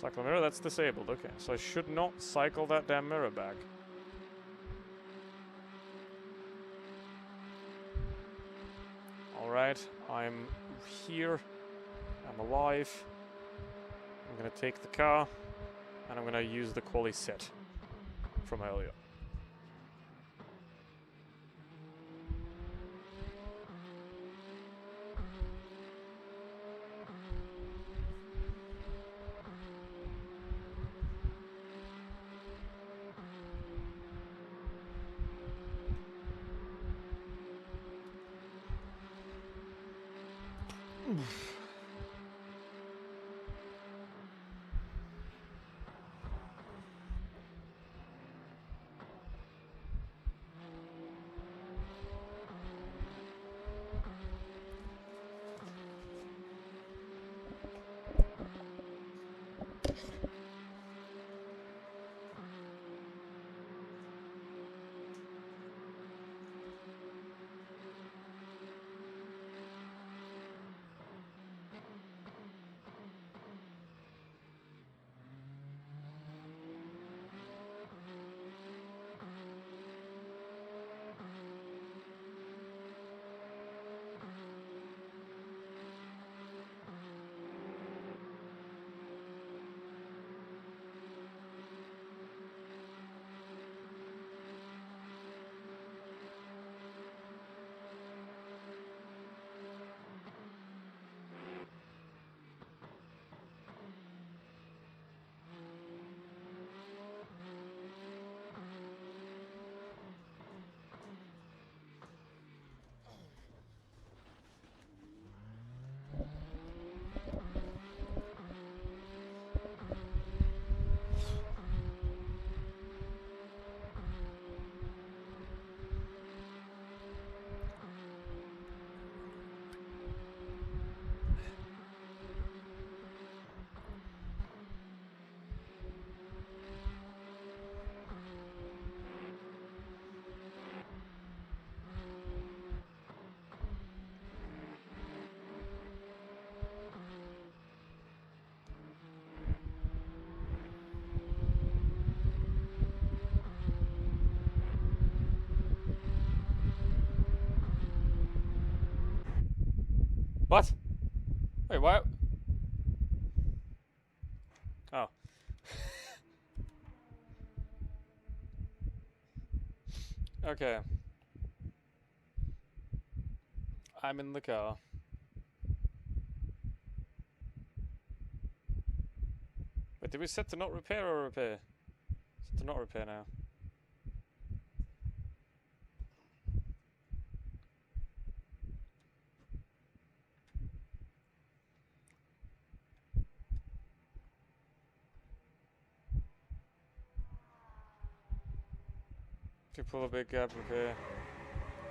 cycle mirror, that's disabled. Okay, so I should not cycle that damn mirror back. Alright, I'm here. I'm alive. I'm gonna take the car, and I'm gonna use the quali set from earlier. What? Wait, what? Oh. Okay. I'm in the car. Wait, did we set to not repair or repair? Set to not repair now. If you pull a big gap, repair.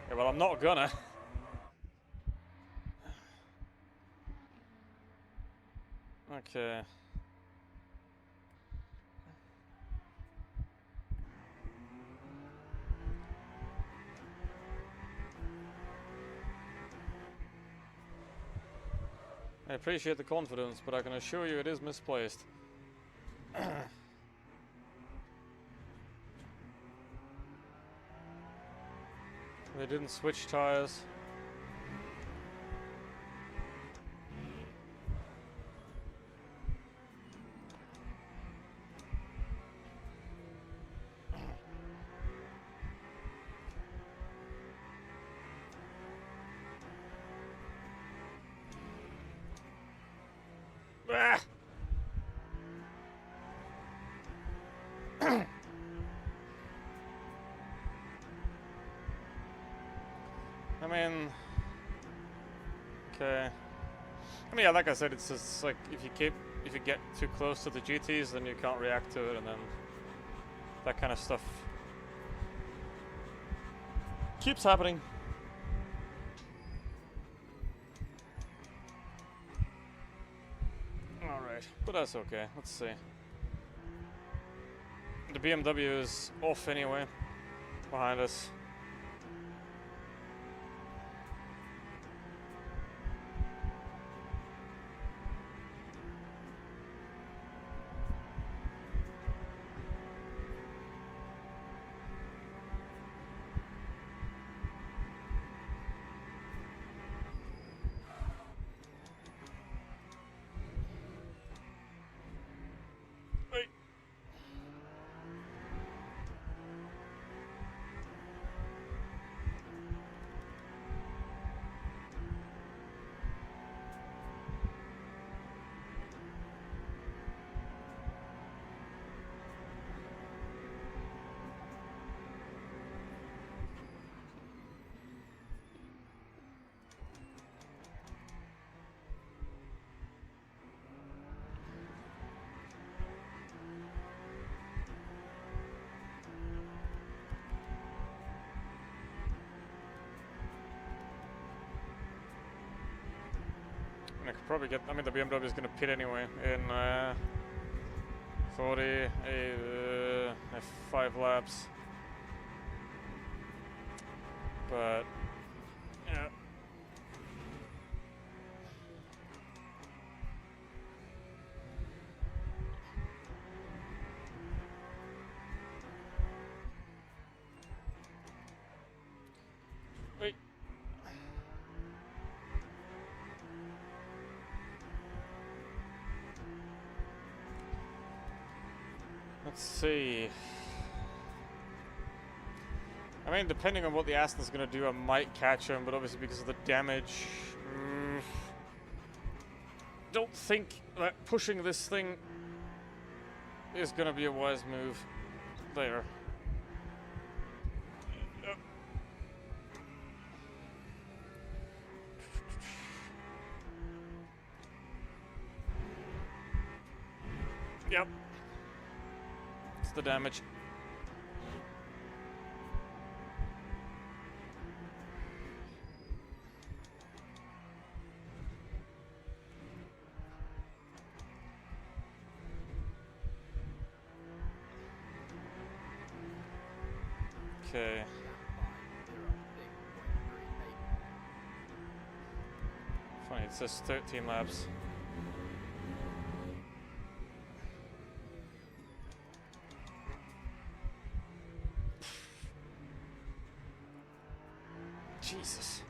Yeah, well, I'm not gonna. Okay. I appreciate the confidence, but I can assure you it is misplaced. They didn't switch tires. Ah! I mean, okay. I mean, yeah, like I said, it's just like if you get too close to the GTs, then you can't react to it, and then that kind of stuff keeps happening. Alright, but that's okay. Let's see. The BMW is off anyway, behind us. And I could probably get. I mean, the BMW is gonna pit anyway in 40, 5 laps. But yeah. Wait. Let's see. I mean, depending on what the Aston's gonna do, I might catch him, but obviously because of the damage, don't think that pushing this thing is gonna be a wise move. There. Yep. It's the damage. Okay. Funny, it says 13 laps. Jesus.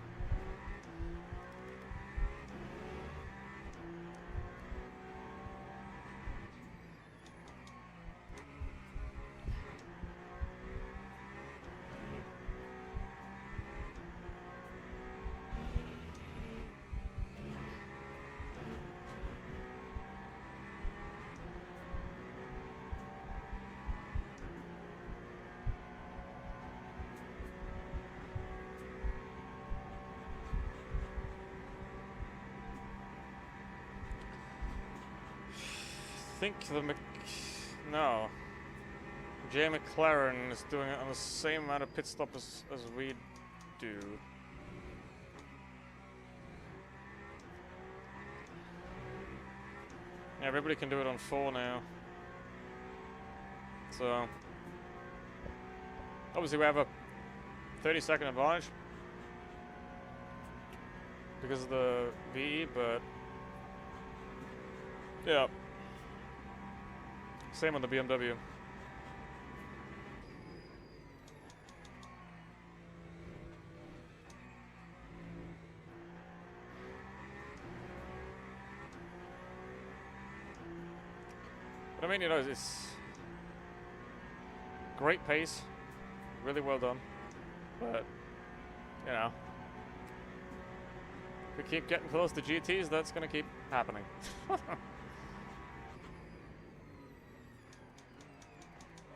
I think the no. Jay McLaren is doing it on the same amount of pit stop as we do. Yeah, everybody can do it on 4 now. So obviously we have a 30-second advantage because of the VE, but yeah. Same on the BMW. But I mean, you know, it's great pace, really well done. But, you know, if we keep getting close to GTs, that's going to keep happening.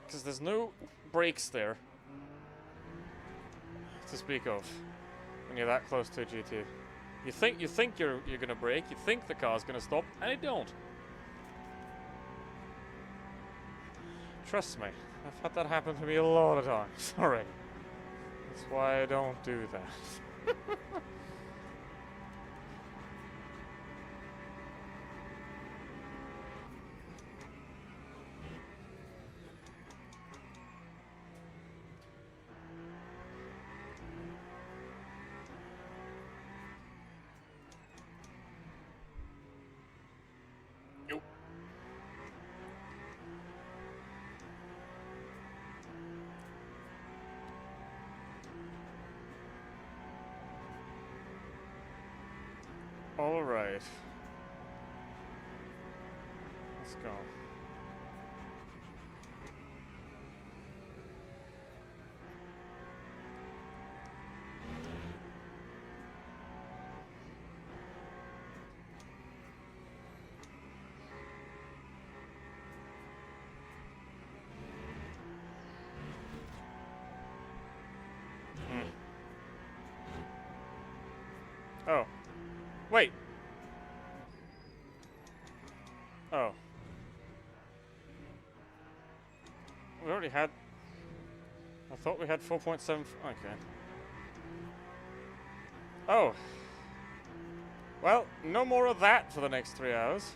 Because there's no brakes there to speak of when you're that close to a GT. You think you're gonna brake, you think the car's gonna stop, and it don't. Trust me, I've had that happen to me a lot of times already. That's why I don't do that. All right. Let's go. Oh. Wait. Oh. We already had... I thought we had 4.7... Okay. Oh. Well, no more of that for the next 3 hours.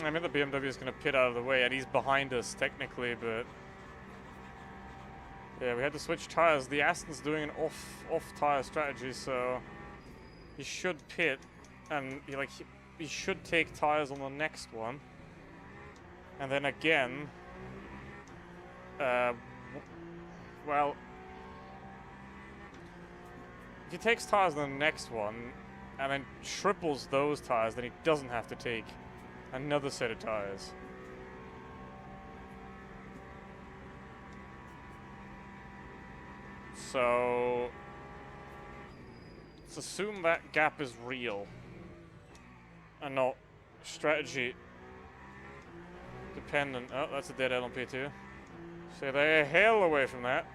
I mean, the BMW is going to pit out of the way, and he's behind us technically, but yeah, we had to switch tires. The Aston's doing an off tire strategy, so he should pit, and he should take tires on the next one, and then again. Well, if he takes tires on the next one, and then triples those tires, then he doesn't have to take another set of tires. So let's assume that gap is real and not strategy dependent. Oh, that's a dead LMP2. So they're hell away from that.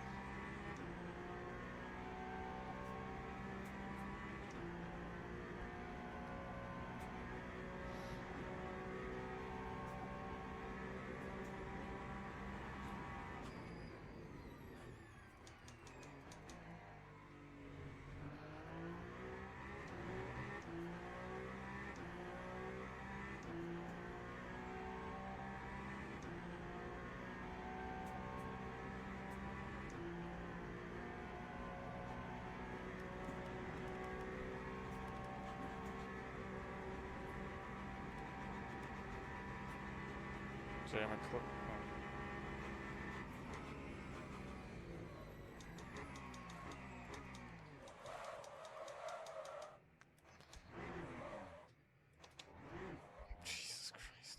Jesus Christ.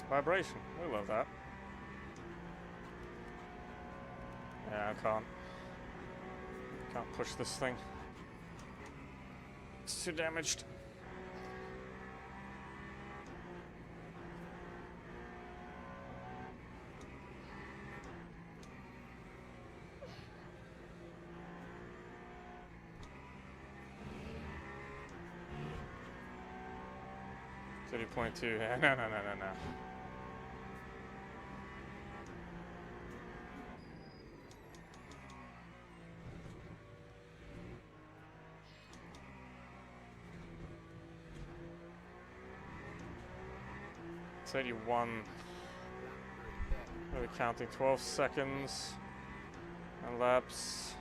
Vibration. We love that. Yeah, I can't push this thing. It's too damaged. .2. No. 31. We're counting 12 seconds and laps.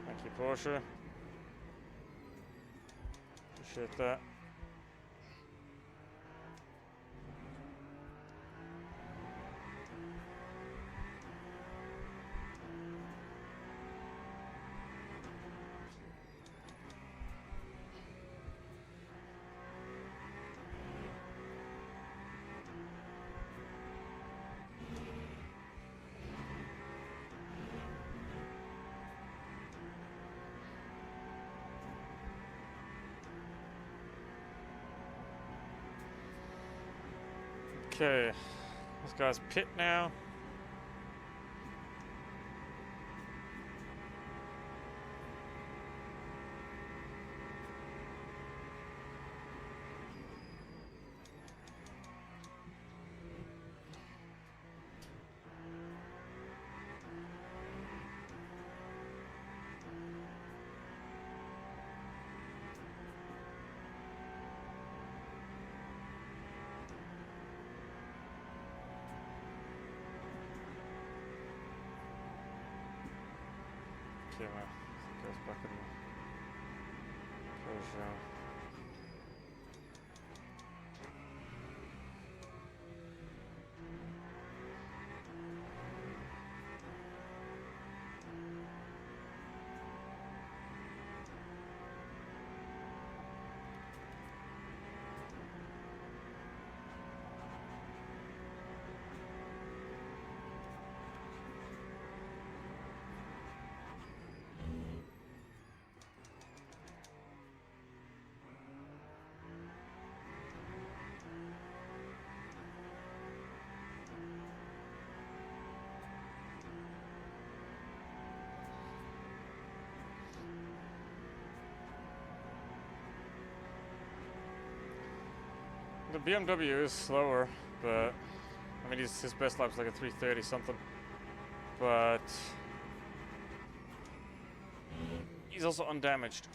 Thank you, Porsche. Appreciate that. Okay, this guy's pit now. Okay, man. Goes back in the Peugeot. The BMW is slower, but I mean his best lap's like a 330 something. But he's also undamaged.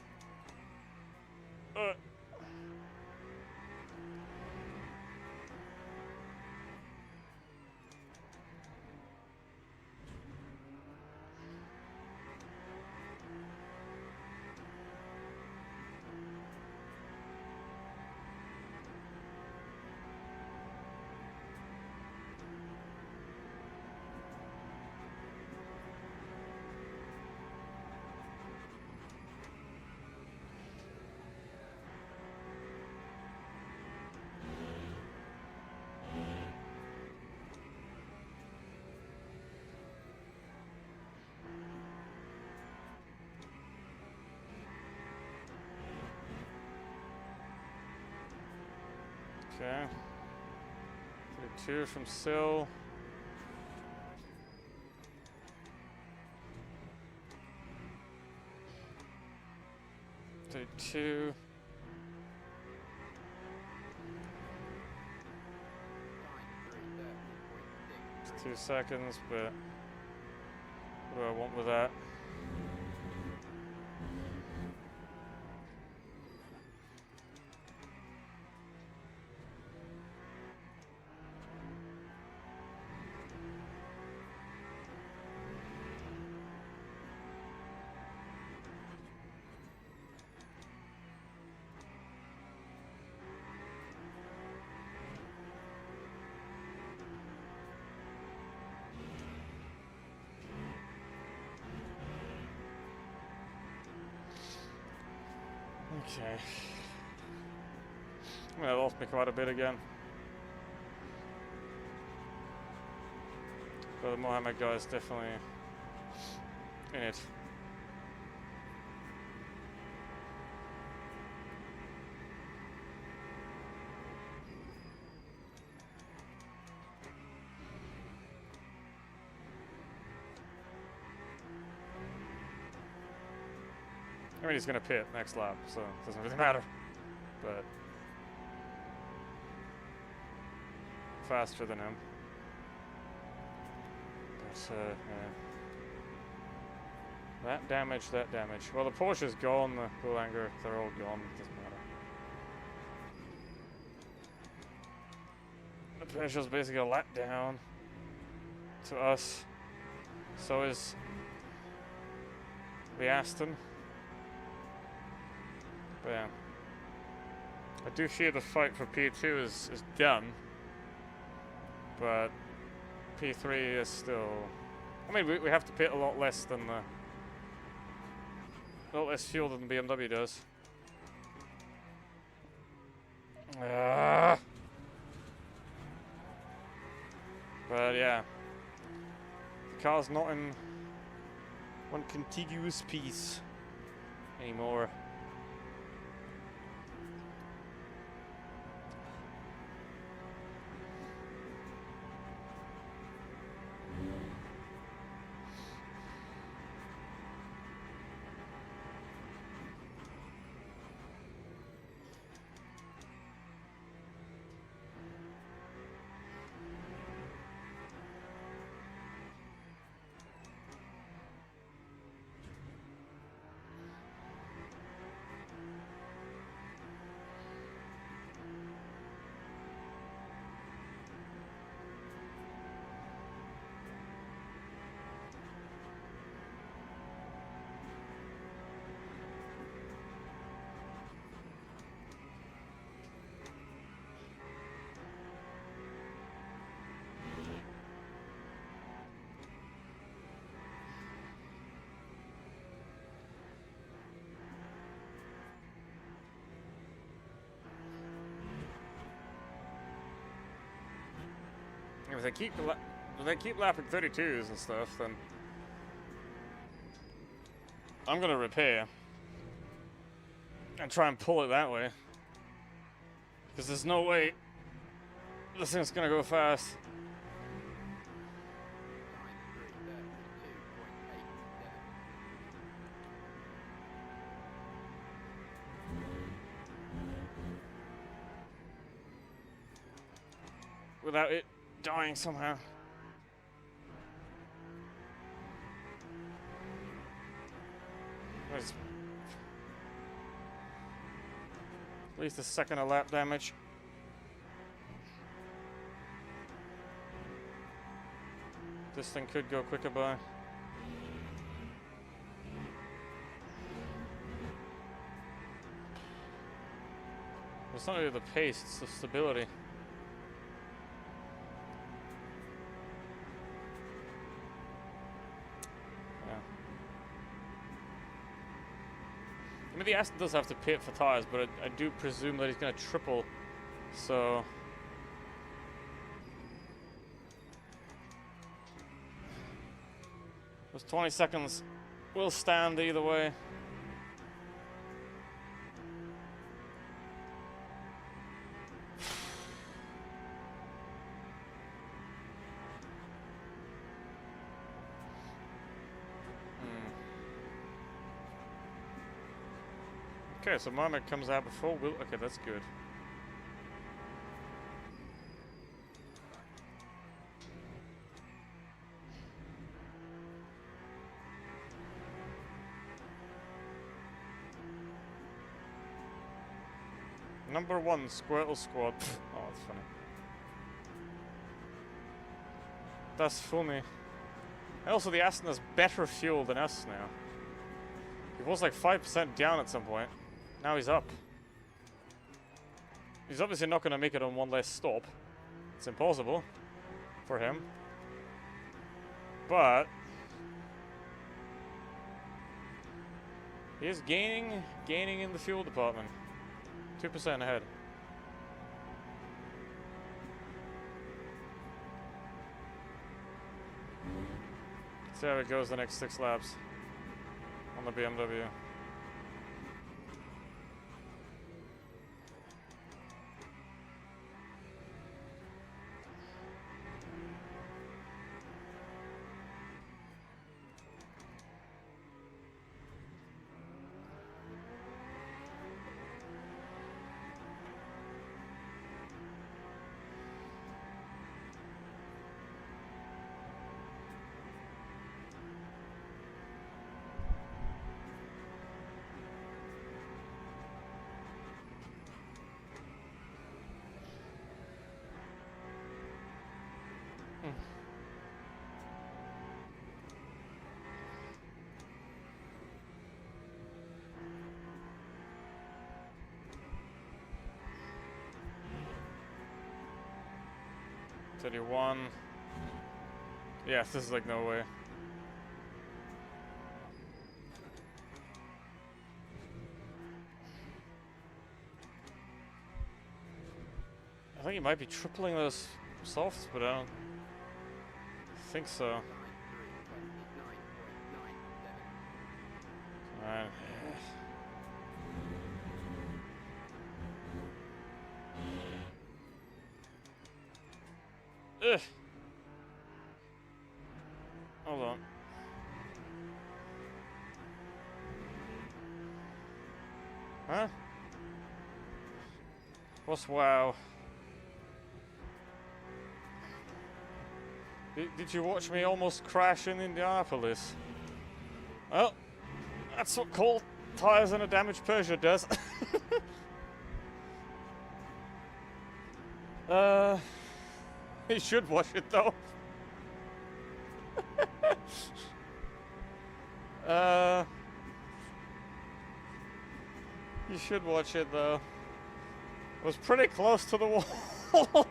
Okay. 32 from Sill. Two. 2 seconds, but what do I want with that? Okay. I mean, I lost me quite a bit again. But the Mohammed guy is definitely in it. I mean, he's gonna pit next lap, so it doesn't really matter. But faster than him. But yeah. That damage, that damage. Well, the Porsche's gone, the Boulanger, they're all gone. It doesn't matter. The Peugeot's basically a letdown to us. So is the Aston. But yeah. I do fear the fight for P2 is done. But P3 is still... I mean, we have to pit a lot less than the... A lot less fuel than the BMW does. But yeah. The car's not in one contiguous piece anymore. If they keep lapping 32s and stuff, then I'm gonna repair and try and pull it that way. Because there's no way this thing's gonna go fast. Without it dying somehow. There's at least a second of lap damage. This thing could go quicker by. It's not really the pace, it's the stability. I mean, the Aston does have to pit for tires, but I do presume that he's going to triple, so... Those 20 seconds will stand either way. Okay, so Marmot comes out before Will. Okay, that's good. Number 1, Squirtle Squad. Oh, that's funny. That's funny. And also, the Aston has better fuel than us now. He was like 5% down at some point. Now he's up. He's obviously not going to make it on one less stop. It's impossible for him. But he is gaining in the fuel department. 2% ahead. See how it goes the next 6 laps on the BMW. $31. Yeah, this is like no way. I think he might be tripling those softs, but I don't think so. Alright. Ugh. Hold on. Huh? What's wow? Did you watch me almost crash in Indianapolis? Well, that's what cold tires and a damaged Peugeot does. You should watch it though. You should watch it though. It was pretty close to the wall.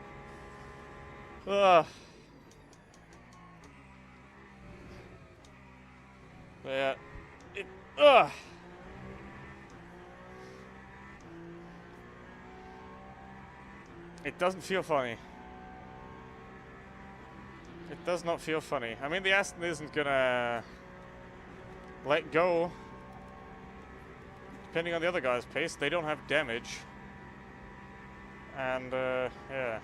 Yeah. It doesn't feel funny. It does not feel funny. I mean, the Aston isn't gonna let go. Depending on the other guy's pace, they don't have damage. And, yeah.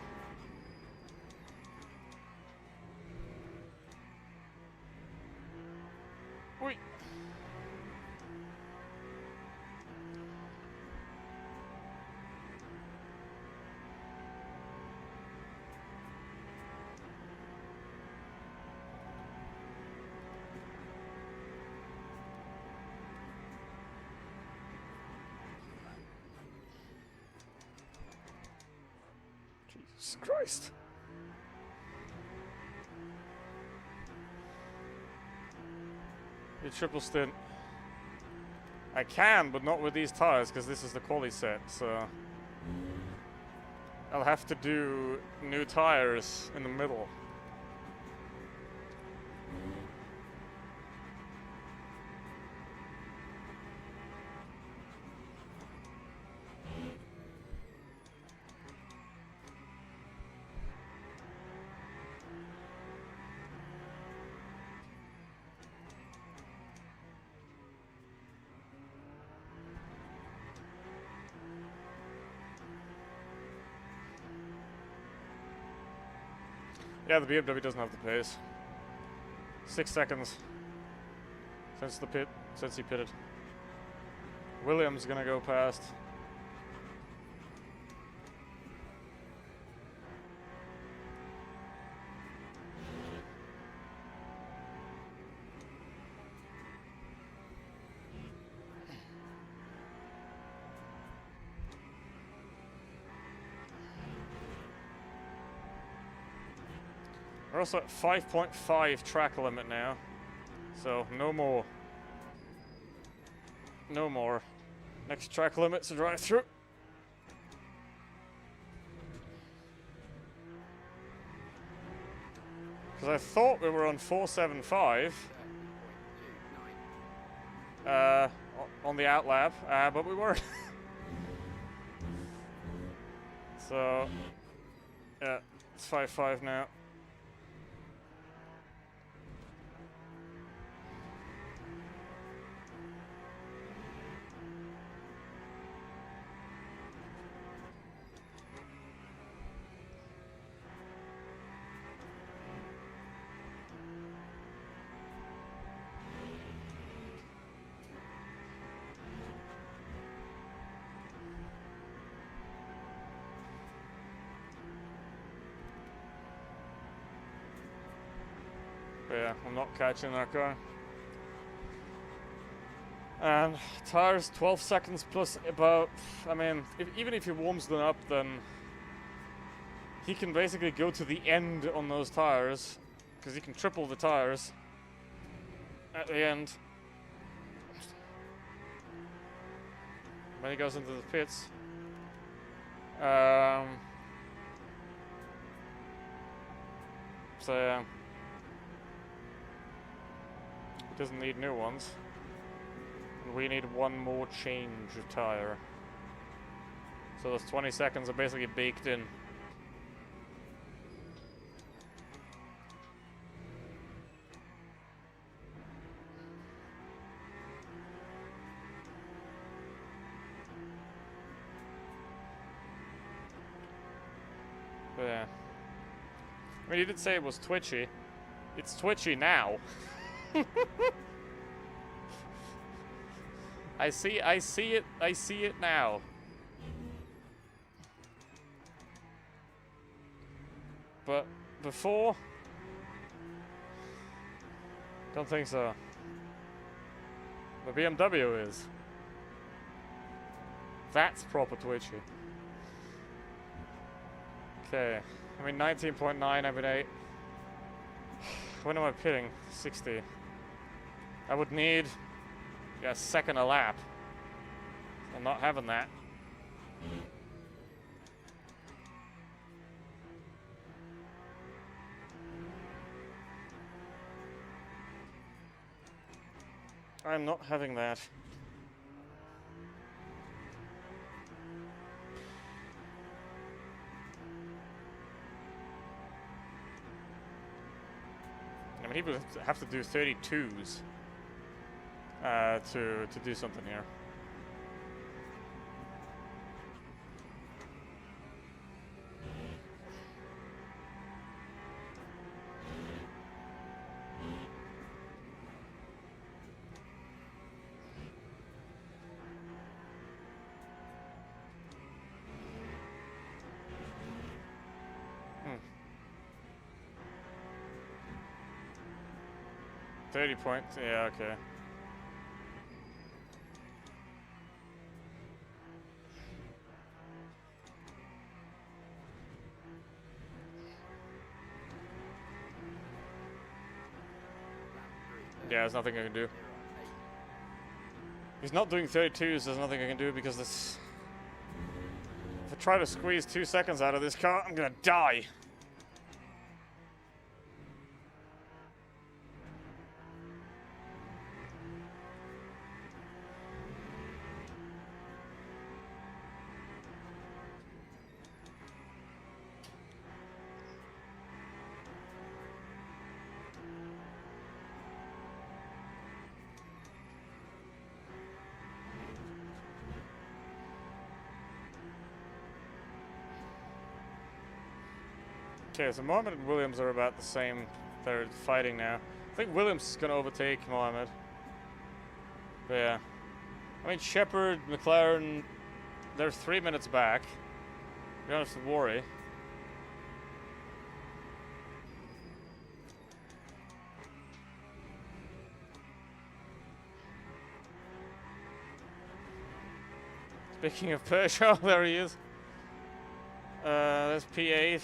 Wait. Jesus Christ. The triple stint. I can, but not with these tires, because this is the quali set, so I'll have to do new tires in the middle. Yeah, the BMW doesn't have the pace. 6 seconds since he pitted. Williams gonna go past. We're also at 5.5 track limit now, so no more. No more. Next track limit's a drive-through. Because I thought we were on 475 on the outlap, but we weren't. So, yeah, it's 5.5 now. But yeah, I'm not catching that guy. And tires 12 seconds plus about, I mean, even if he warms them up, then he can basically go to the end on those tires, because he can triple the tires at the end. When he goes into the pits. So yeah. He doesn't need new ones. And we need one more change of tire. So those 20 seconds are basically baked in. But yeah. I mean, you did say it was twitchy. It's twitchy now. I see it now. But before, don't think so. The BMW is. That's proper twitchy. Okay, I mean 19.9, I'm at 8. When am I pitting? 60. I would need a second a lap. I'm not having that. I'm not having that. he would have to do 32s to do something here. Hmm. 30 points. Yeah, okay. Yeah, there's nothing I can do. He's not doing 32s, there's nothing I can do because this... If I try to squeeze 2 seconds out of this car, I'm gonna die. Okay, so Mohammed and Williams are about the same. They're fighting now. I think Williams is going to overtake Mohammed. But yeah. I mean, Shepard, McLaren, they're 3 minutes back. You don't have to worry. Speaking of Peugeot, there he is. There's P8.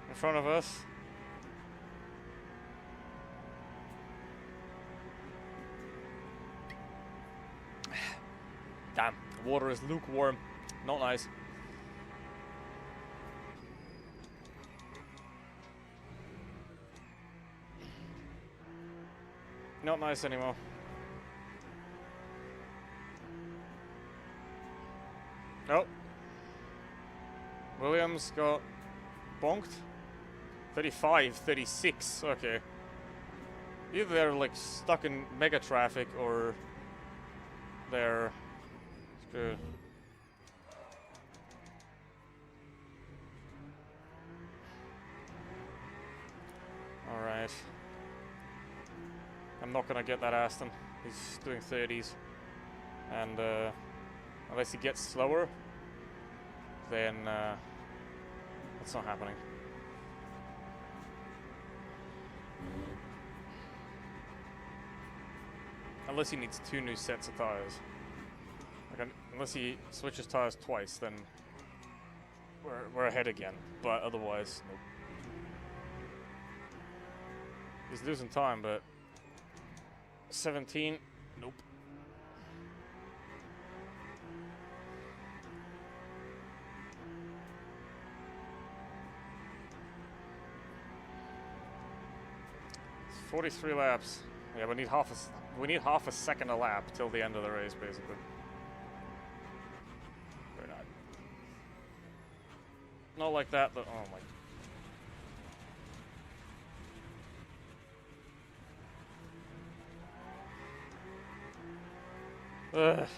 In front of us. Damn, the water is lukewarm. Not nice. Not nice anymore. Nope. Williams got bonked. 35, 36, okay. Either they're like stuck in mega traffic or they're screwed. Alright. I'm not gonna get that Aston. He's doing 30s. And unless he gets slower, then that's not happening. Unless he needs 2 new sets of tires. Like, unless he switches tires twice, then we're ahead again. But otherwise, nope. He's losing time, but 17, nope. It's 43 laps. Yeah, we need half a second a lap till the end of the race, basically. We're not like that, but oh my. Ugh.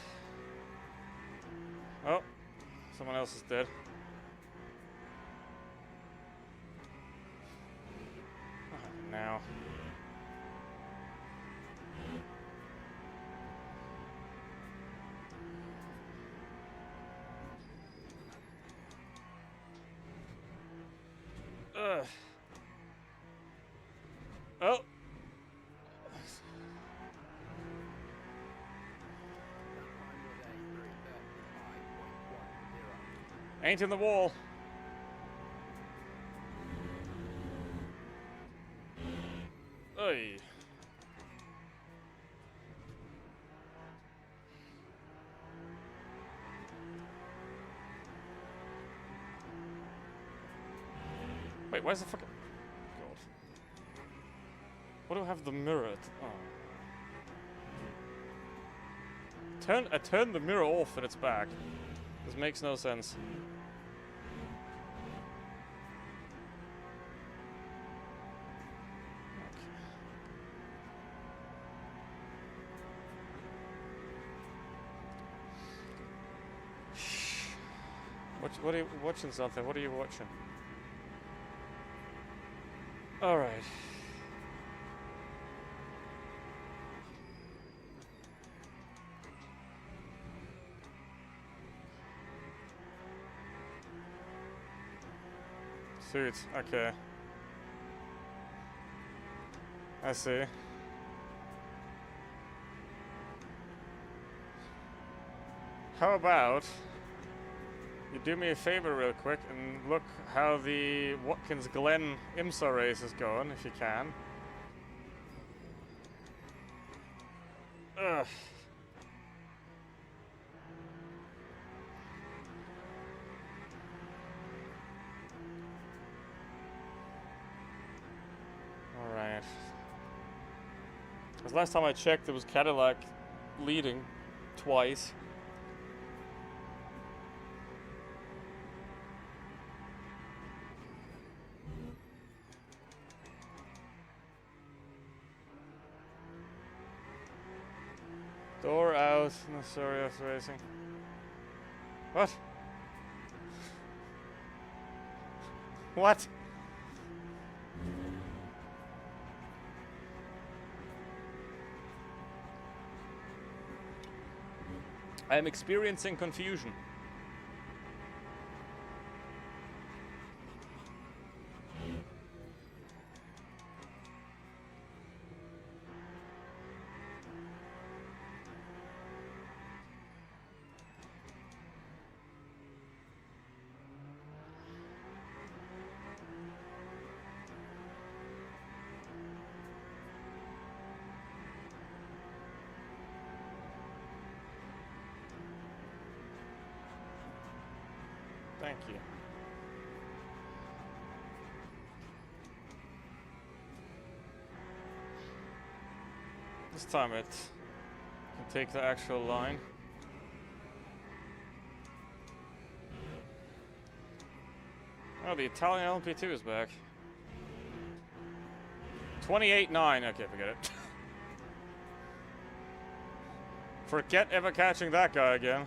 Oh, someone else is dead. Now. Oh. Ain't in the wall. Oy. Wait, where's the fucking... God. What do I have the mirror? Oh. I turned the mirror off and it's back. This makes no sense. What are you watching, something? What are you watching? Alright. Suits, okay. I see. How about you do me a favor real quick and look how the Watkins Glen IMSA race is going, if you can. Ugh. Alright. Because last time I checked, there was Cadillac leading twice. Door out, Nosorios Racing. What? What? I am experiencing confusion. Thank you. This time it can take the actual line. Oh, the Italian LMP2 is back. 28.9. Okay, forget it. Forget ever catching that guy again.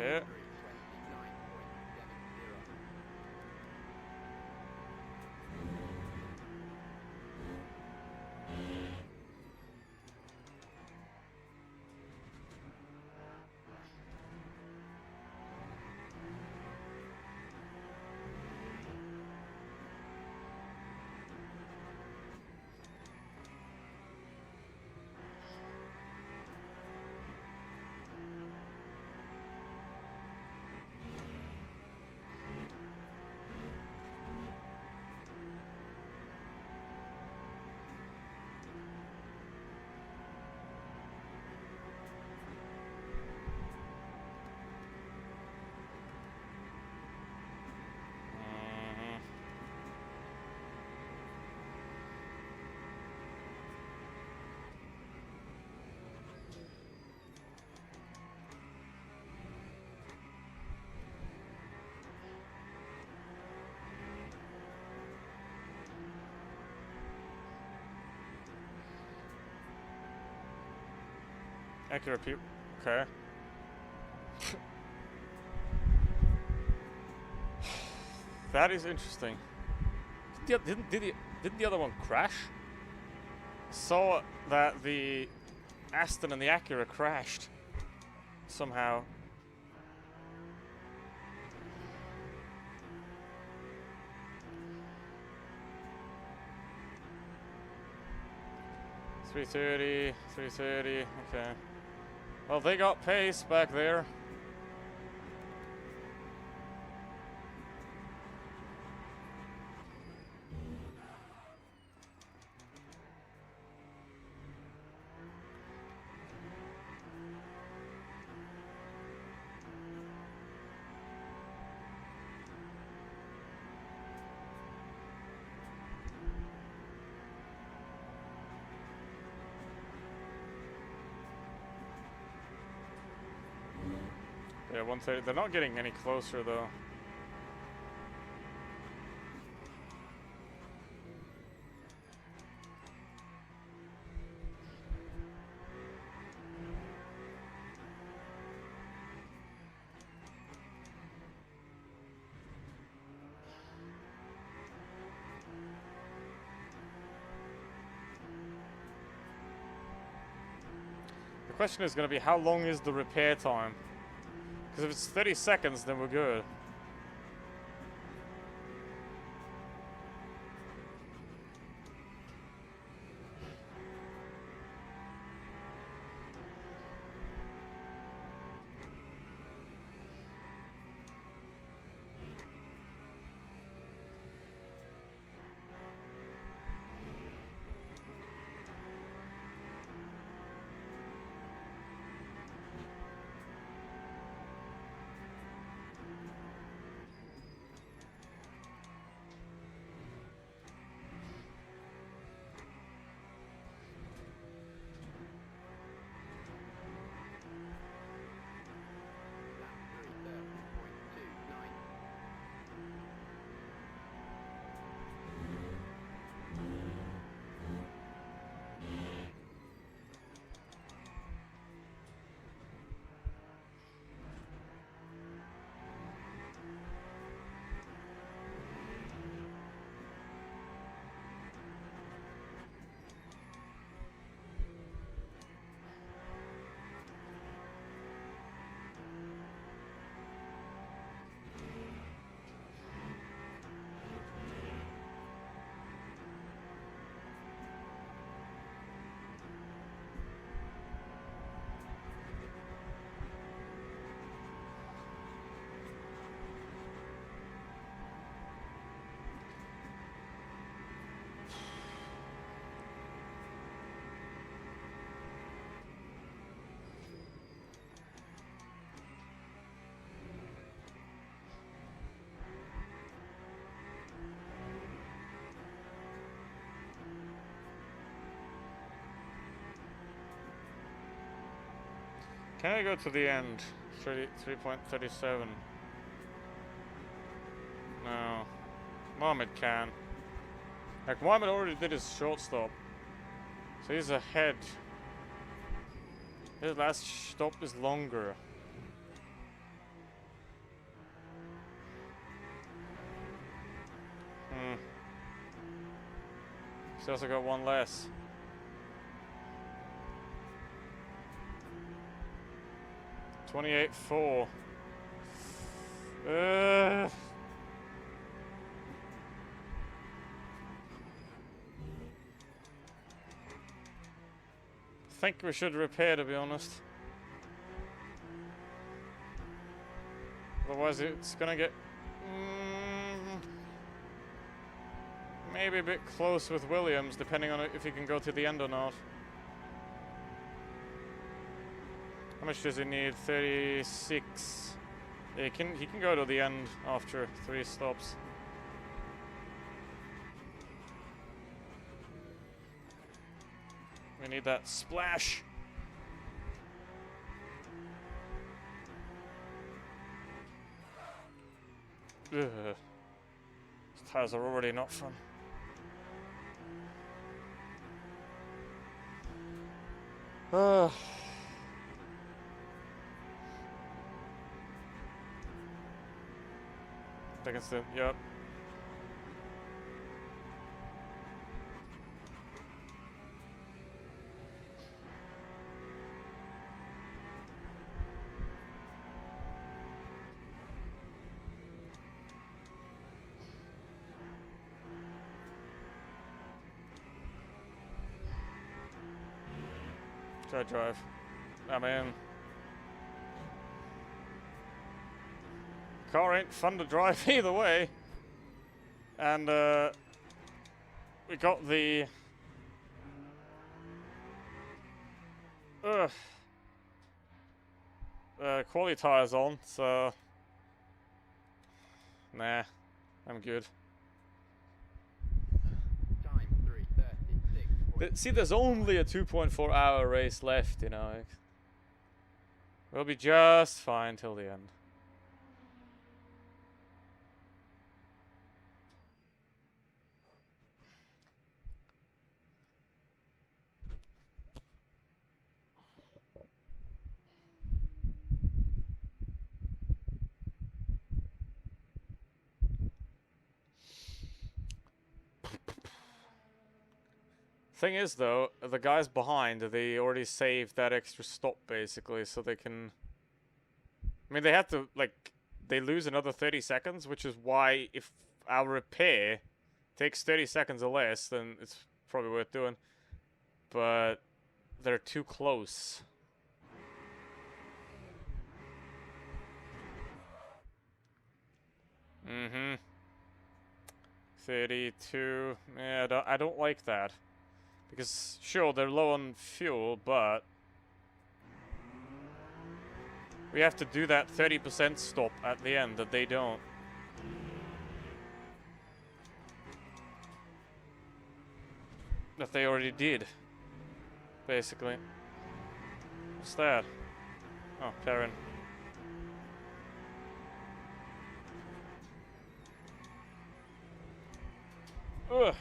Okay. Accurate people. Okay. That is interesting. Didn't the other one crash? Saw that the Aston and the Acura crashed somehow. .330, 330. Okay. Well, they got pace back there. Yeah, 130. They're not getting any closer though. question is going to be how long is the repair time? Because if it's 30 seconds, then we're good. Can I go to the end? 3.37. No. Mohamed can. Like, Mohamed already did his short stop. So he's ahead. His last stop is longer. He's also got one less. $28.4. I think we should repair, to be honest. Otherwise it's gonna get maybe a bit close with Williams, depending on if he can go to the end or not. How much does he need? 36. Yeah, he can go to the end after 3 stops. We need that splash. Ugh. These tires are already not fun. Dickinson, yep. Try drive. I'm in. Car ain't fun to drive either way. And we got the quality tires on, so nah, I'm good. See, there's only a 2.4 hour race left, you know. We'll be just fine till the end. Thing is, though, the guys behind, they already saved that extra stop, basically, so they can... I mean, they have to, like, they lose another 30 seconds, which is why if our repair takes 30 seconds or less, then it's probably worth doing. But they're too close. Mm-hmm. 32. Yeah, I don't like that. Because, sure, they're low on fuel, but... we have to do that 30% stop at the end that they don't. That they already did. Basically. What's that? Oh, Perrin. Ugh.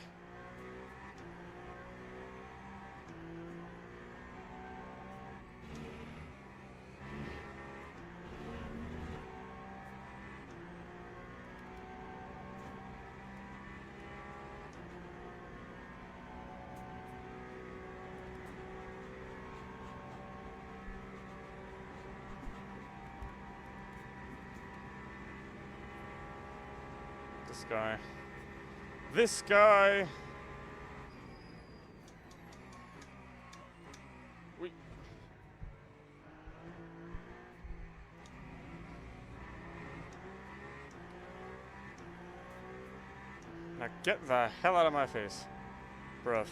This guy. This guy! We... now get the hell out of my face. Bruv.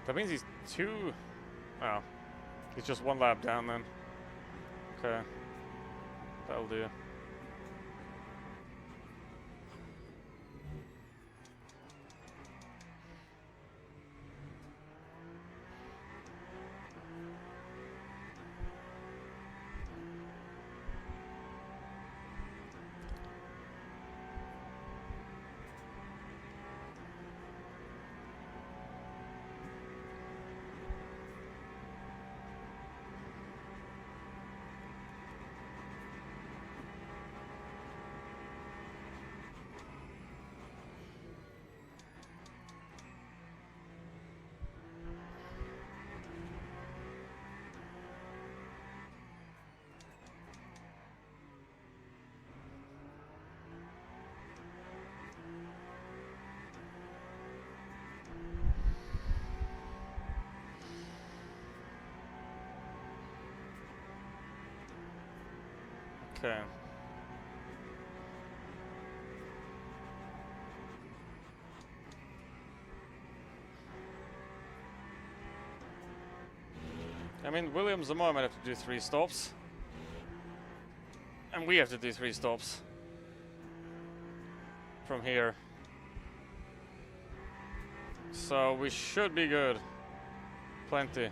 That means he's two... oh. He's just one lap down then. Okay. That'll do. Okay. I mean, Williams and Moore might have to do 3 stops. And we have to do 3 stops. From here. So we should be good. Plenty.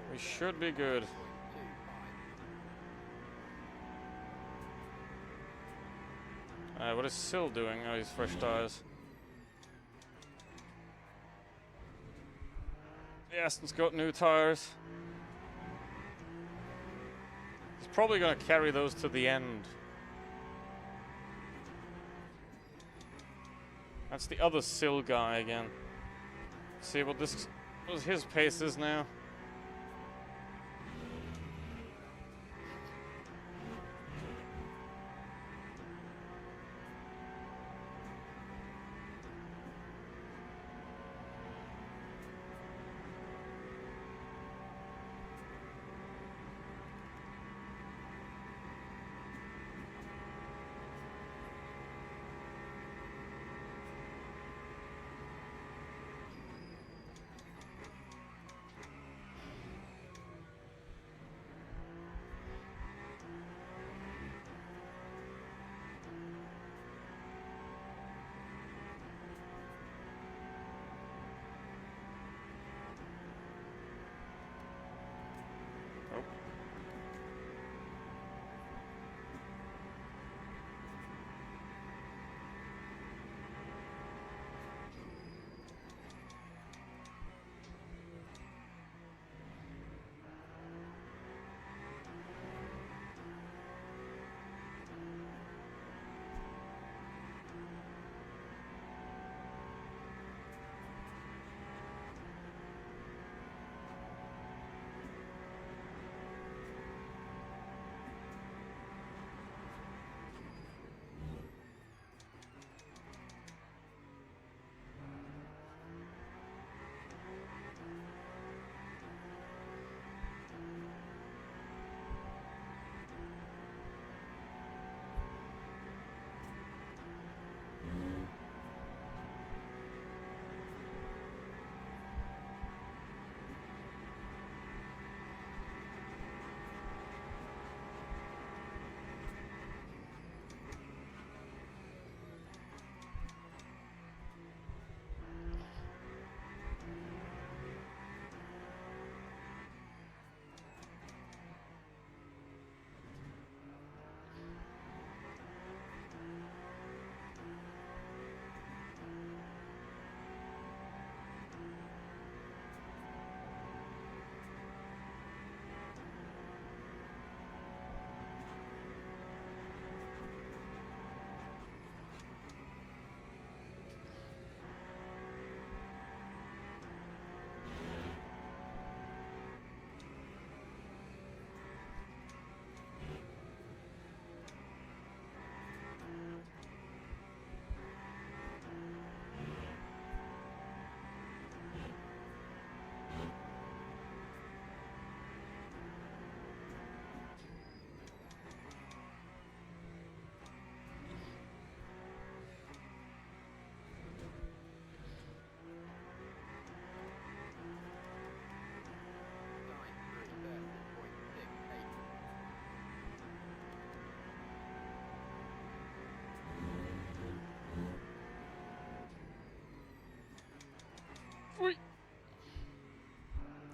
We should be good. What is Sill doing? Oh, he's fresh tires. Aston's got new tires. He's probably going to carry those to the end. That's the other Sill guy again. See what his pace is now.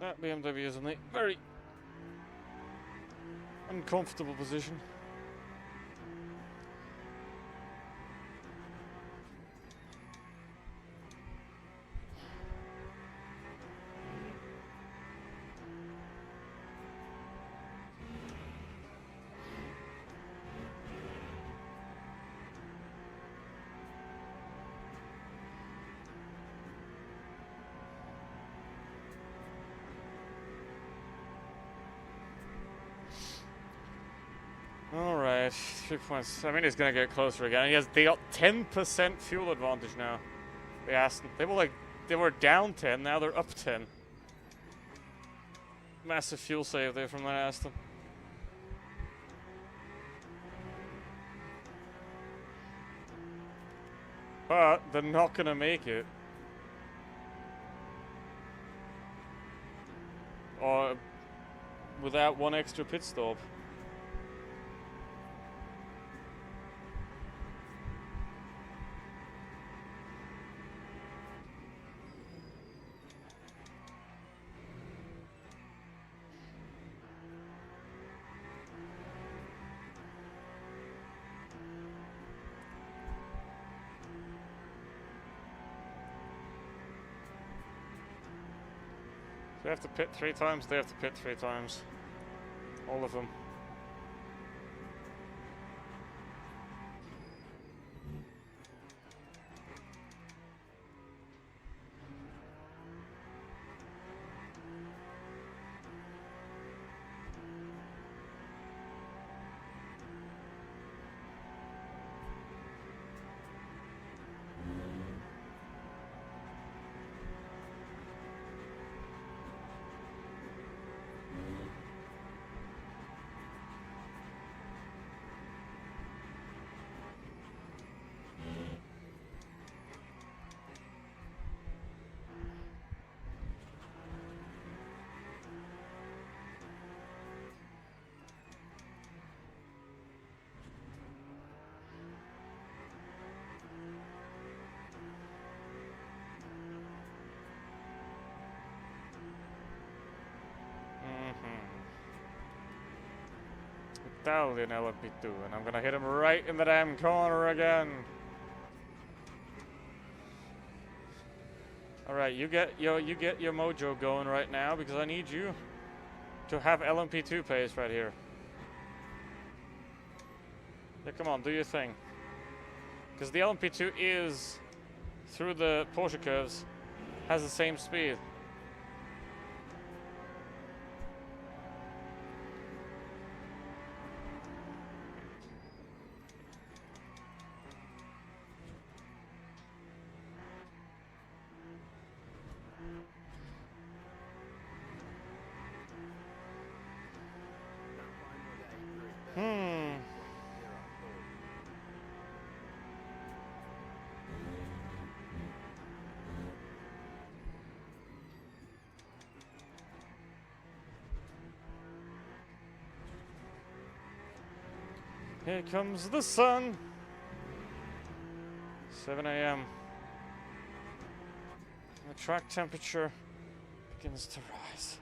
That BMW is in a very uncomfortable position. Alright, 3 points. I mean, he's gonna get closer again. They got 10% fuel advantage now. They were down 10, now they're up 10. Massive fuel save there from that Aston. But they're not gonna make it. Or without one extra pit stop. They have to pit 3 times, they have to pit 3 times. All of them. Italian LMP2, and I'm gonna hit him right in the damn corner again. Alright, you get your mojo going right now, because I need you to have LMP2 pace right here. Yeah, come on, do your thing. Because the LMP2 is, through the Porsche curves, has the same speed. Here comes the sun. 7 a.m. The track temperature begins to rise.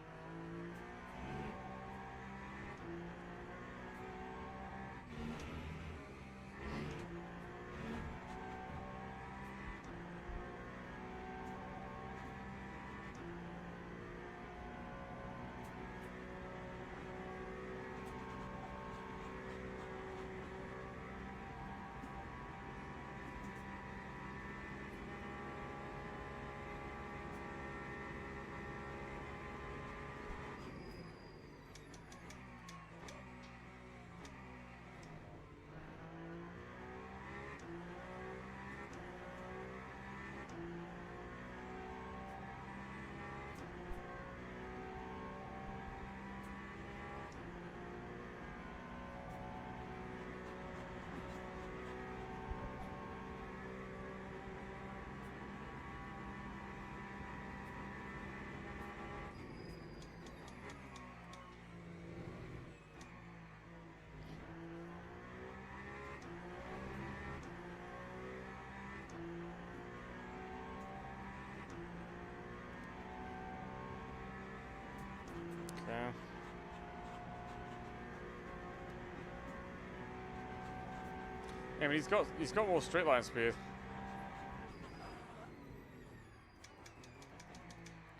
I mean, he's got more straight line speed.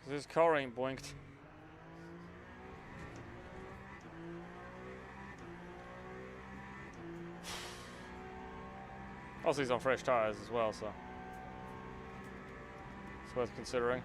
Cause his car ain't blinked. Also, he's on fresh tires as well, so it's worth considering.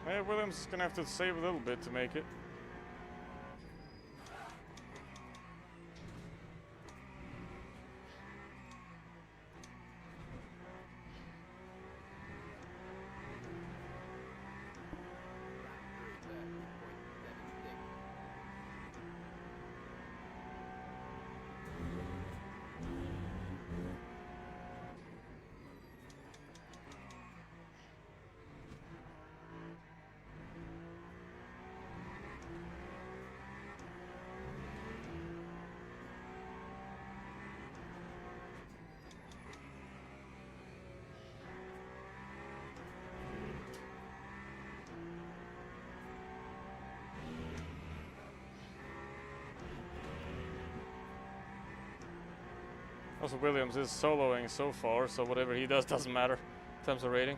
Yeah, Williams is gonna have to save a little bit to make it. Also, Williams is soloing so far, so whatever he does doesn't matter in terms of rating.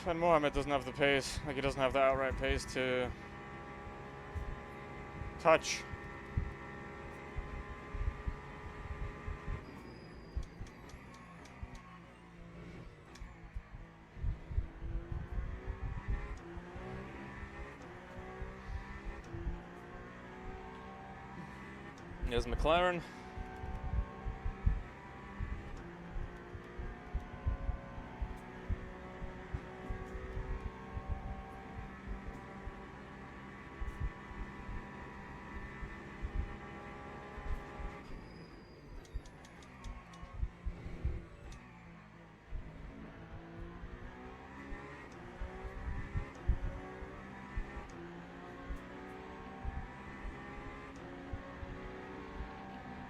And Mohammed doesn't have the pace. Like, he doesn't have the outright pace to touch. There's McLaren.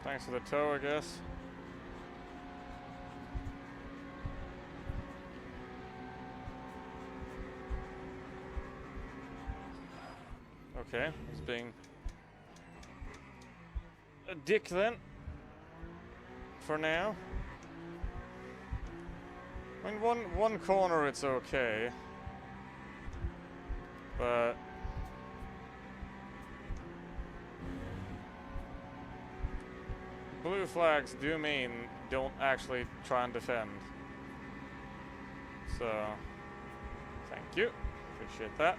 Thanks for the tow, I guess. Okay, he's being a dick then. For now. I mean, one corner it's okay. But blue flags do mean don't actually try and defend. So, thank you. Appreciate that.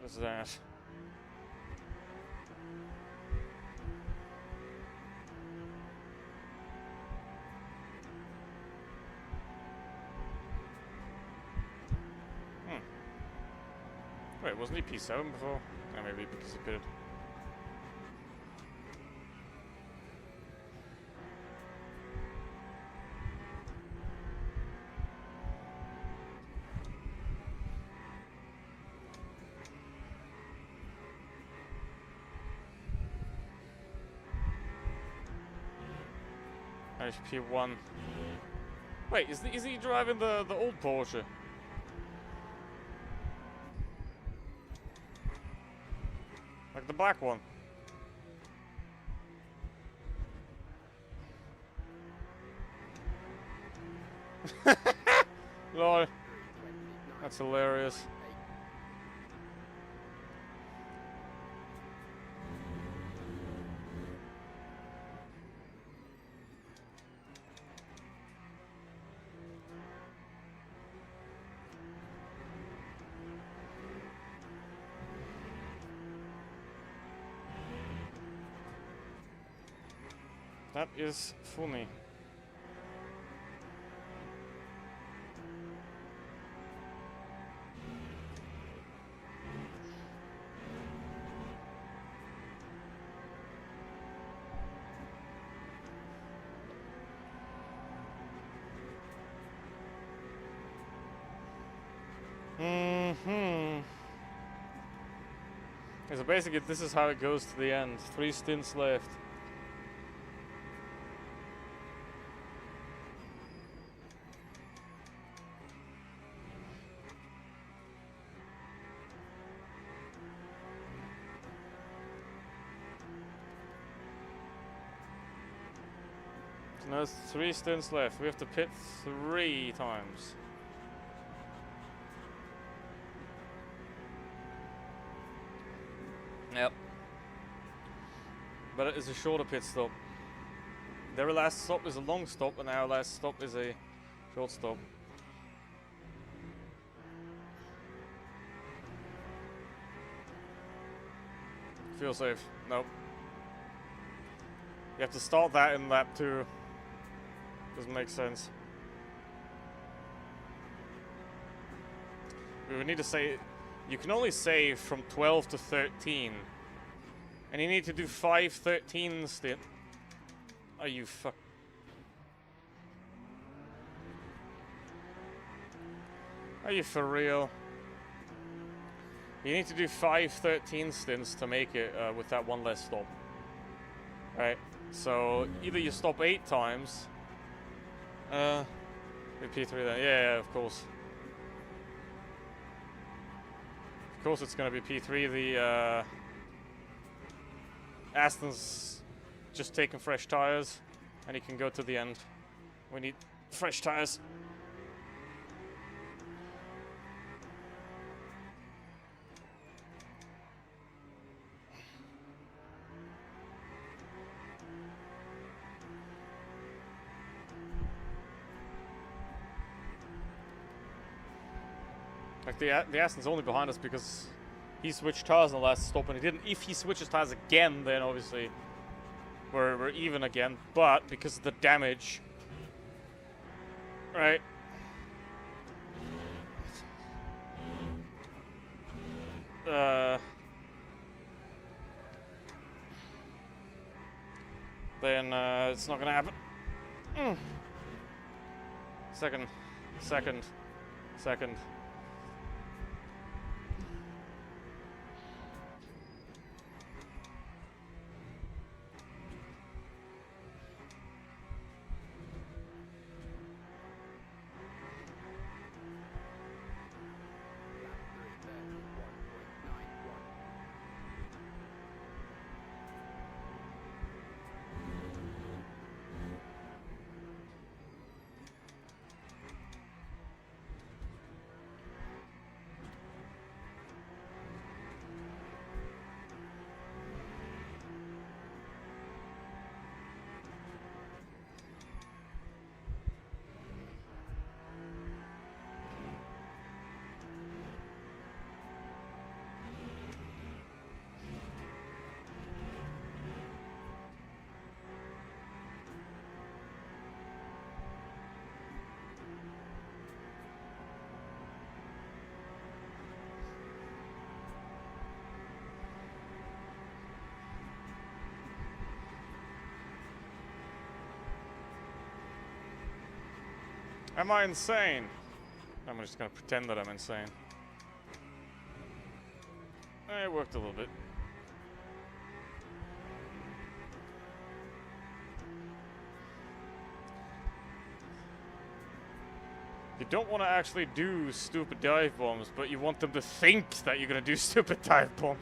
What is that? Wait, wasn't he P7 before? Oh, maybe because he pitted. P1. Wait, is he driving the old Porsche? Like the black one. Lol. That's hilarious. That is funny. So basically, this is how it goes to the end. 3 stints left. So now there's 3 stints left. We have to pit 3 times. Yep. But it is a shorter pit stop. Their last stop is a long stop, and our last stop is a short stop. Feel safe. Nope. You have to start that in lap 2. Doesn't make sense. We would need to say... You can only save from 12 to 13. And you need to do 5 13 stint. Are you fuck... Are you for real? You need to do 5 13 stints to make it with that one less stop. Right? So either you stop 8 times. With P3 then. Yeah, of course. Of course it's gonna be P3. The Aston's just taking fresh tires, and he can go to the end. We need fresh tires. Like the Aston's only behind us because he switched tires in the last stop, and he didn't. If he switches tires again, then obviously we're even again. But because of the damage, right? Then it's not gonna happen. Second. Am I insane? I'm just gonna pretend that I'm insane. It worked a little bit. You don't want to actually do stupid dive bombs, but you want them to think that you're gonna do stupid dive bomb.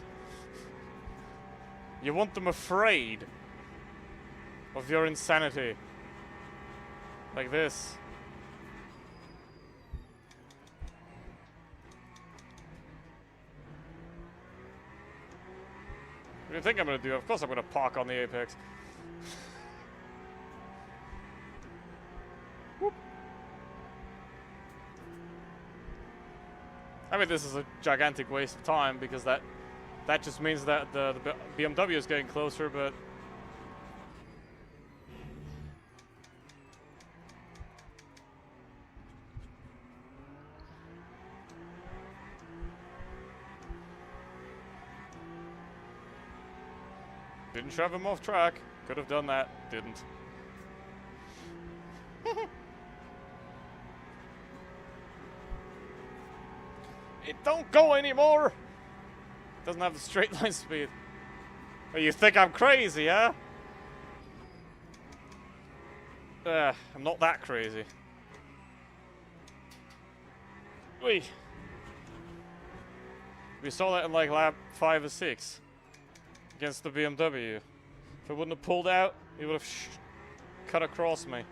You want them afraid of your insanity. Like this. What do you think I'm gonna do? Of course I'm gonna park on the apex. Whoop. I mean, this is a gigantic waste of time because that just means that the BMW is getting closer, but didn't shove him off track. Could have done that. Didn't. It don't go anymore. Doesn't have the straight line speed. Oh, you think I'm crazy, huh? I'm not that crazy. We saw that in like lap 5 or 6 against the BMW. If it wouldn't have pulled out, he would have cut across me.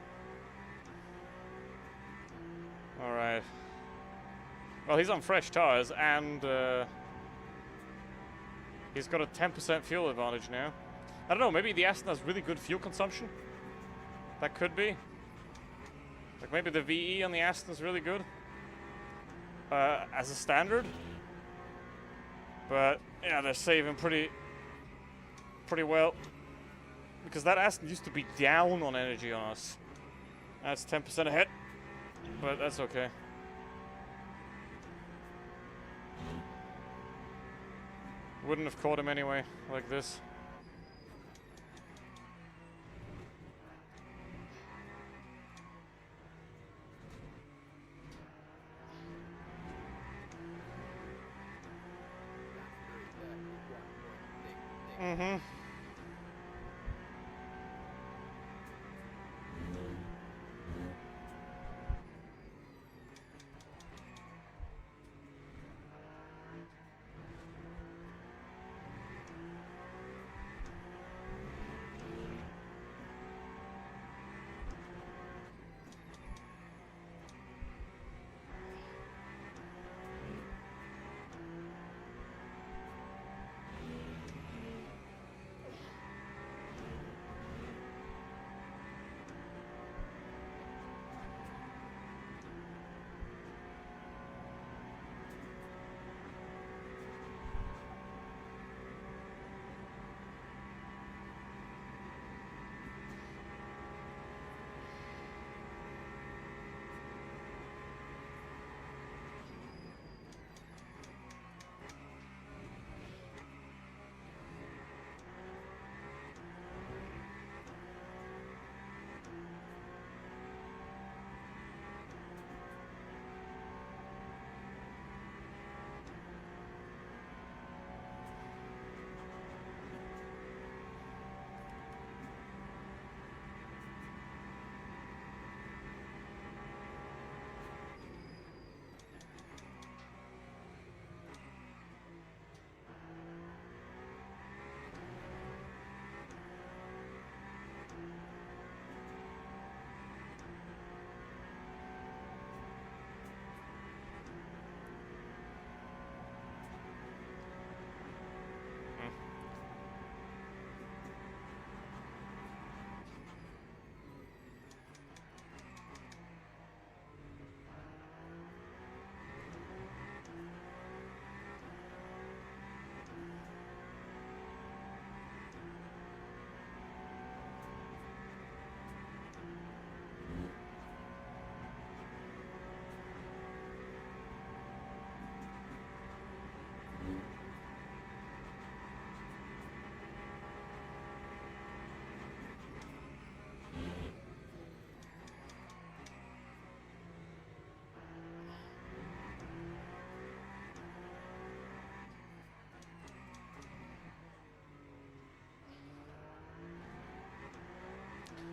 Alright. Well, he's on fresh tires and he's got a 10% fuel advantage now. I don't know, maybe the Aston has really good fuel consumption. That could be. Like maybe the VE on the Aston is really good. As a standard. But yeah, they're saving pretty well. Because that Aston used to be down on energy on us. That's 10% ahead. But that's okay. Wouldn't have caught him anyway, like this. Mm-hmm.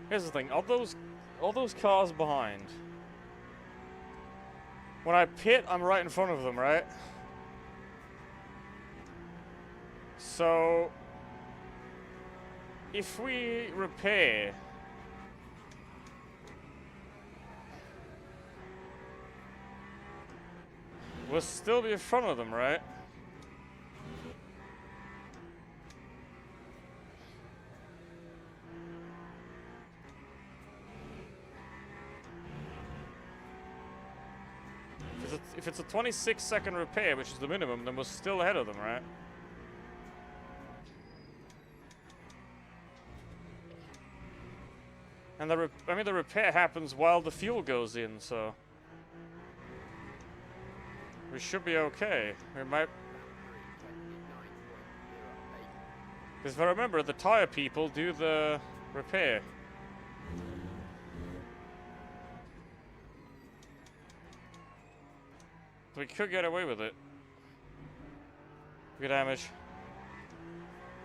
Here's the thing, all those cars behind. When I pit, I'm right in front of them, right? So if we repair... we'll still be in front of them, right? If it's a 26-second repair, which is the minimum, then we're still ahead of them, right? And the repair happens while the fuel goes in, so we should be okay. We might, because if I remember, the tire people do the repair. We could get away with it. Good damage.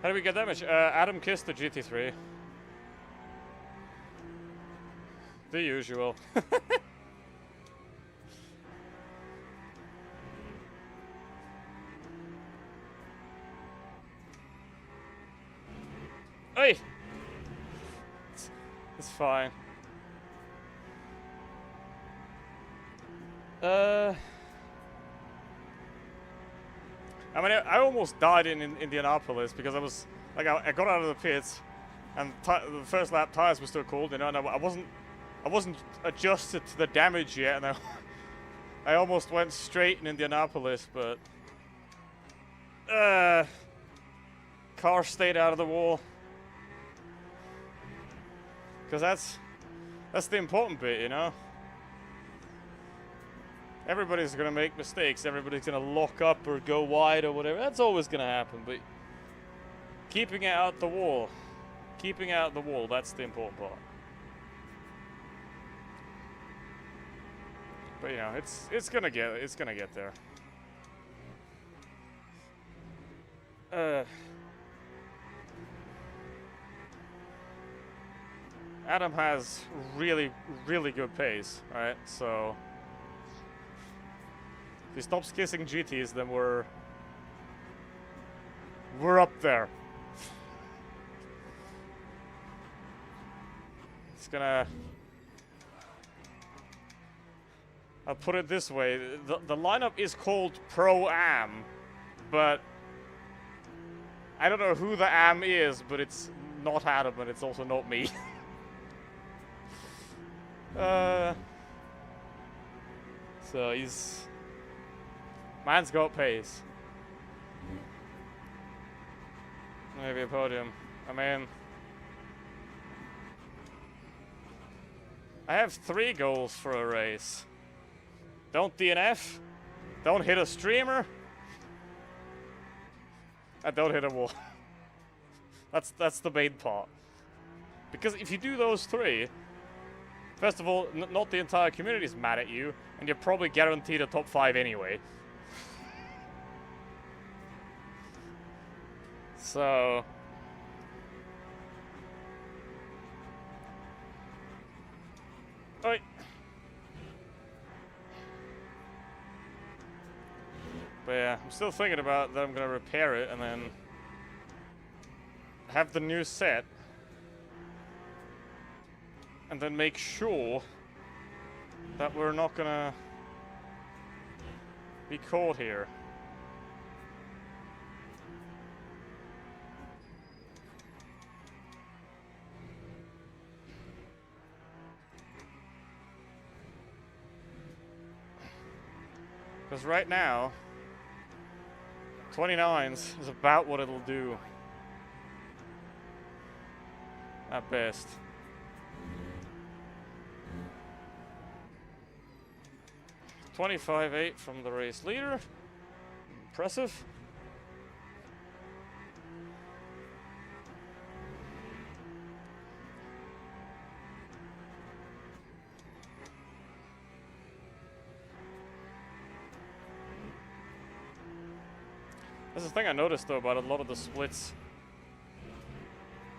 How do we get damage? Adam kissed the GT3. The usual. Hey! It's fine. I mean, I almost died in Indianapolis because I was like, I got out of the pits, and the first lap tires were still cold, you know, and I wasn't adjusted to the damage yet, and I almost went straight in Indianapolis, but car stayed out of the wall, because that's the important bit, you know. Everybody's gonna make mistakes. Everybody's gonna lock up or go wide or whatever. That's always gonna happen. But keeping it out the wall, that's the important part. But you know, it's gonna get there. Adam has really good pace, right? So if he stops kissing GTs, then we're up there. It's gonna... I'll put it this way, the lineup is called Pro-Am, but I don't know who the Am is, but it's not Adam and it's also not me. So he's... man's got pace. Maybe a podium. I mean... I have 3 goals for a race. Don't DNF. Don't hit a streamer. And don't hit a wall. That's the main part. Because if you do those 3... First of all, not the entire community is mad at you, and you're probably guaranteed a top 5 anyway. So... Oi. But yeah, I'm still thinking about that I'm gonna repair it and then have the new set. And then make sure that we're not gonna be caught here. Because right now, 29s is about what it'll do. At best. $25.8 from the race leader. Impressive. That's the thing I noticed though about a lot of the splits.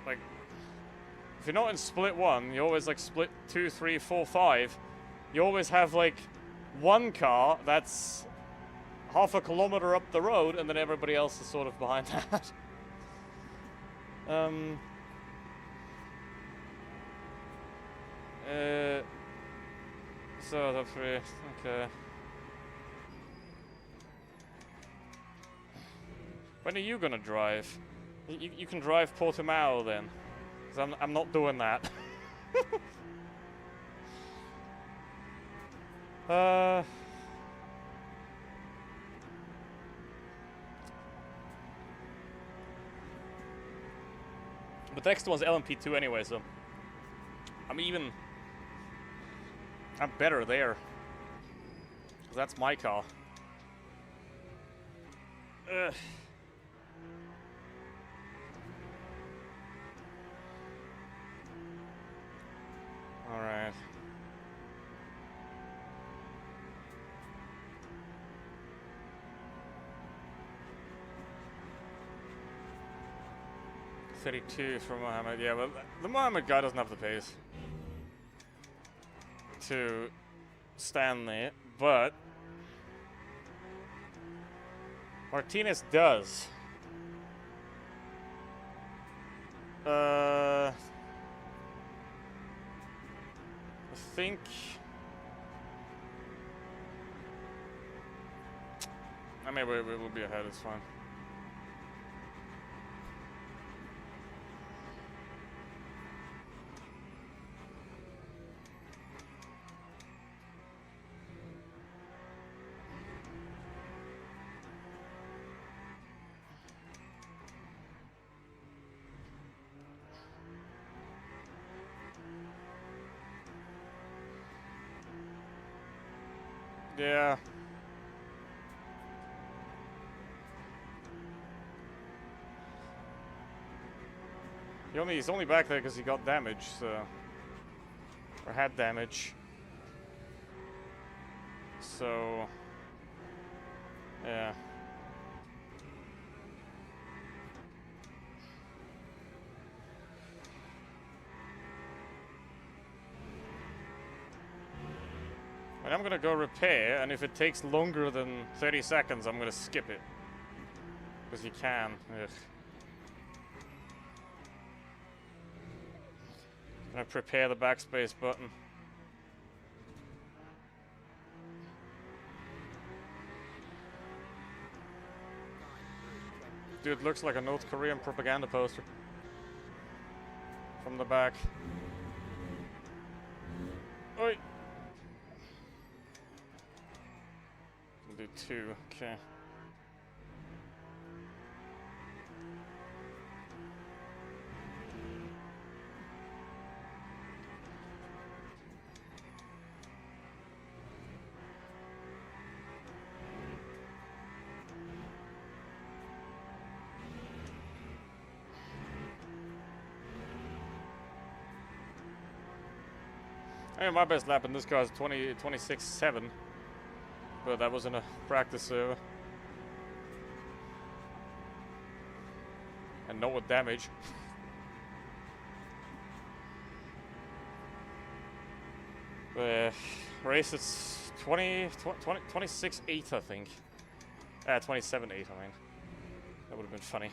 Like, if you're not in split 1, you always like split 2, 3, 4, 5. You always have like one car that's half a kilometer up the road, and then everybody else is sort of behind that. So the three. Okay. When are you gonna drive? You can drive Portimao then, because I'm not doing that. But the next one's LMP2 anyway, so I'm better there. 'Cause that's my car. Ugh. Alright. $32 for Mohammed. Yeah, but the Mohammed guy doesn't have the pace to stand there, but Martinez does. I think I mean we'll be ahead, it's fine. Yeah. He's only back there because he got damage, so or had damage. So yeah. And I'm gonna go repair, and if it takes longer than 30 seconds, I'm gonna skip it. Because you can. Ugh. I prepare the backspace button. Dude, looks like a North Korean propaganda poster. From the back. Oi! Can do 2, okay. I mean, my best lap in this car is 26.7, but that was in a practice server. And not with damage. Race, it's 26.8, I think. 27.8, I mean. That would have been funny.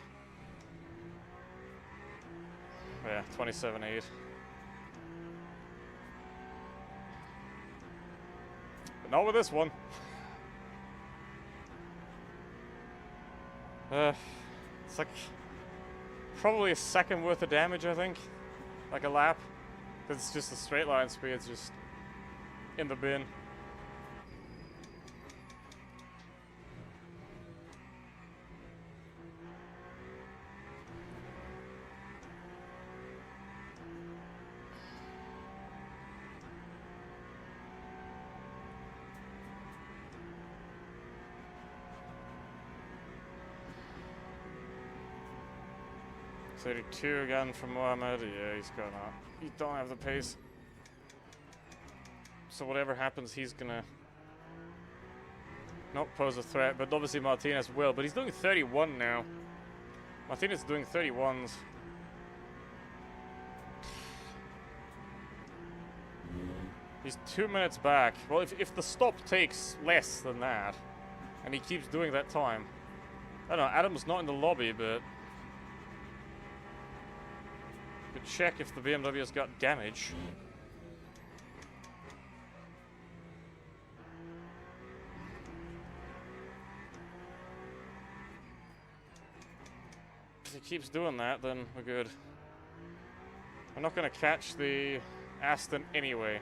Yeah, 27.8. Not with this one. It's like probably a second worth of damage, I think. Like a lap. It's just the straight line speed, it's just in the bin. $32 again from Mohammed. Yeah, he's gonna. He don't have the pace. So whatever happens, he's gonna not pose a threat. But obviously Martinez will. But he's doing 31 now. Martinez is doing 31s. He's 2 minutes back. Well, if the stop takes less than that, and he keeps doing that time, I don't know. Adam's not in the lobby, but. Check if the BMW has got damage. If he keeps doing that, then we're good. We're not going to catch the Aston anyway.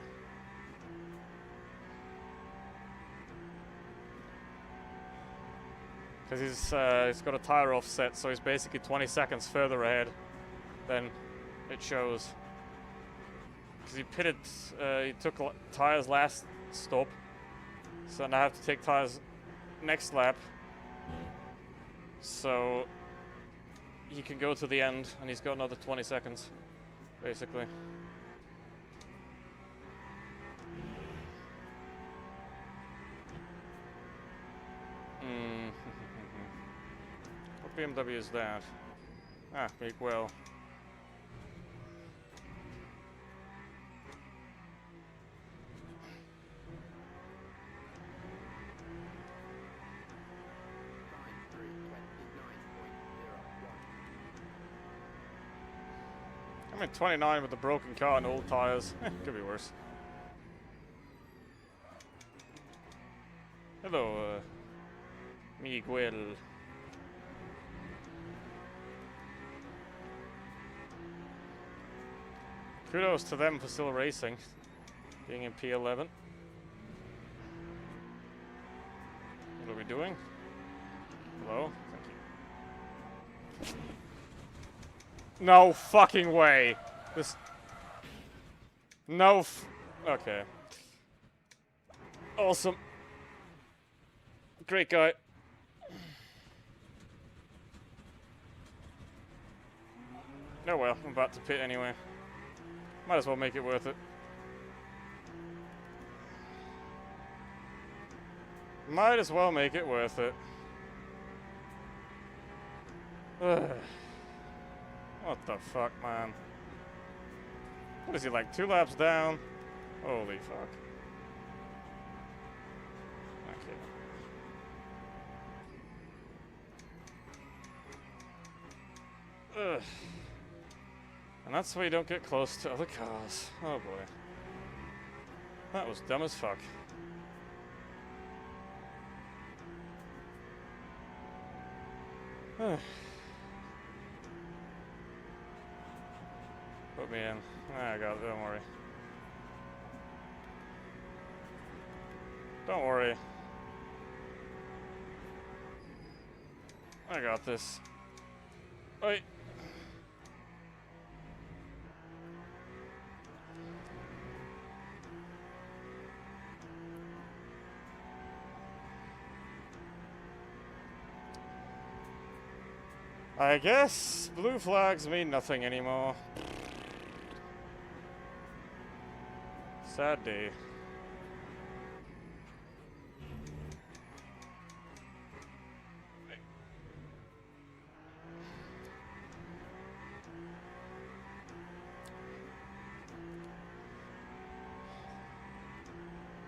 Because he's got a tire offset, so he's basically 20 seconds further ahead than it shows. Because he pitted, he took tires last stop, so now I have to take tires next lap. So he can go to the end, and he's got another 20 seconds, basically. What BMW is that? Ah, Miguel. I'm in 29 with a broken car and old tires. Could be worse. Hello, Miguel. Kudos to them for still racing, being in P11. What are we doing? Hello? Thank you. No fucking way! This... No okay. Awesome. Great guy. Oh well, I'm about to pit anyway. Might as well make it worth it. Might as well make it worth it. Ugh. What the fuck, man? What is he, like 2 laps down? Holy fuck. Okay. Ugh. And that's why you don't get close to other cars. Oh boy. That was dumb as fuck. Put me in. I got it, don't worry. Don't worry. I got this. Wait. I guess blue flags mean nothing anymore. Sad day.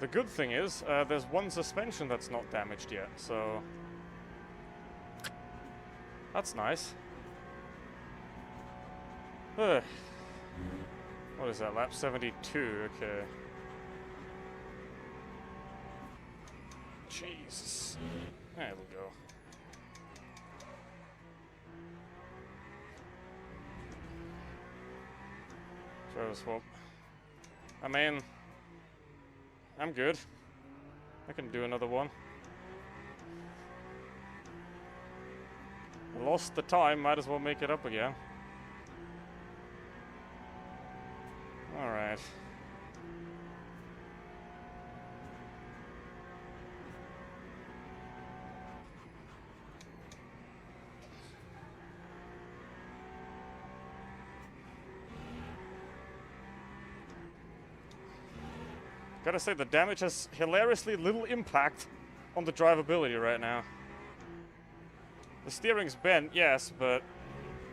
The good thing is, there's one suspension that's not damaged yet, so... That's nice. Ugh. What is that, lap 72? Okay. Jesus. There we go. Driver swap. I mean... I'm good. I can do another one. I lost the time, might as well make it up again. Alright. Gotta say, the damage has hilariously little impact on the drivability right now. The steering's bent, yes, but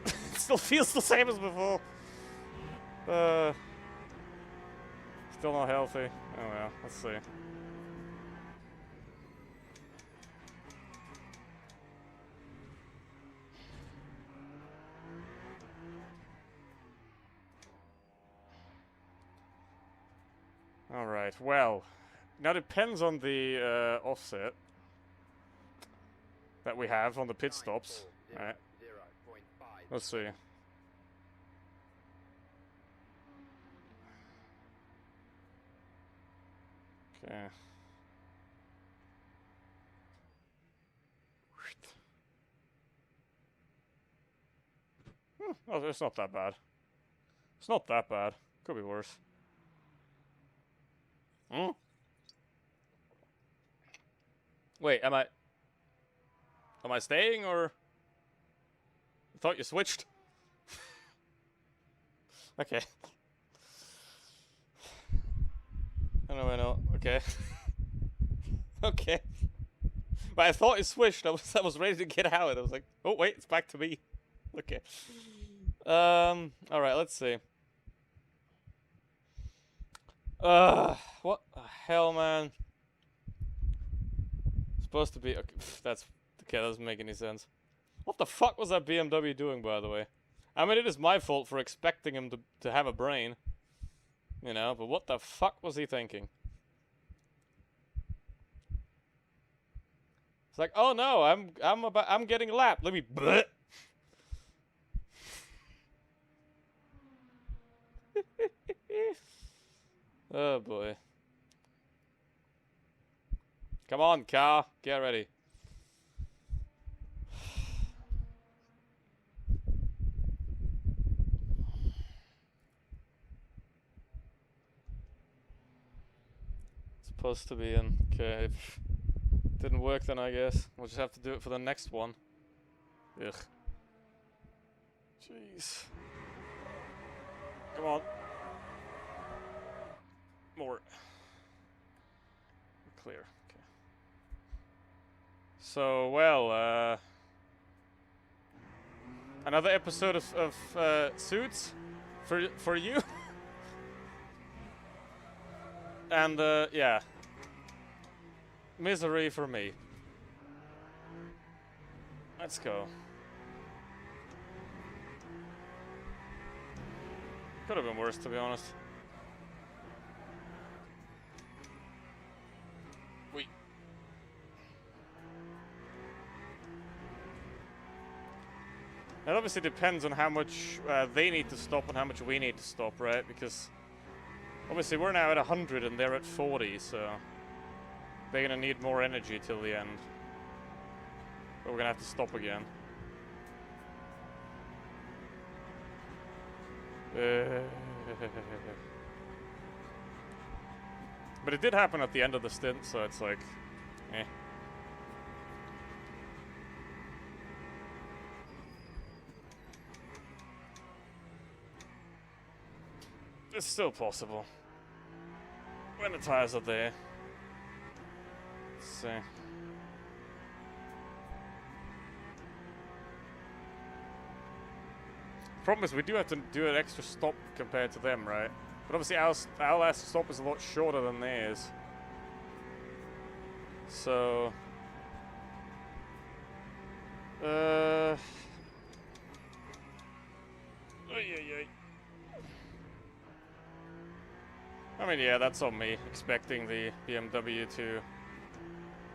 it still feels the same as before. Still not healthy. Oh well, let's see. Alright, well, now it depends on the offset that we have on the pit stops. Right. Let's see. Okay. Oh, it's not that bad. It's not that bad. Could be worse. Hmm? Wait, am I staying or? I thought you switched. Okay. I know. Okay. Okay. But I thought it switched. I was ready to get out. I was like, oh wait, it's back to me. Okay. All right. Let's see. What the hell, man? Supposed to be. Okay, that's okay. That doesn't make any sense. What the fuck was that BMW doing, by the way? I mean, it is my fault for expecting him to have a brain, you know. But what the fuck was he thinking? It's like, oh no, I'm getting lapped. Let me. Bleh. Oh boy. Come on, car. Get ready. Supposed to be in. Okay. If didn't work then, I guess. We'll just have to do it for the next one. Ugh. Jeez. Come on. More. Clear. Okay. So, well, another episode of Suits for you. And, yeah. Misery for me. Let's go. Could have been worse, to be honest. Wait. It obviously depends on how much they need to stop and how much we need to stop, right? Because obviously we're now at 100 and they're at 40, so they're gonna need more energy till the end. But we're gonna have to stop again. But it did happen at the end of the stint, so it's like, eh. It's still possible. When the tires are there. Let's see. Problem is, we do have to do an extra stop compared to them, right? But obviously, our last stop is a lot shorter than theirs. So, I mean, yeah, that's on me, expecting the BMW to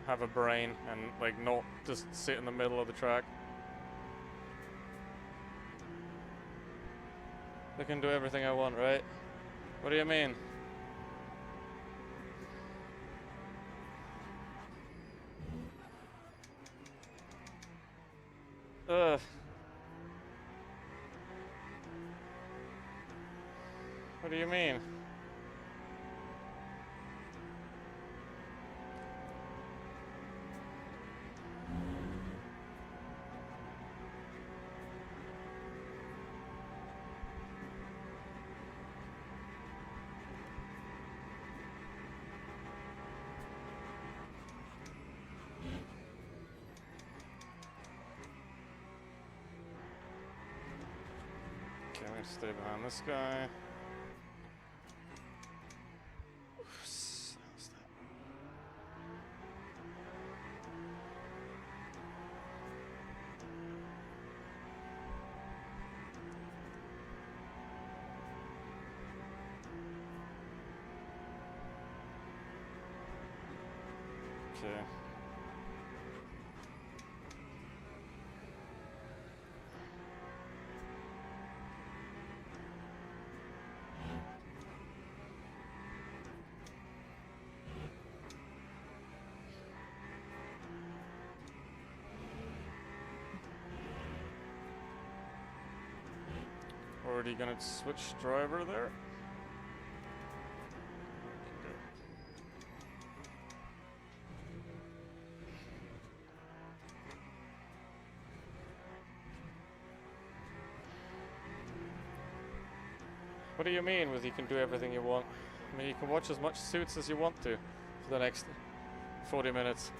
have a brain and, like, not just sit in the middle of the track. I can do everything I want, right? What do you mean? Ugh. What do you mean? Okay, I'm gonna stay behind this guy. Okay. already gonna switch driver there. What do you mean with you can do everything you want? I mean, you can watch as much Suits as you want to for the next 40 minutes.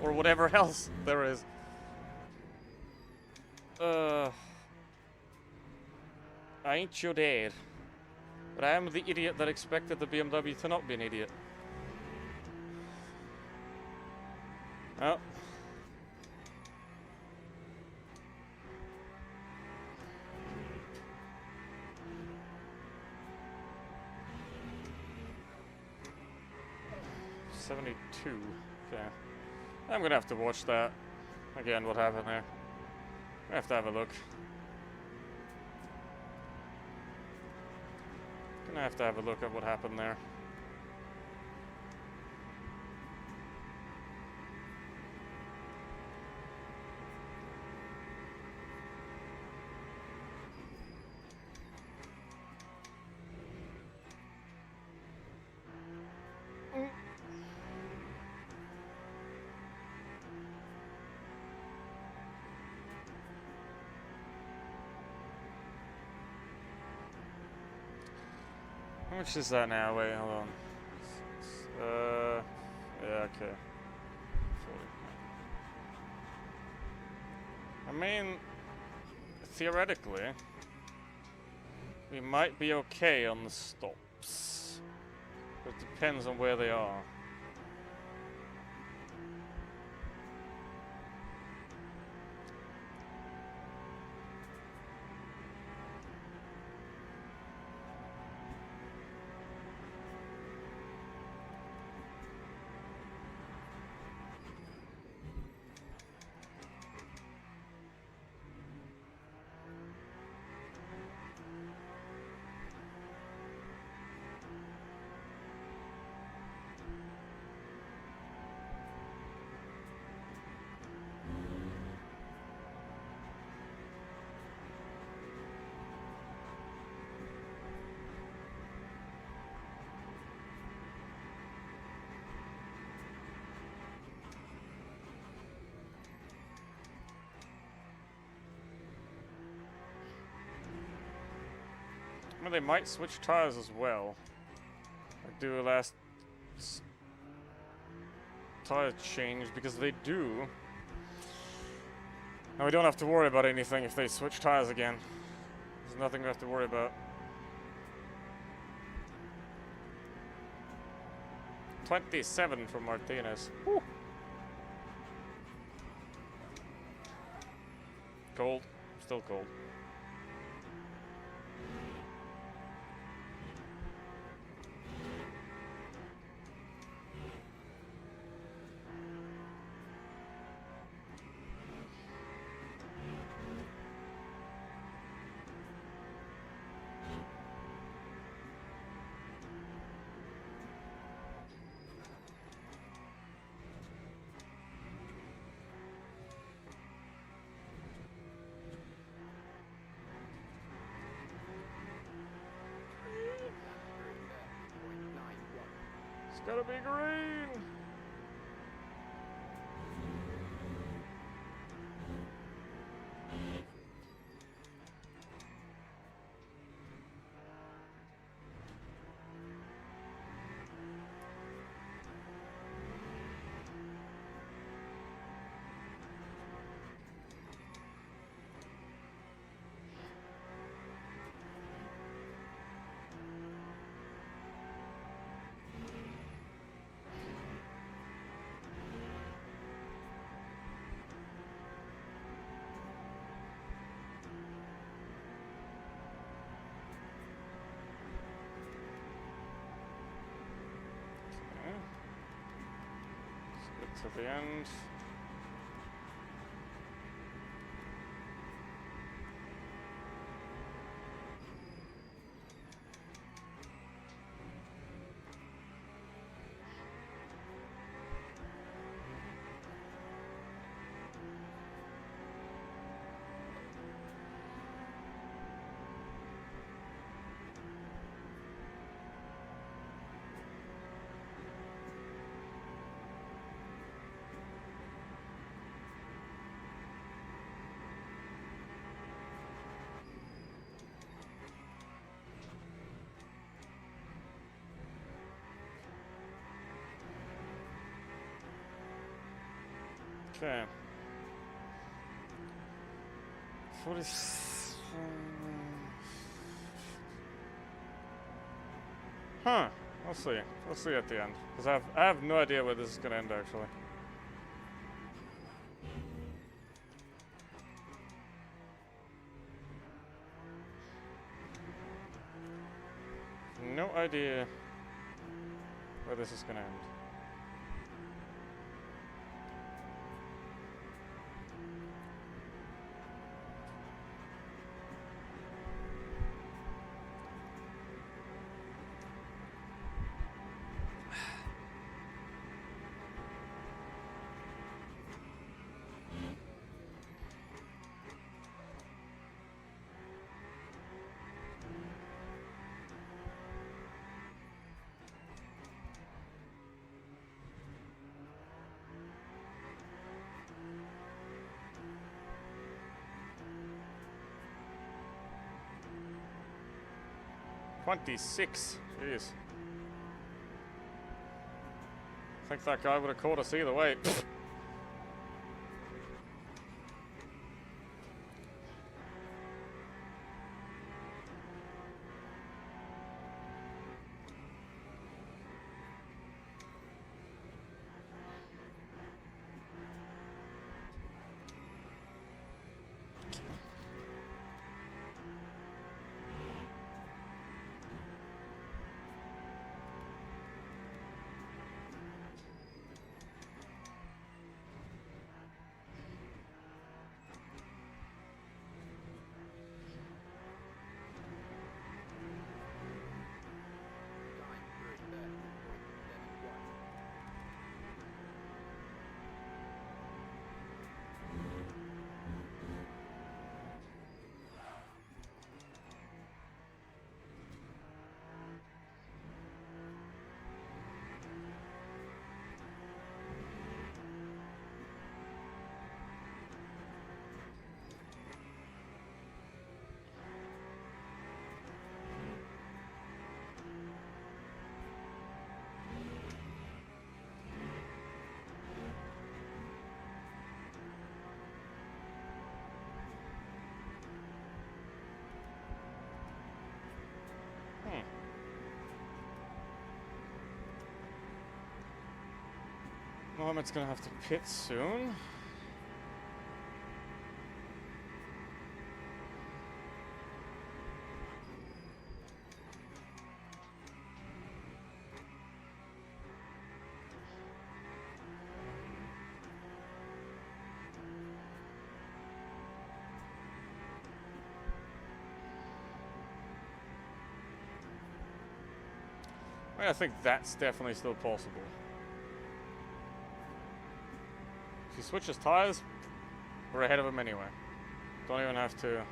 Or whatever else there is. I ain't your dad. But I am the idiot that expected the BMW to not be an idiot. Oh. $72. Okay. I'm gonna have to watch that. Again, what happened there. I have to have a look. Gonna have to have a look at what happened there. How much is that now? Wait, hold on. Yeah, okay. 40. I mean, theoretically, we might be okay on the stops. But it depends on where they are. I mean, they might switch tires as well. Like do a last tire change, because they do. And we don't have to worry about anything if they switch tires again. There's nothing we have to worry about. 27 from Martinez. Woo. Cold. Still cold. It's gotta be green! To the end. Okay. 40. Huh. We'll see. We'll see at the end. Because I have no idea where this is going to end, actually. No idea where this is going to end. $26. Jeez. I think that guy would have caught us either way. Mohammed's gonna have to pit soon. I think that's definitely still possible. If he switches tires, we're ahead of him anyway. Don't even have to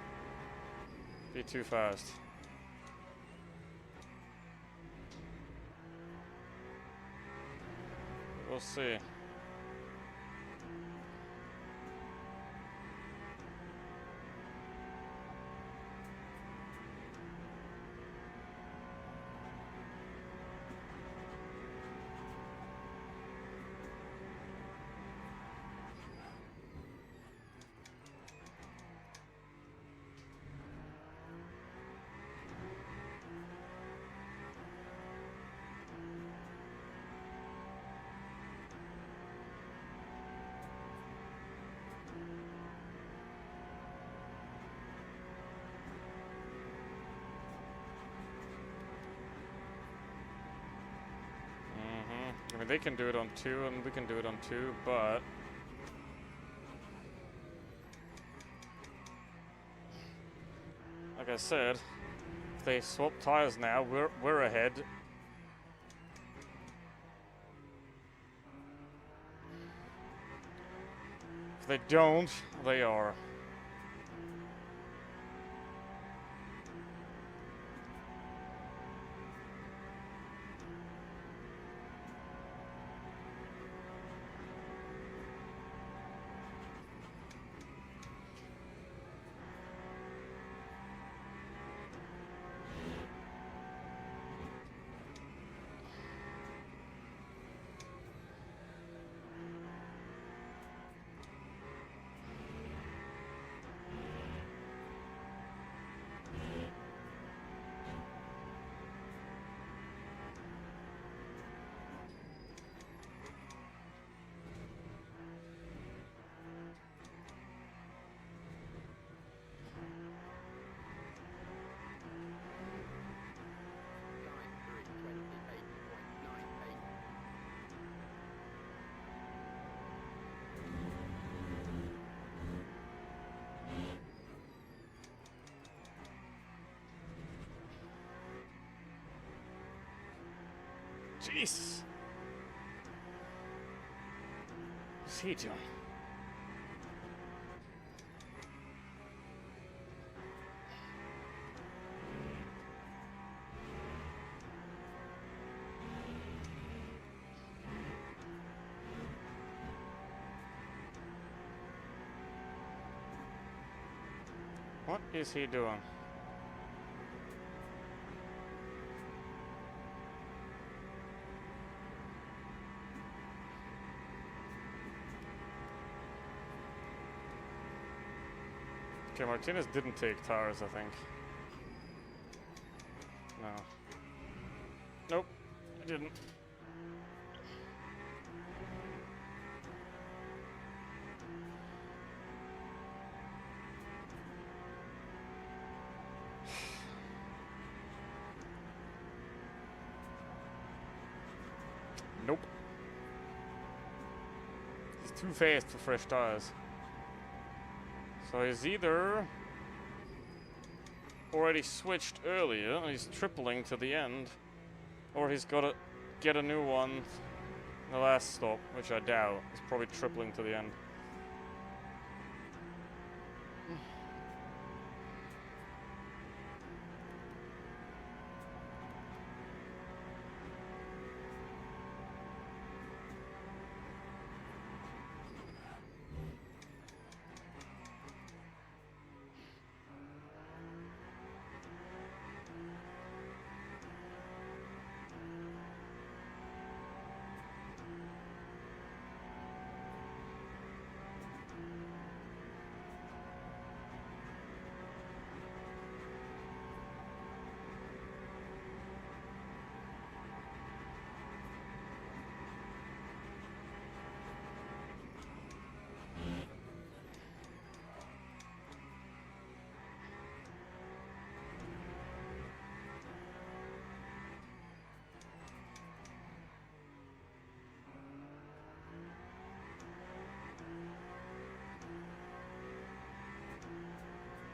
be too fast. We'll see. I mean, they can do it on 2 and we can do it on 2, but like I said, if they swap tires now, we're ahead. If they don't, they are. Jesus. What's he doing? What is he doing? Okay, Martinez didn't take towers, I think. No. Nope, I didn't. Nope. He's too fast for fresh tires. So he's either already switched earlier and he's tripling to the end, or he's got to get a new one in the last stop, which I doubt. He's probably tripling to the end.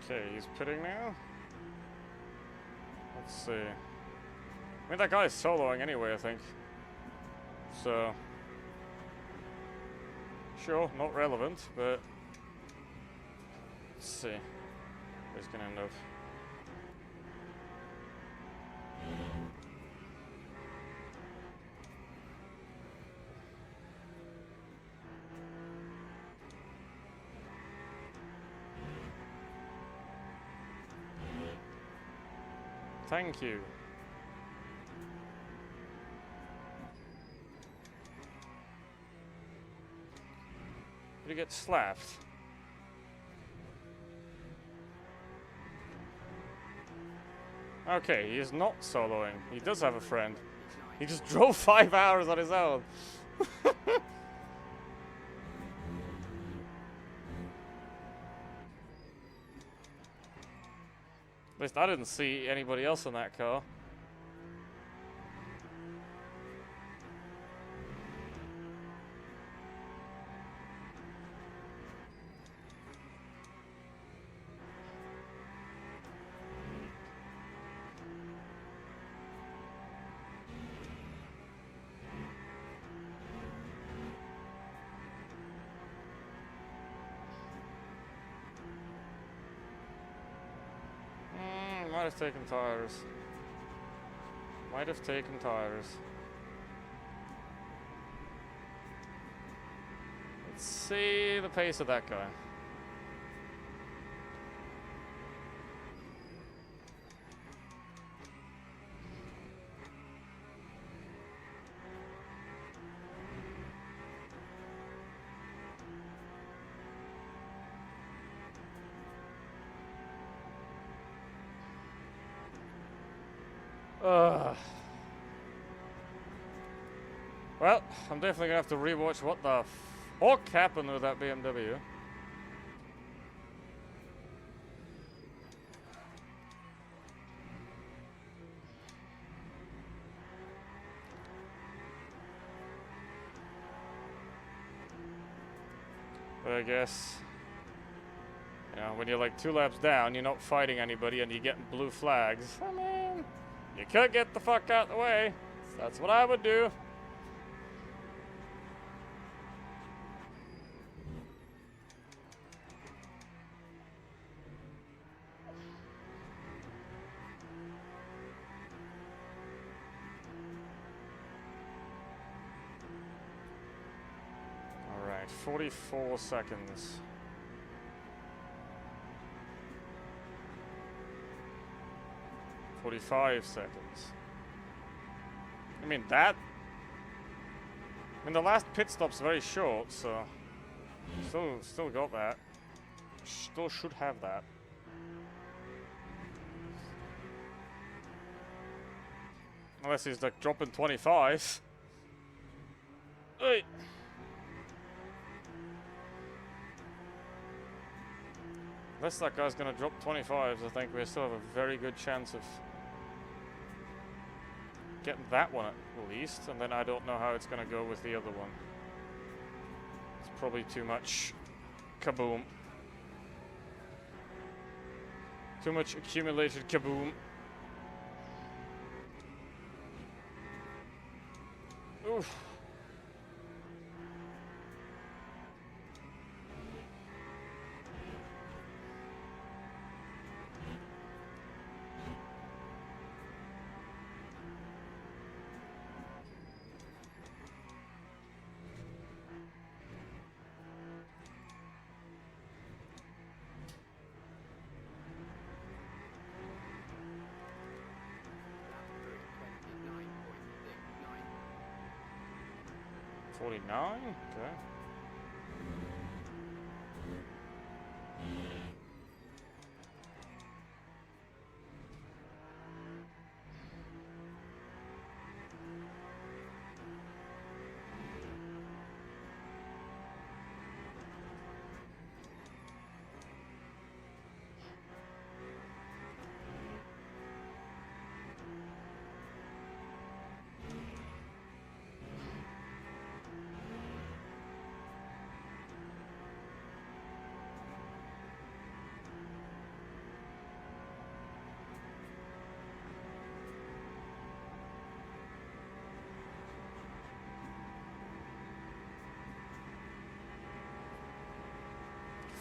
Okay, he's pitting now. Let's see. I mean, that guy's soloing anyway, I think. So, sure, not relevant, but let's see where he's gonna end up. Thank you. Did he get slapped? Okay, he is not soloing. He does have a friend. He just drove 5 hours on his own. At least I didn't see anybody else in that car. Might have taken tires. Might have taken tires. Let's see the pace of that guy. Well, I'm definitely gonna have to rewatch what the fuck happened with that BMW. But I guess, you know, when you're like 2 laps down, you're not fighting anybody and you're getting blue flags. I mean, you could get the fuck out of the way. That's what I would do. Alright, 44 seconds. "45 seconds. I mean, that... I mean, the last pit stop's very short, so... Still got that. Still should have that. Unless he's, like, dropping 25s. Hey! Unless that guy's gonna drop 25s, I think we still have a very good chance of getting that one at least, and then I don't know how it's gonna go with the other one. It's probably too much kaboom. Too much accumulated kaboom. Oof. $49? Okay.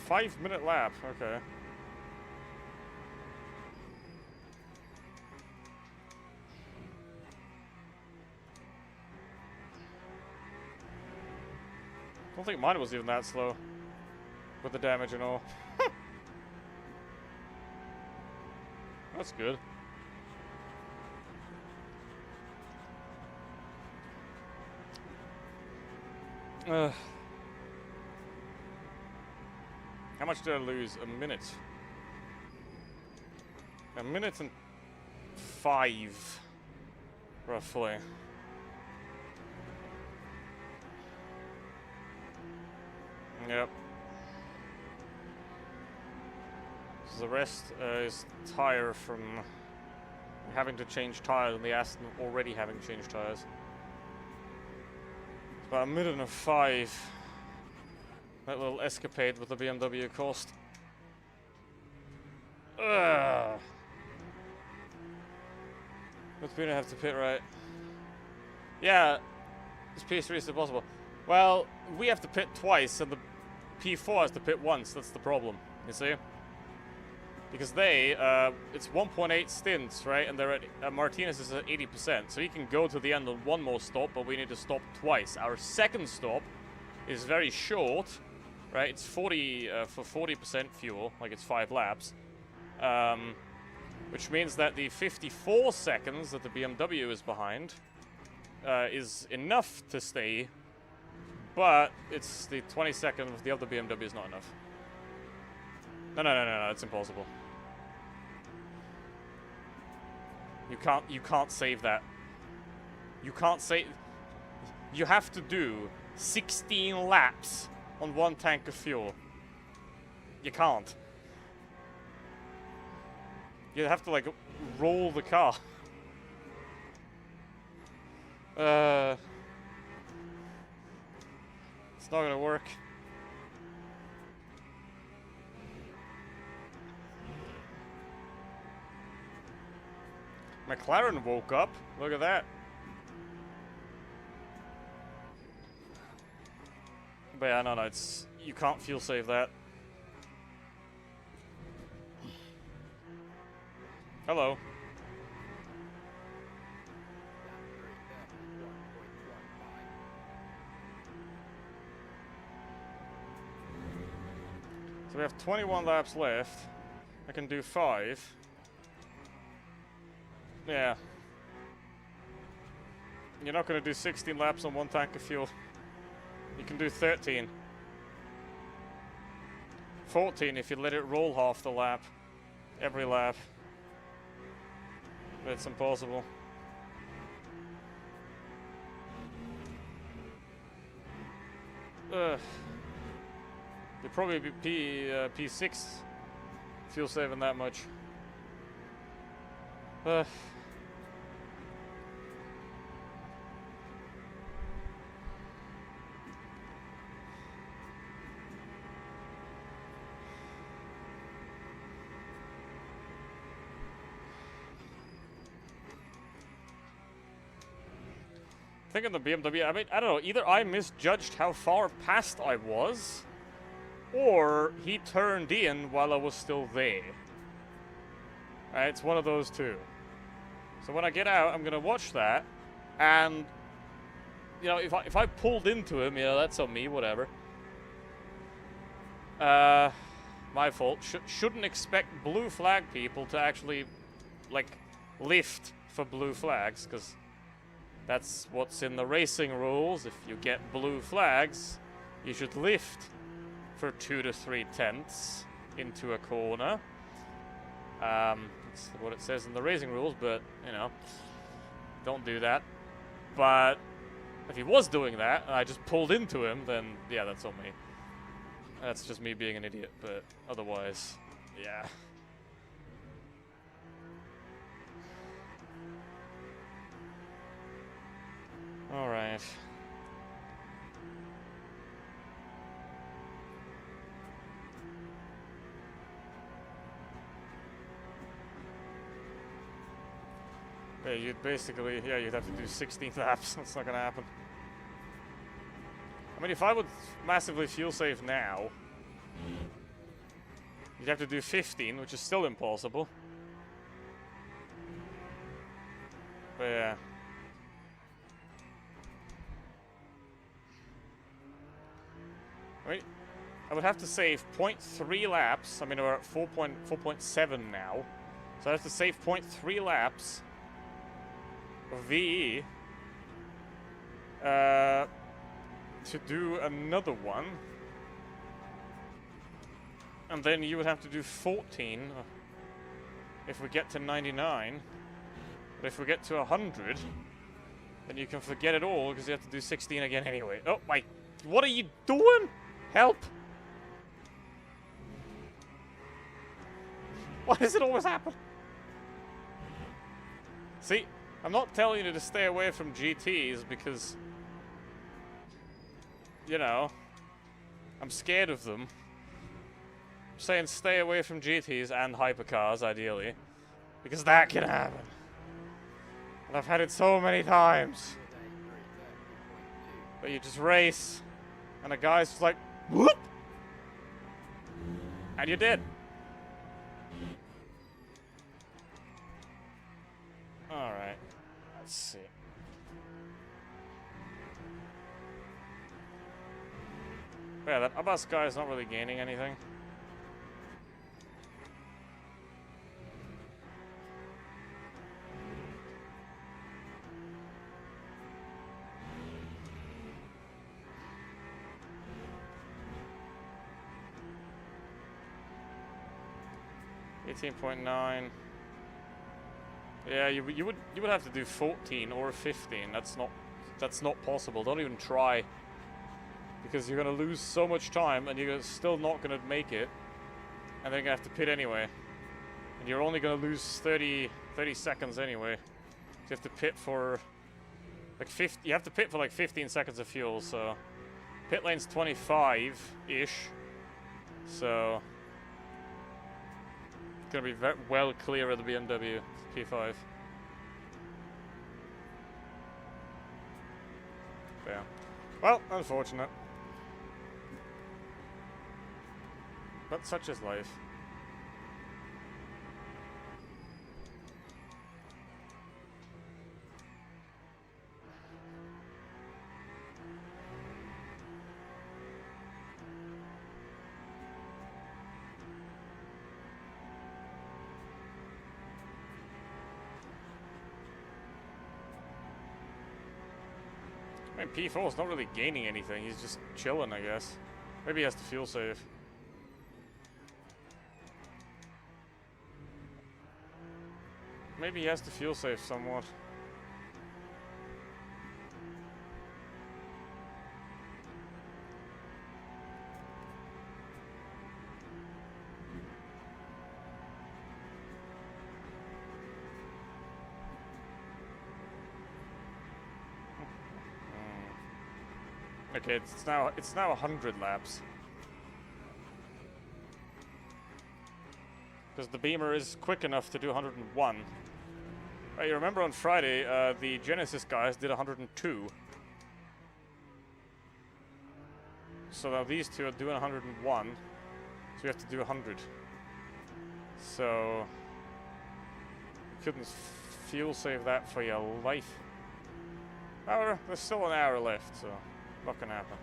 Five-minute lap, okay. I don't think mine was even that slow. With the damage and all. That's good. How much did I lose? A minute. A minute and 5, roughly. Yep. So the rest is tire from having to change tires and the Aston already having changed tires. It's about a minute and 5. That little escapade with the BMW cost. Ugh. What's going to have to pit right? Yeah, this P3 is impossible. Well, we have to pit twice, and the P4 has to pit once. That's the problem, you see? Because they, it's 1.8 stints, right? And they're at, Martinez is at 80%. So he can go to the end on one more stop, but we need to stop twice. Our second stop is very short, right? It's 40, for 40% fuel, like it's 5 laps. Which means that the 54 seconds that the BMW is behind is enough to stay, but it's the 20 seconds of the other BMW is not enough. No, it's impossible. You can't save that. You can't save... You have to do 16 laps on one tank of fuel. You can't. You have to, like, roll the car. It's not gonna work. McLaren woke up. Look at that. But yeah, no, it's... You can't fuel save that. Hello. So we have 21 laps left. I can do 5. Yeah. You're not going to do 16 laps on 1 tank of fuel. You can do 13. 14 if you let it roll half the lap. Every lap. But it's impossible. Ugh. You'd probably be P6 fuel saving that much. Ugh. I think in the BMW, I mean, I don't know, either I misjudged how far past I was, or he turned in while I was still there. Right, it's one of those two. So when I get out, I'm gonna watch that, and, you know, if I pulled into him, you know, that's on me, whatever. My fault. Shouldn't expect blue flag people to actually, like, lift for blue flags, because that's what's in the racing rules. If you get blue flags, you should lift for 2 to 3 tenths into a corner. That's what it says in the racing rules, but, you know, don't do that. But if he was doing that, and I just pulled into him, then, yeah, that's on me. That's just me being an idiot, but otherwise, yeah. Alright. Yeah, you'd basically, yeah, you'd have to do 16 laps. That's not gonna happen. I mean, if I would massively fuel save now, you'd have to do 15, which is still impossible. But yeah. I mean, I would have to save 0.3 laps. I mean, we're at 4.7 now. So I have to save 0.3 laps of VE to do another one. And then you would have to do 14 if we get to 99. But if we get to 100, then you can forget it all because you have to do 16 again anyway. Oh my, what are you doing? Help! Why does it always happen? See, I'm not telling you to stay away from GTs because, you know, I'm scared of them. I'm saying stay away from GTs and hypercars, ideally, because that can happen. And I've had it so many times. But you just race, and a guy's just like, whoop! And you're dead. Alright. Let's see. Yeah, that Abbas guy is not really gaining anything. $18.9. Yeah, you would have to do 14 or 15. That's not possible. Don't even try, because you're gonna lose so much time and you're still not gonna make it, and then you're gonna have to pit anyway. And you're only gonna lose 30 seconds anyway. You have to pit for like 50. You have to pit for like 15 seconds of fuel. So pit lane's 25-ish. So it's gonna be very well clear of the BMW P5. Yeah. Well, unfortunate. But such is life. I mean, P4's not really gaining anything, he's just chilling, I guess. Maybe he has to fuel save. Maybe he has to fuel save somewhat. Okay, it's now 100 laps. Because the Beamer is quick enough to do 101. Right, you remember on Friday, the Genesis guys did 102. So now these two are doing 101. So we have to do 100. So you couldn't fuel save that for your life. However, there's still an hour left, so not gonna happen.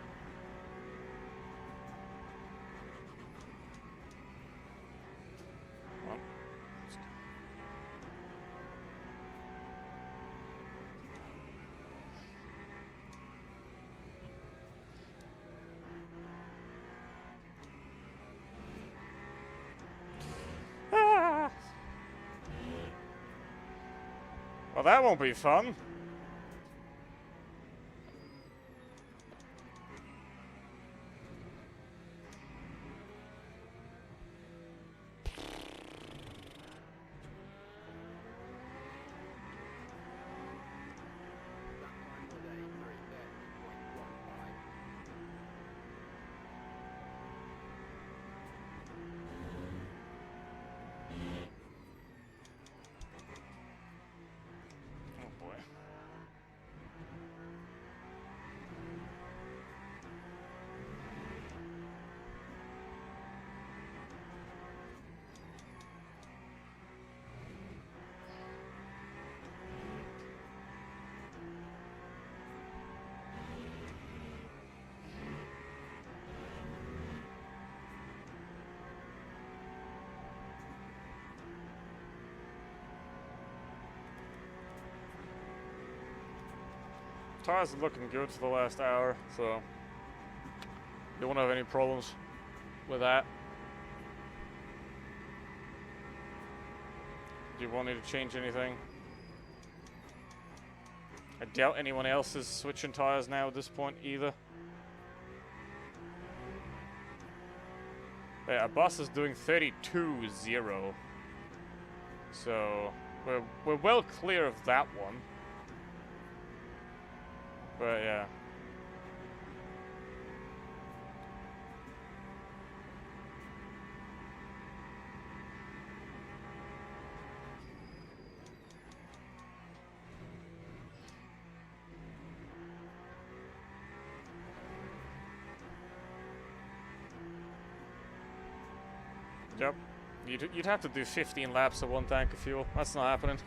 Well, that won't be fun. Tires are looking good for the last hour, so you won't have any problems with that. Do you want me to change anything? I doubt anyone else is switching tires now at this point either. Yeah, a bus is doing 32.0. So we're well clear of that one. But yeah. Yep. You'd have to do 15 laps of one tank of fuel. That's not happening.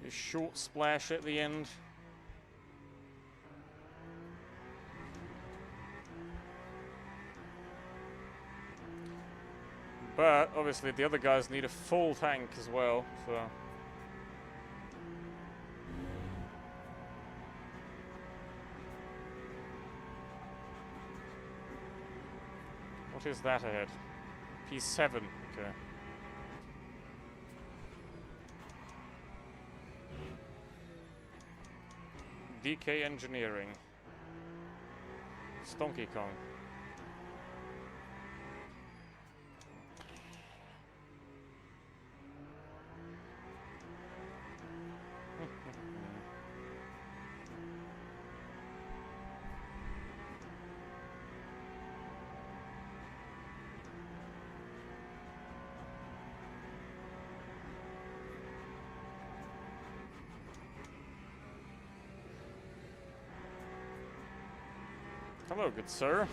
A short splash at the end. But obviously the other guys need a full tank as well, so. What is that ahead? P7, okay. DK Engineering. Stonky Kong. Hello, good sir.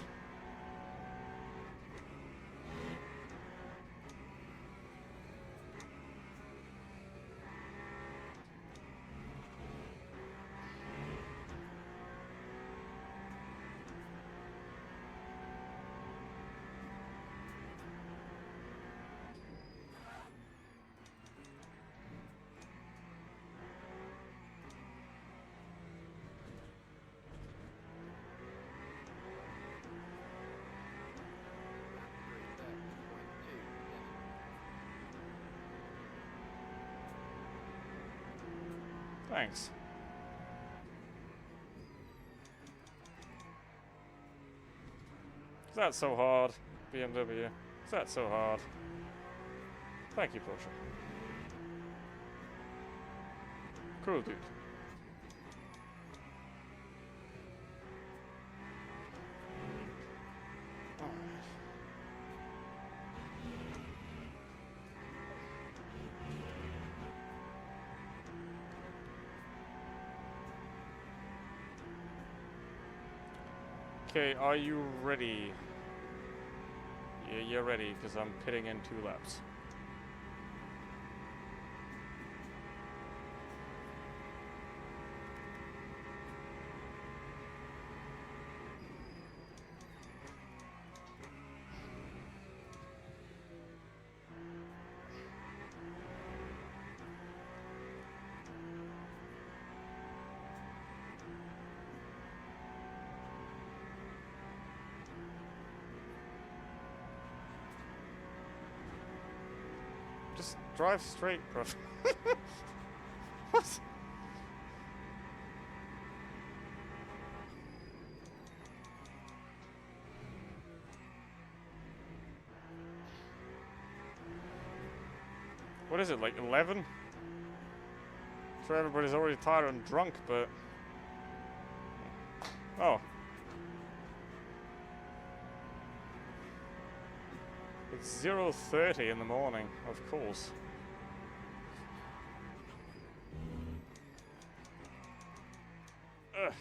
Thanks. Is that so hard, BMW? Is that so hard? Thank you, Porsche. Cool, dude. Okay, are you ready? Yeah, you're ready, because I'm pitting in 2 laps. Just drive straight, bro. What? What is it, like 11? Sure, everybody's already tired and drunk, but... Oh. It's 0:30 in the morning, of course. Ugh.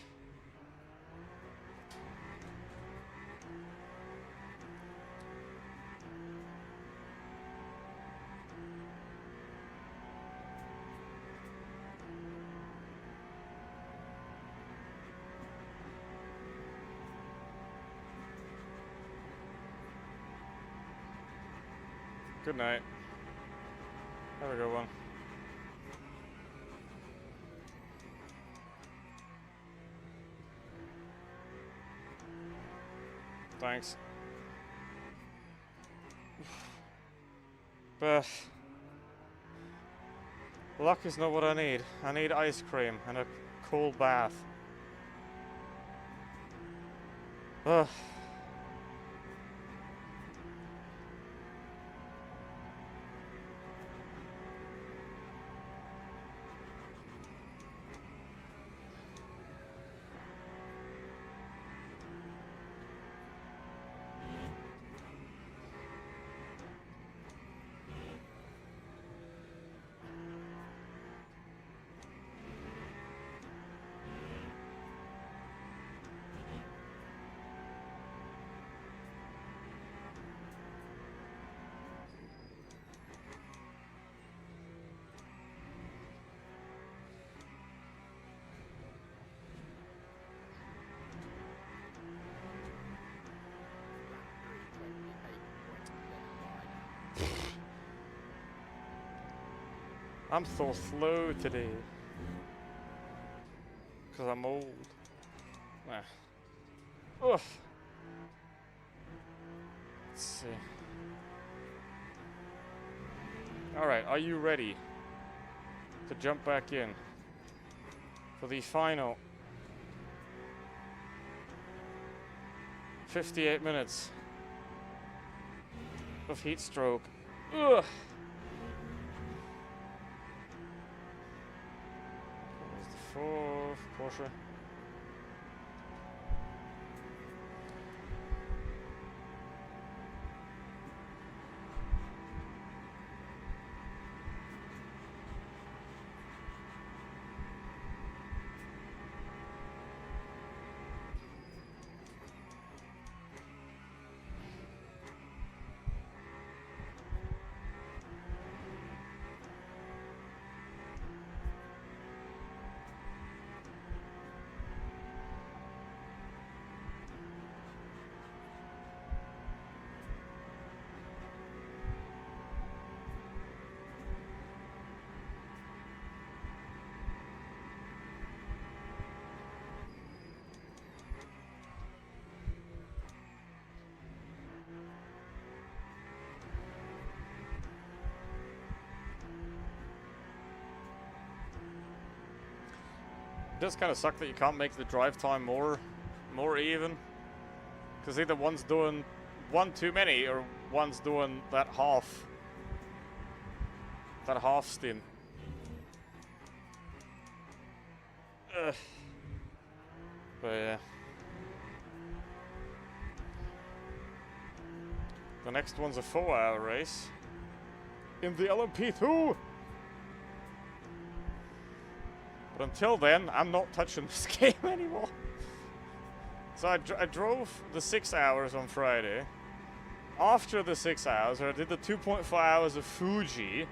Good night. Have a good one. Thanks. But luck is not what I need. I need ice cream and a cold bath. Ugh. I'm so slow today. Because I'm old. Ah. Ugh. Let's see. Alright, are you ready to jump back in for the final 58 minutes of heat stroke? Ugh. There's the 4 Porsche. does kind of suck that you can't make the drive time more even. Because either one's doing one too many or one's doing that half stint. But yeah. The next one's a 4-hour race. In the LMP2! But until then, I'm not touching this game anymore. So I drove the 6 hours on Friday. After the 6 hours, I did the 2.5 hours of Fuji.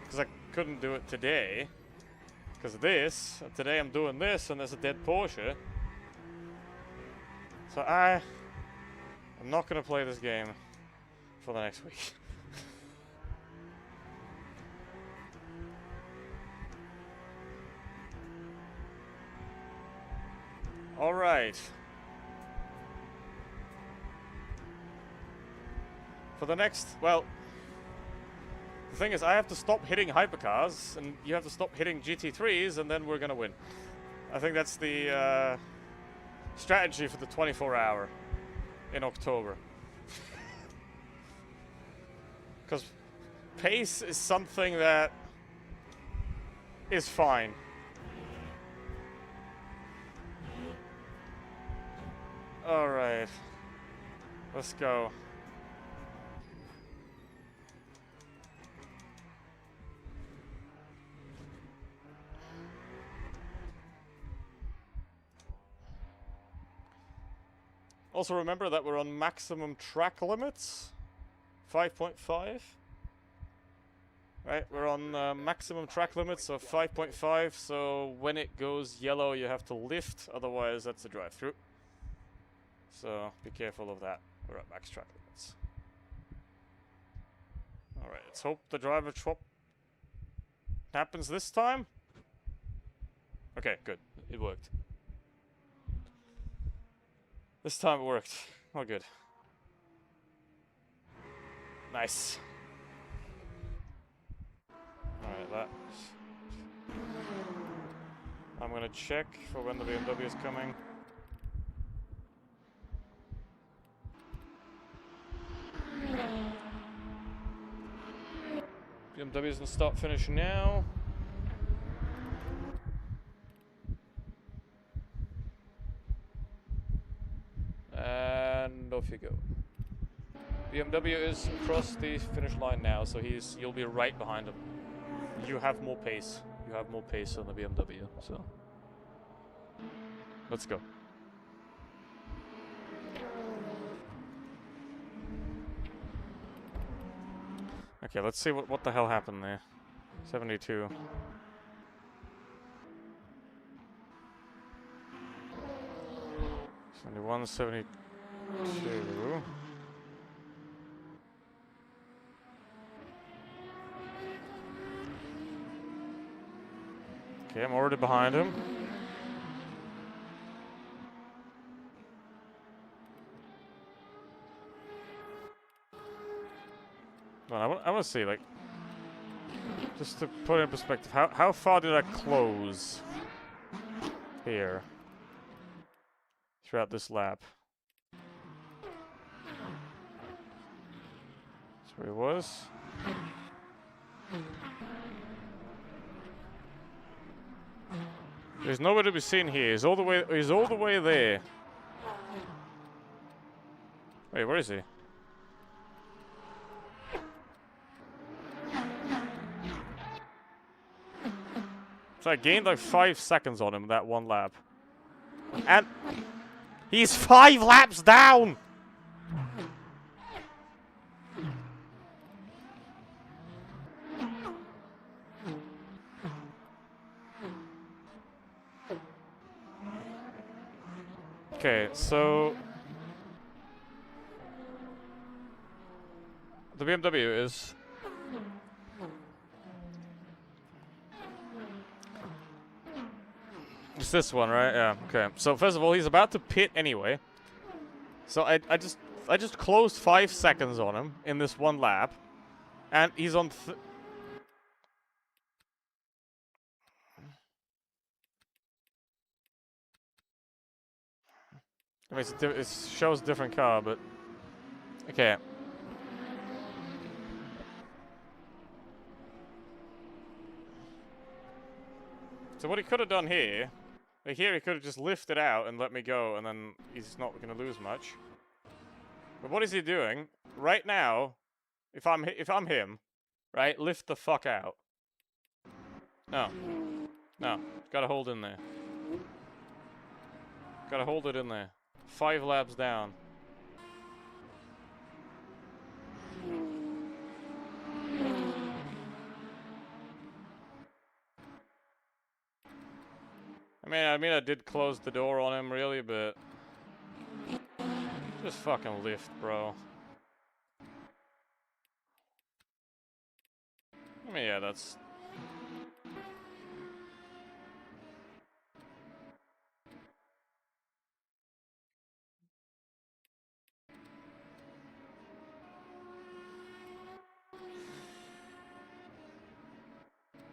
Because I couldn't do it today. Because of this. And today I'm doing this, and there's a dead Porsche. So I'm not going to play this game for the next week. Alright. For the next, well, the thing is I have to stop hitting hypercars, and you have to stop hitting GT3s, and then we're gonna win. I think that's the strategy for the 24-hour in October. Because pace is something that is fine. Alright. Let's go. Also remember that we're on maximum track limits. 5.5. Right, we're on maximum track limits of 5.5, so when it goes yellow you have to lift, otherwise that's a drive-through. So be careful of that. We're at max track limits. Alright, let's hope the driver swap happens this time. Okay, good. It worked. This time it worked. Oh, good. Nice. Alright, that. I'm gonna check for when the BMW is coming. BMW is gonna start finishing now. And off you go. BMW is across the finish line now, so you'll be right behind him. You have more pace. You have more pace on the BMW, so let's go. Okay, let's see what the hell happened there. 72. '71, 72. Okay, I'm already behind him. Well, I want to see, like, just to put it in perspective, how far did I close here throughout this lap? That's where he was. There's nowhere to be seen here. He's all the way there. Wait, where is he? So I gained like 5 seconds on him that one lap. And he's 5 laps down! Okay, so the BMW is it's this one, right? Yeah, okay. So first of all, he's about to pit anyway. So I just closed 5 seconds on him in this one lap. And he's on I mean, it shows different car, but okay. So what he could have done here, like here he could have just lifted out and let me go, and then he's not going to lose much. But what is he doing right now? If I'm him, right? Lift the fuck out. No, no, gotta hold in there. Gotta hold it in there. 5 laps down. I mean, I did close the door on him, really, but just fucking lift, bro. I mean, yeah, that's.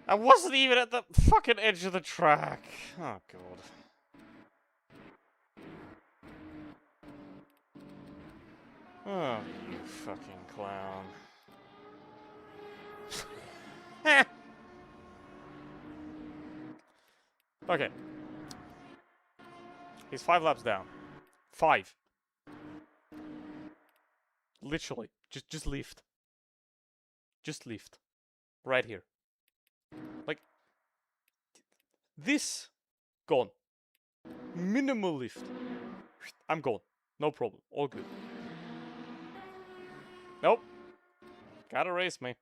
I wasn't even at the fucking edge of the track. Oh, God. Oh, you fucking clown. Okay. He's 5 laps down. 5. Literally. Just lift. Just lift. Right here. Like, this. Gone. Minimal lift. I'm gone. No problem. All good. Nope. Gotta race me.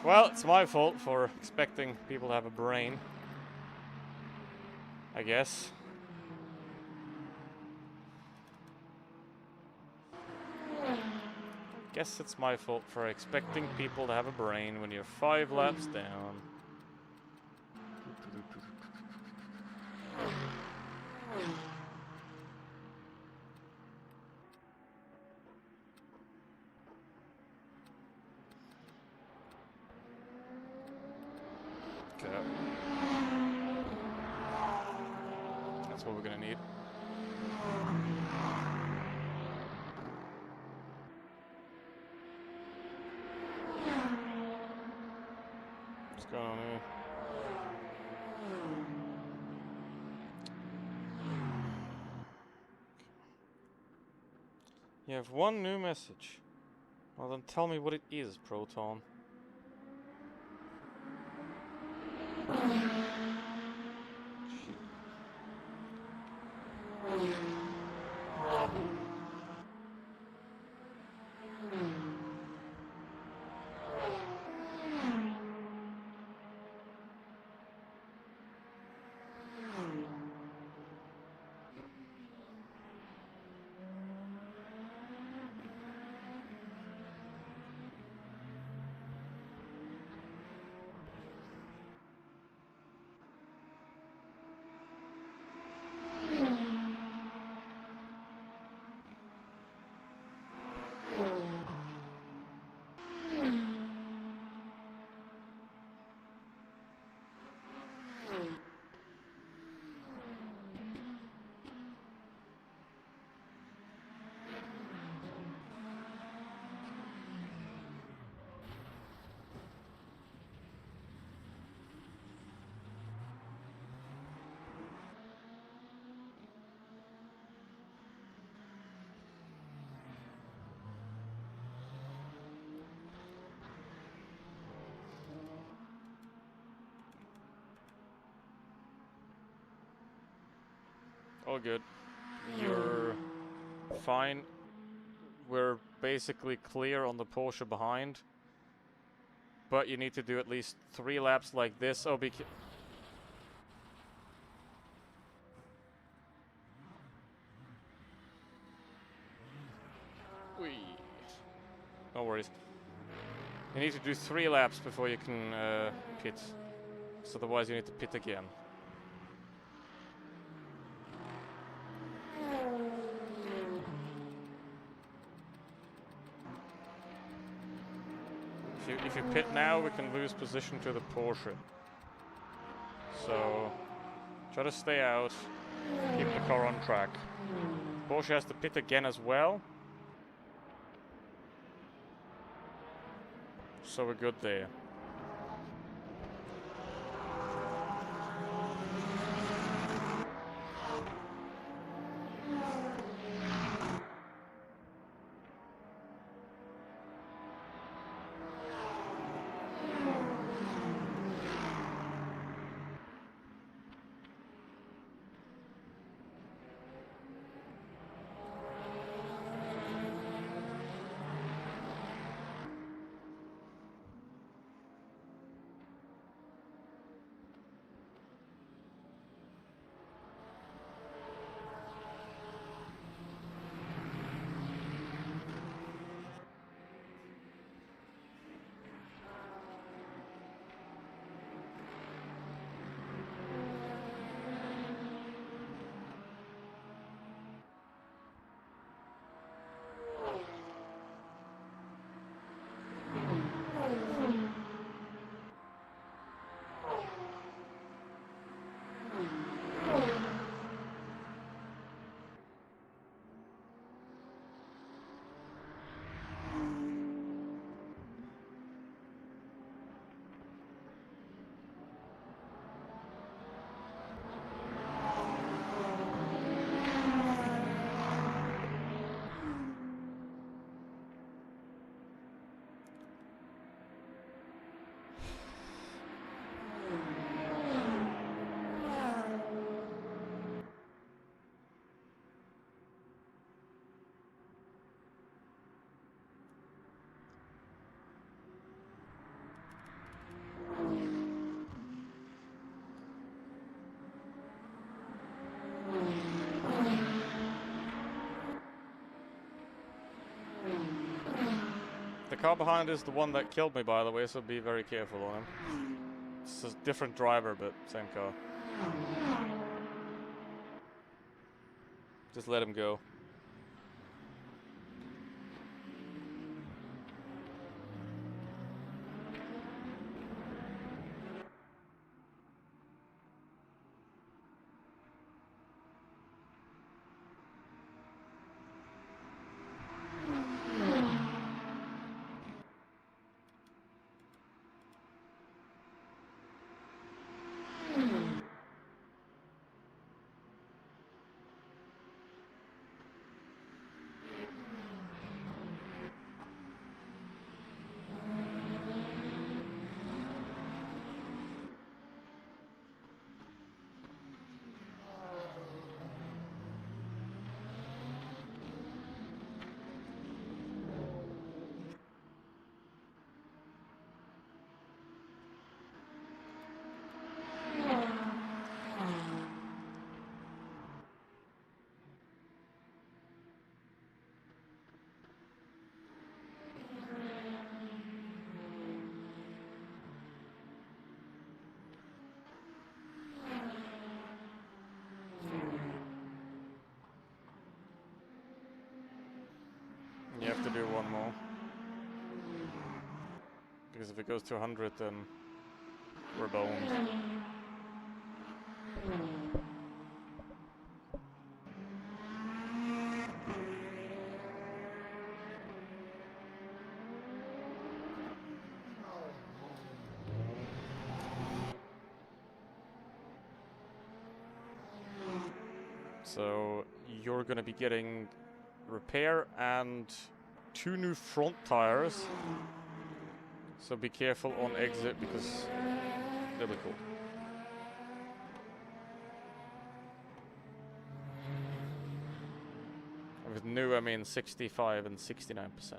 Well, it's my fault for expecting people to have a brain. I guess. Guess it's my fault for expecting people to have a brain when you're 5 laps down. Okay. That's what we're gonna need. What's going on here? You have one new message. Well, then tell me what it is, Proton. All good. You're fine. We're basically clear on the Porsche behind. But you need to do at least 3 laps like this. Oh, no worries. You need to do 3 laps before you can pit. So otherwise you need to pit again. If you pit now, we can lose position to the Porsche. So, try to stay out. Keep the car on track. Porsche has to pit again as well. So we're good there. The car behind is the one that killed me, by the way, so be very careful on him. It's a different driver, but same car. Just let him go. You have to do one more. Because if it goes to 100, then we're boned. So you're gonna be getting repair and 2 new front tires. So be careful on exit because they'll be cool. And with new, I mean 65 and 69%. So.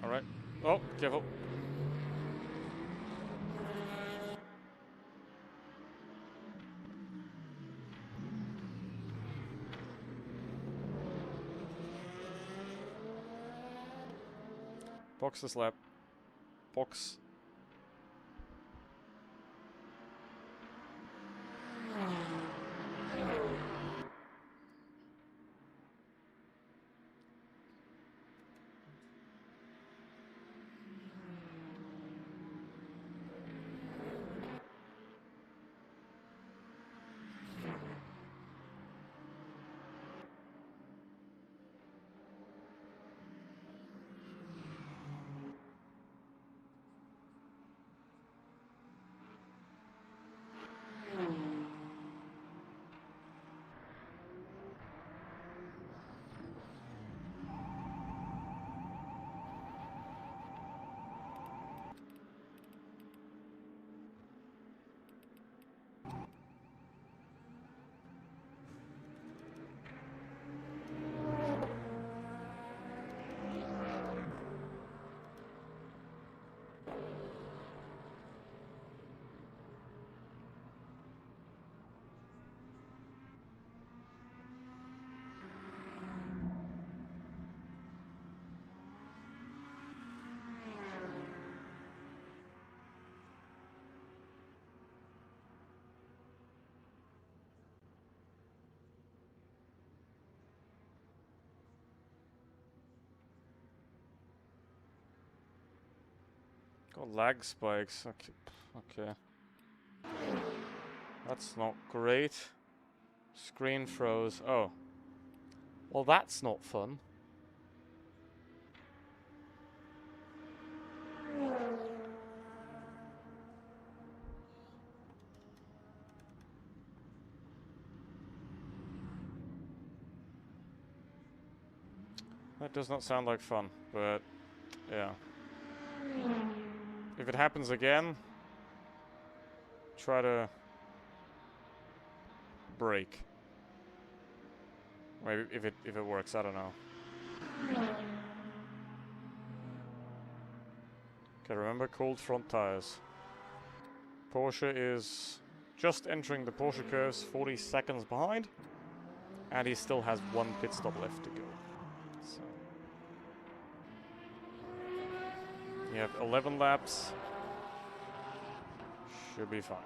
Alright. Oh, careful. Box this lap. Box. Got lag spikes. Okay. Okay. That's not great. Screen froze. Oh. Well, that's not fun. That does not sound like fun, but yeah. If it happens again, try to brake. Maybe if it works, I don't know. Okay, remember cold front tires. Porsche is just entering the Porsche curves, 40 seconds behind, and he still has one pit stop left to go. So you have 11 laps. Should be fine.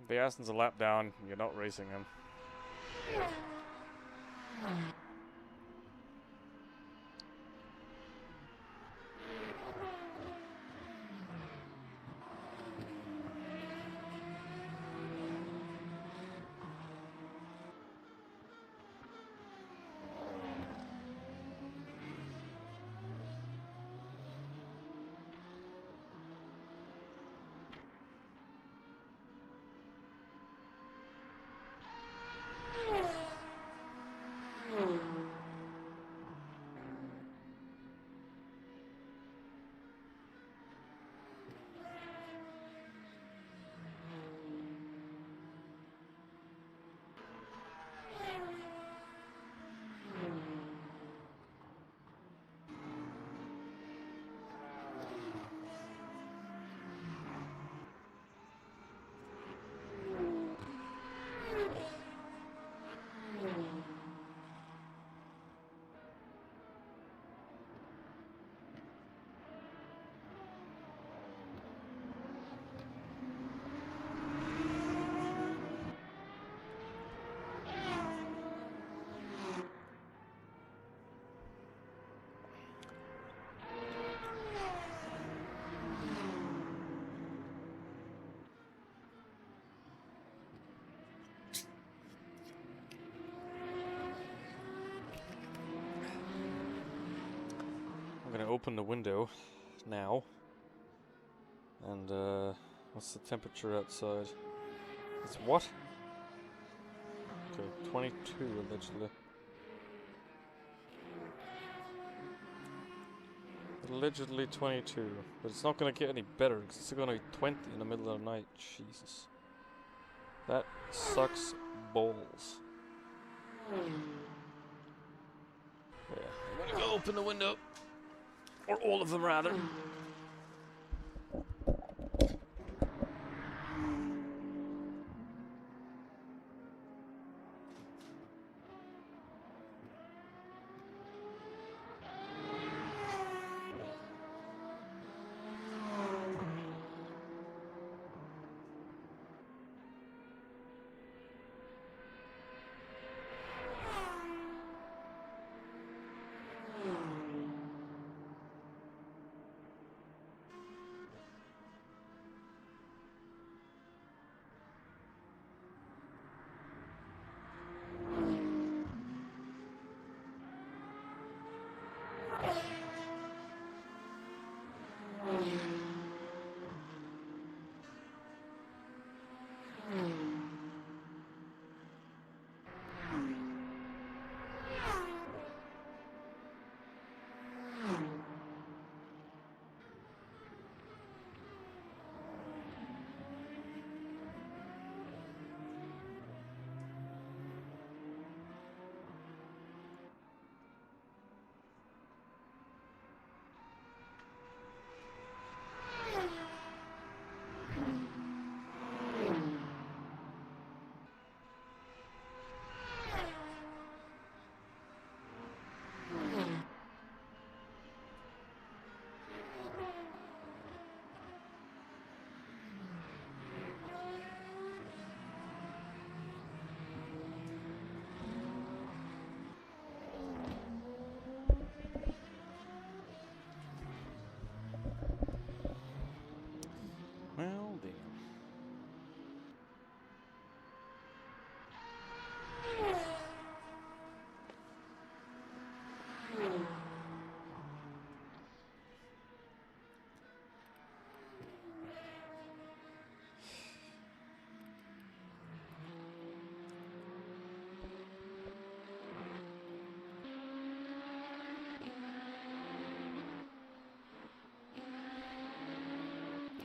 The Aston's a lap down. You're not racing him. I'm gonna open the window now. And what's the temperature outside? It's what? Okay, 22 allegedly. Allegedly 22, but it's not gonna get any better because it's gonna be 20 in the middle of the night. Jesus. That sucks balls. Yeah, I'm gonna go open the window. Or all of them, rather. Well, damn.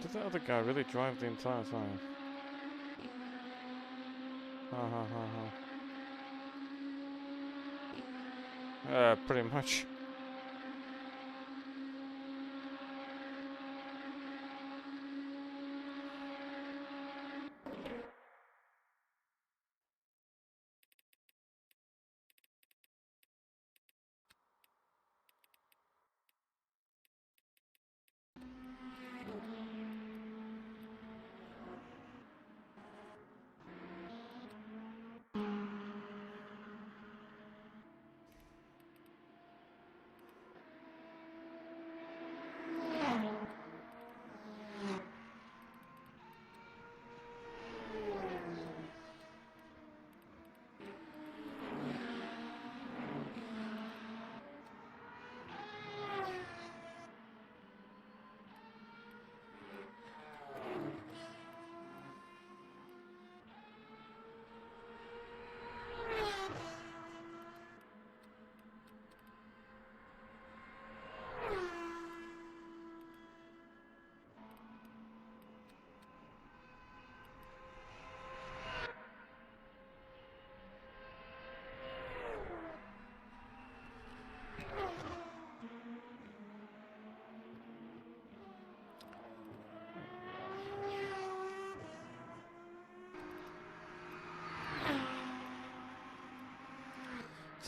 Did the other guy really drive the entire time? Ha ha ha ha. Pretty much.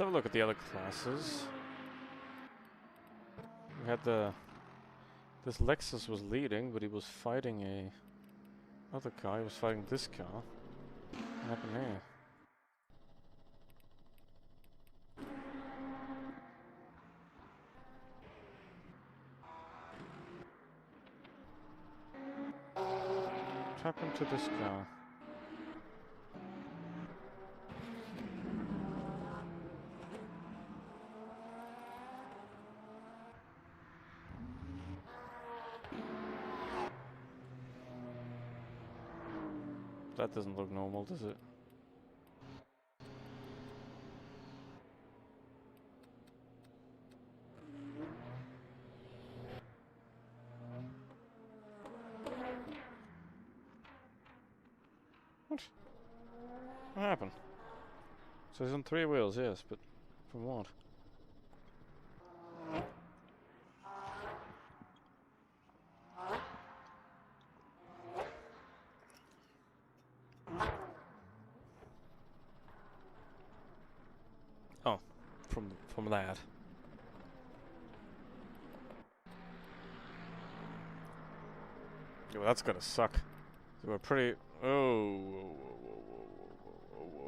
have a look at the other classes. We had this Lexus was leading, but he was fighting other car. He was fighting this car. What happened here? What happened to this car? That doesn't look normal, does it? What? What happened? So he's on 3 wheels, yes, but from what? Oh, from that. Yeah, well, that's gonna suck. So we're pretty. Oh,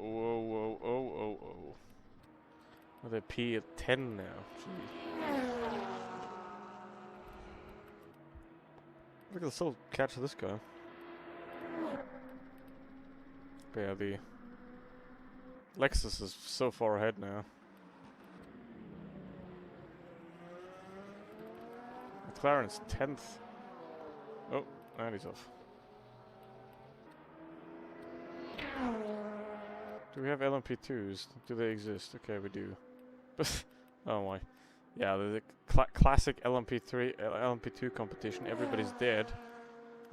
whoa. Are they P at 10 now? Gee. Look, they'll still catch this guy. But yeah, the Lexus is so far ahead now. McLaren's 10th. Oh, and he's off. Do we have LMP2s? Do they exist? Okay, we do. Oh my. Yeah, there's a classic LMP2 competition. Everybody's dead.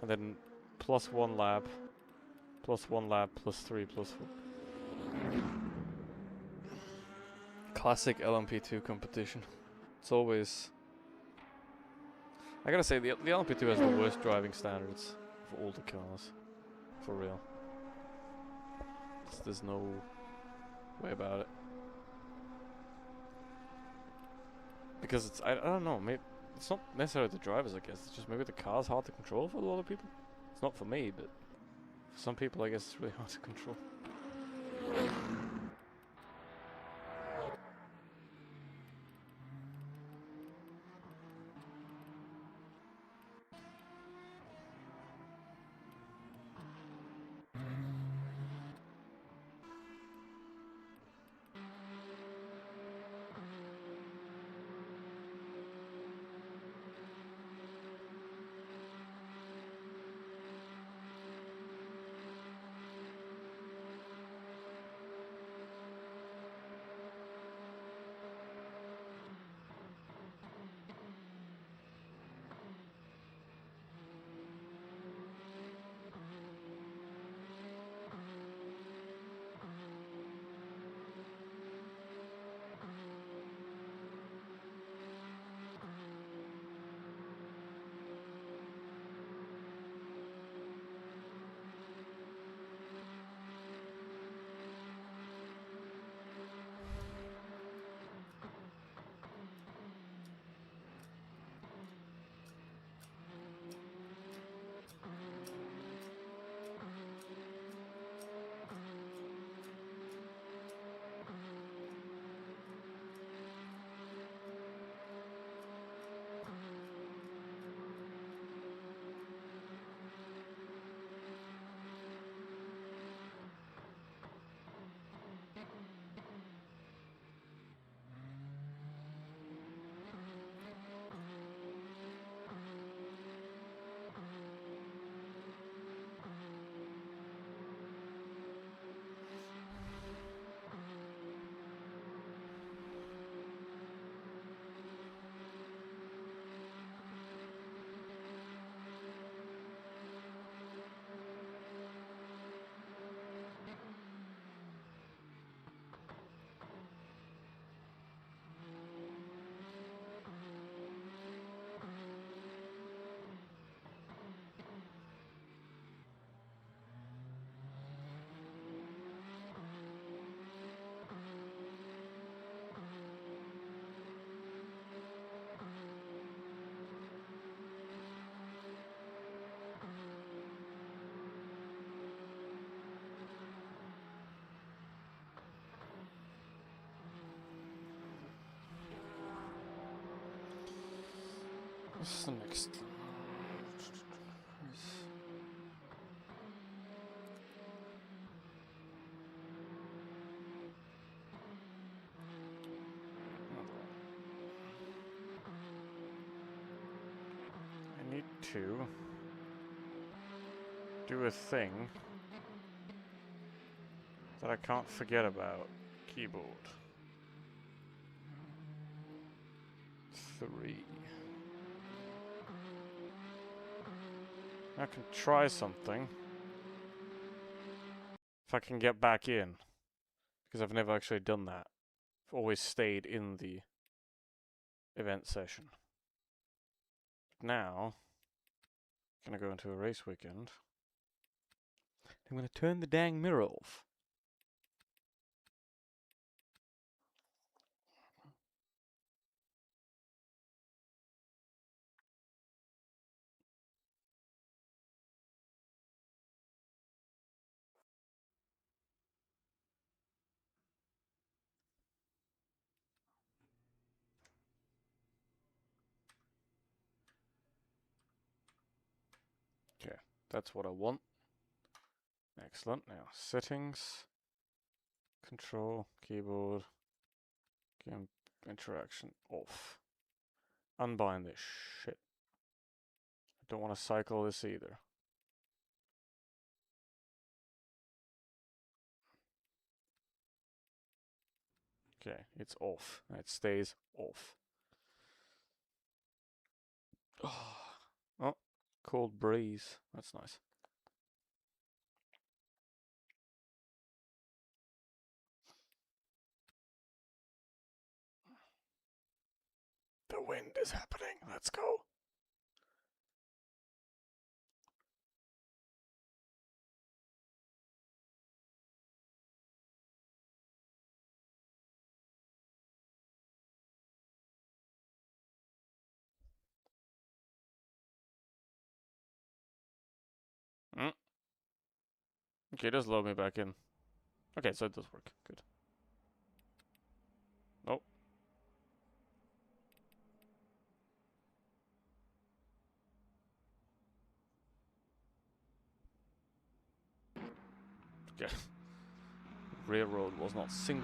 And then +1 lap. +1 lap, +3, +4. Classic LMP2 competition. It's always... I gotta say, the LMP2 has the worst driving standards for all the cars. For real. There's no way about it. Because it's, I don't know, maybe it's not necessarily the drivers, I guess. It's just maybe the car's hard to control for a lot of people. It's not for me, but for some people, I guess it's really hard to control. What's the next? I need to do a thing that I can't forget about. Keyboard. 3. I can try something. If I can get back in. Because I've never actually done that. I've always stayed in the event session. Now, I'm gonna go into a race weekend. I'm gonna turn the dang mirror off. Okay, that's what I want. Excellent. Now, settings, control, keyboard, game interaction off. Unbind this shit. I don't want to cycle this either. Okay, it's off. It stays off. Oh, cold breeze. That's nice. The wind is happening. Let's go. Mm. Okay, it does load me back in. Okay, so it does work. Good. Oh. Okay. Railroad was not synced.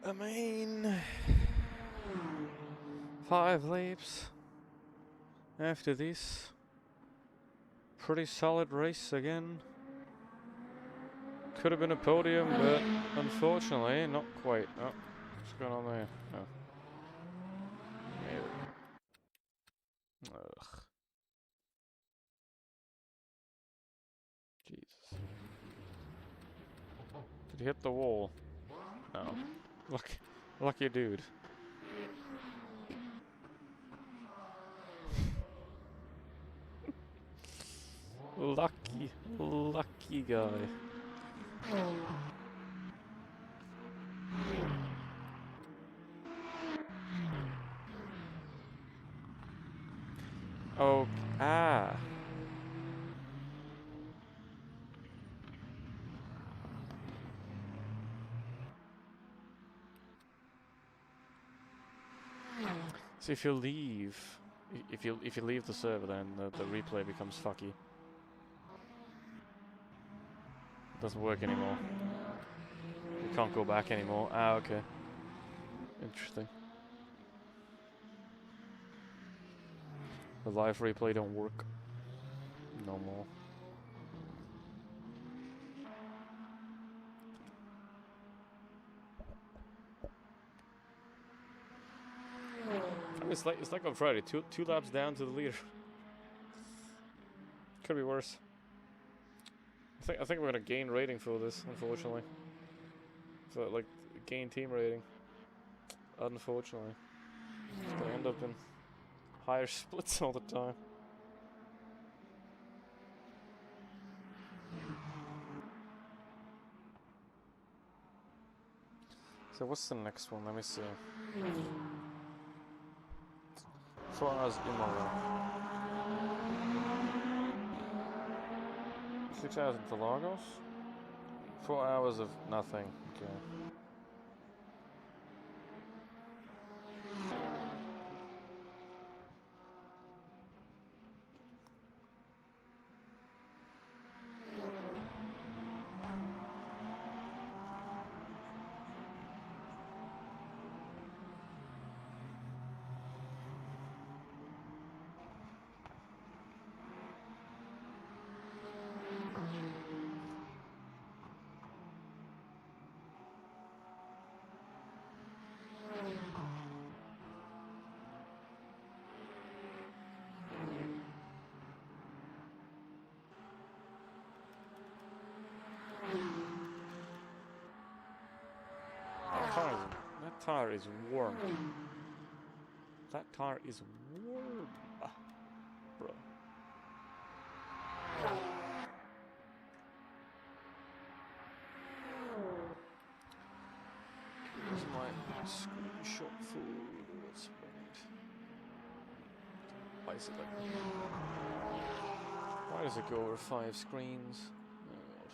I mean, 5 laps after this. Pretty solid race again. Could have been a podium, but unfortunately, not quite. Oh, what's going on there? Oh. Ugh. Jesus. Did he hit the wall? No. Lucky dude. Lucky guy. Oh, ah. So if you leave, if you leave the server, then the replay becomes fucky. It doesn't work anymore. You can't go back anymore. Ah, okay. Interesting. The live replay don't work no more. I mean, it's like on Friday. Two laps down to the leader. Could be worse. I think we're gonna gain rating for this, unfortunately. So like gain team rating. Unfortunately, it's gonna end up in higher splits all the time. So what's the next one? Let me see. 4 hours Imola. 6 hours Interlagos? 4 hours of nothing. Okay. That tire is warm. That tire is warm. Ah, bro. Here's my screenshot for what's right. Why is it like... Why does it go over 5 screens? Oh god.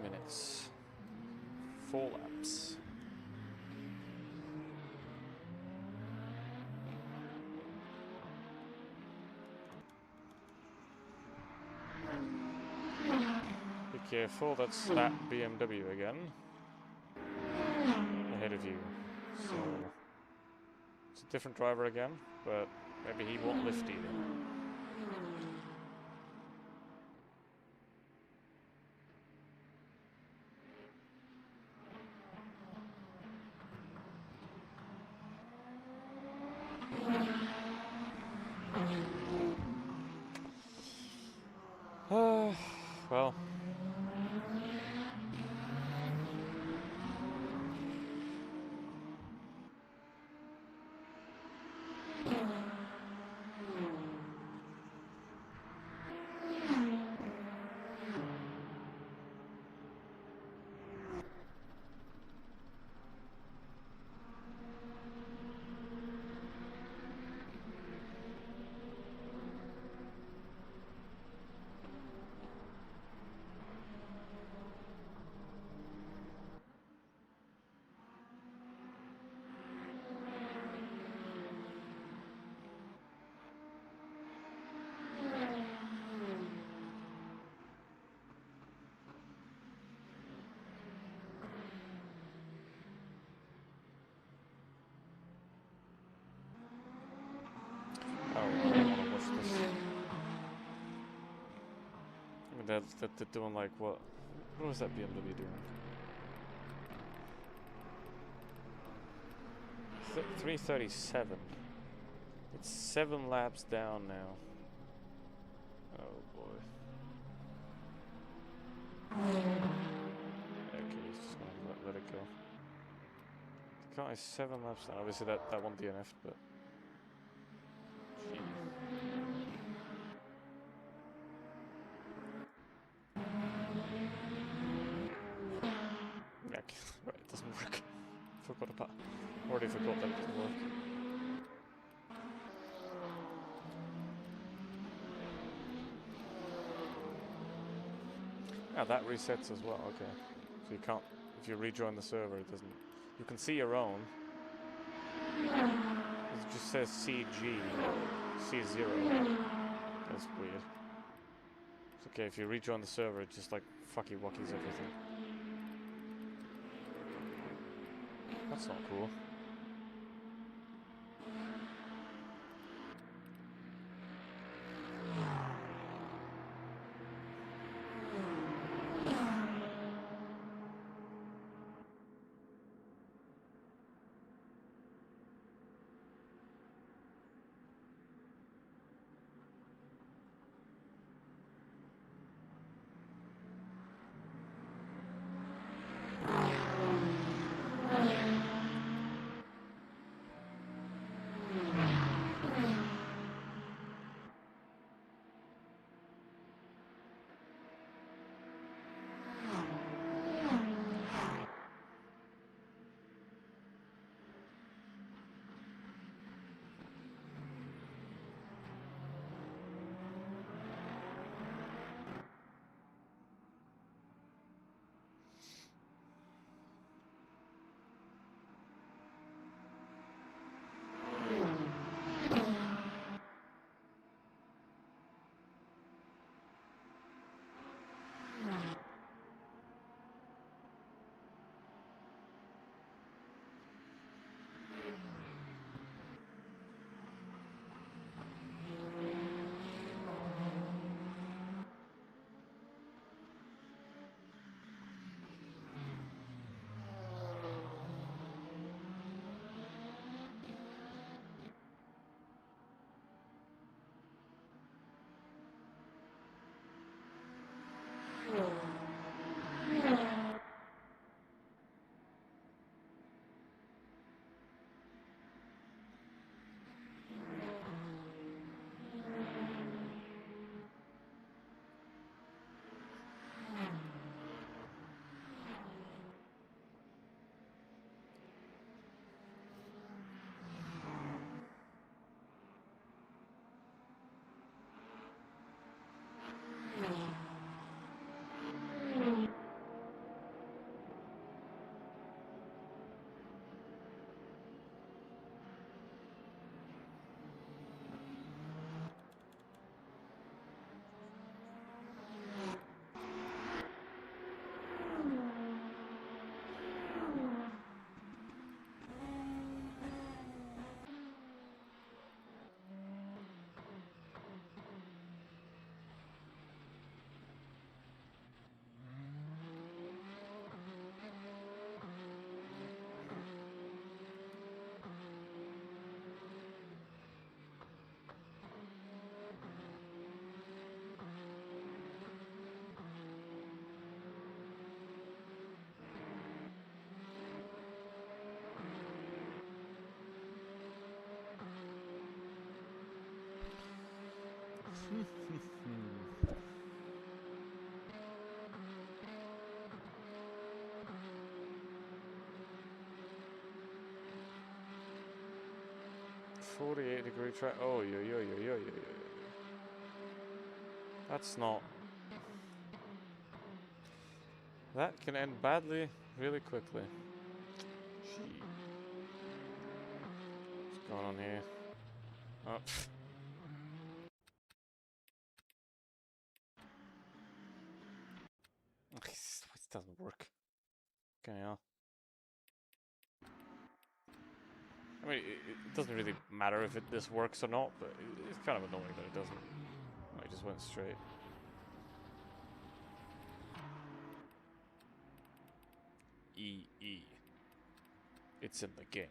Minutes. 4 laps. Be careful, that's that BMW again. Ahead of you. So it's a different driver again, but maybe he won't lift either. Well. They're doing like what? What was that BMW doing? 337. It's 7 laps down now. Oh boy. Okay, he's just gonna let it go. The car is 7 laps down. Obviously that one DNF'd, but. Gee. Yeah, right, it doesn't work. Forgot about. Already forgot that it doesn't work. Yeah, that resets as well. Okay, so you can't. If you rejoin the server, it doesn't. You can see your own. It just says CG, C0. That's weird. It's okay if you rejoin the server. It just like fucky wuckies everything. That's not cool. Hmm. 48-degree track. Oh, yo, yo, yo, yo, yo, yo, yo. That's not. That can end badly really quickly. Gee. What's going on here? Oh. It doesn't work. Okay, yeah. I mean, it doesn't really matter if this works or not, but it's kind of annoying that it doesn't. Oh, it just went straight. E. It's in the game.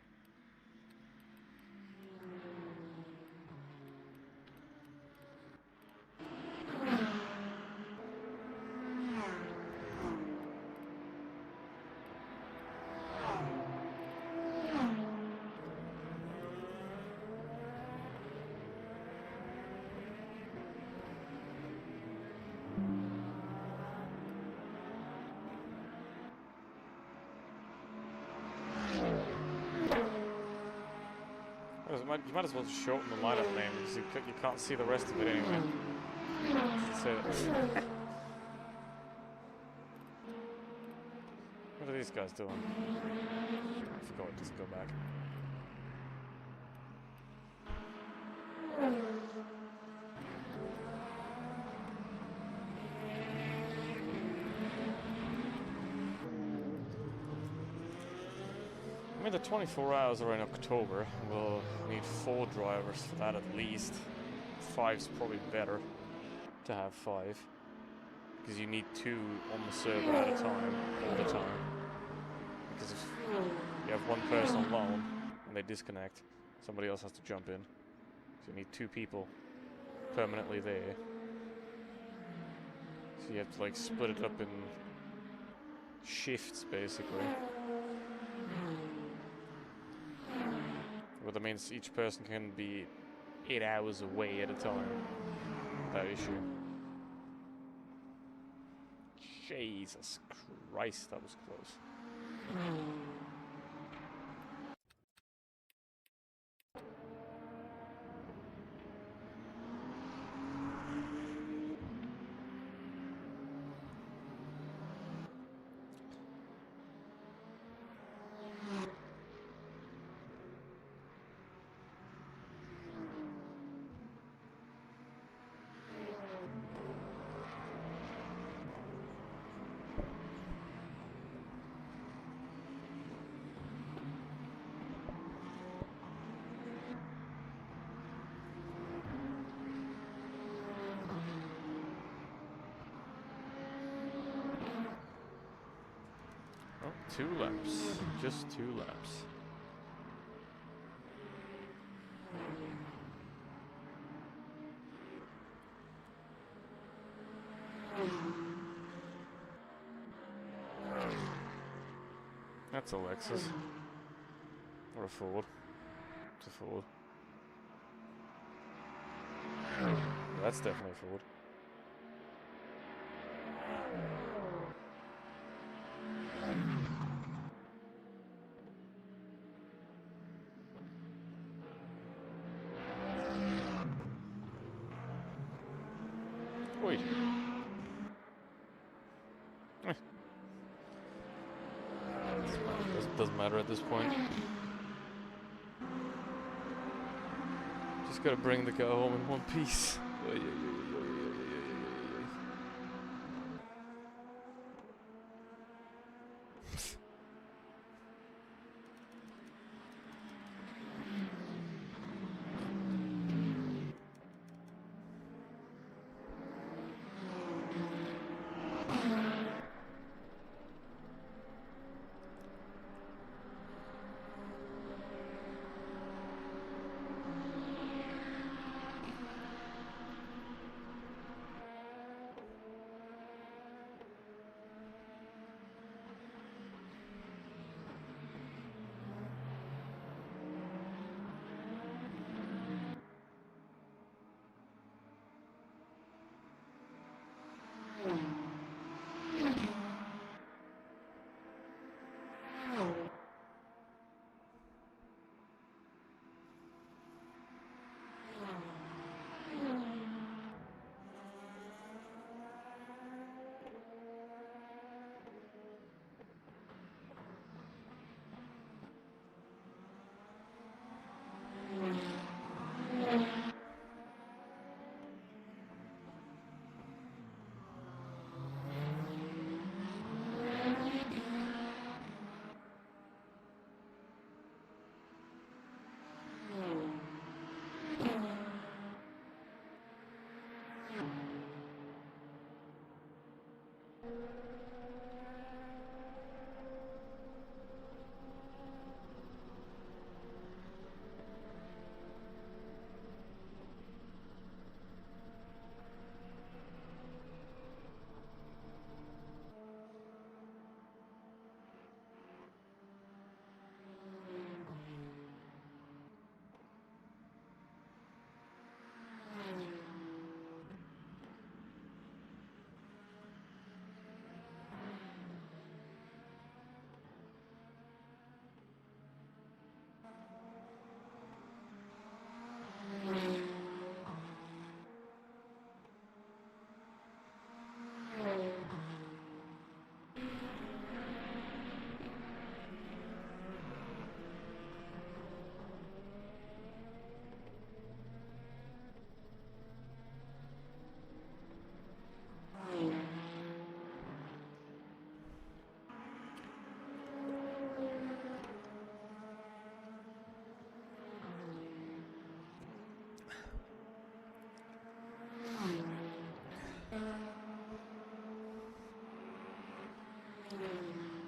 You might as well just shorten the lineup name because you can't see the rest of it anyway. So, what are these guys doing? I forgot it doesn't go back. I mean, the 24 hours are in October. We'll need 4 drivers for that at least. 5's probably better to have 5. Because you need 2 on the server at a time, all the time. Because if you have one person on loan and they disconnect, somebody else has to jump in. So you need 2 people permanently there. So you have to like split it up in shifts basically. Well, that means each person can be 8 hours away at a time without issue. Jesus Christ, that was close. Oh, 2 laps. Just 2 laps. That's a Lexus. Or a Ford. It's a Ford. That's definitely a Ford. Wait. Doesn't matter at this point. Just gotta bring the guy home in one piece.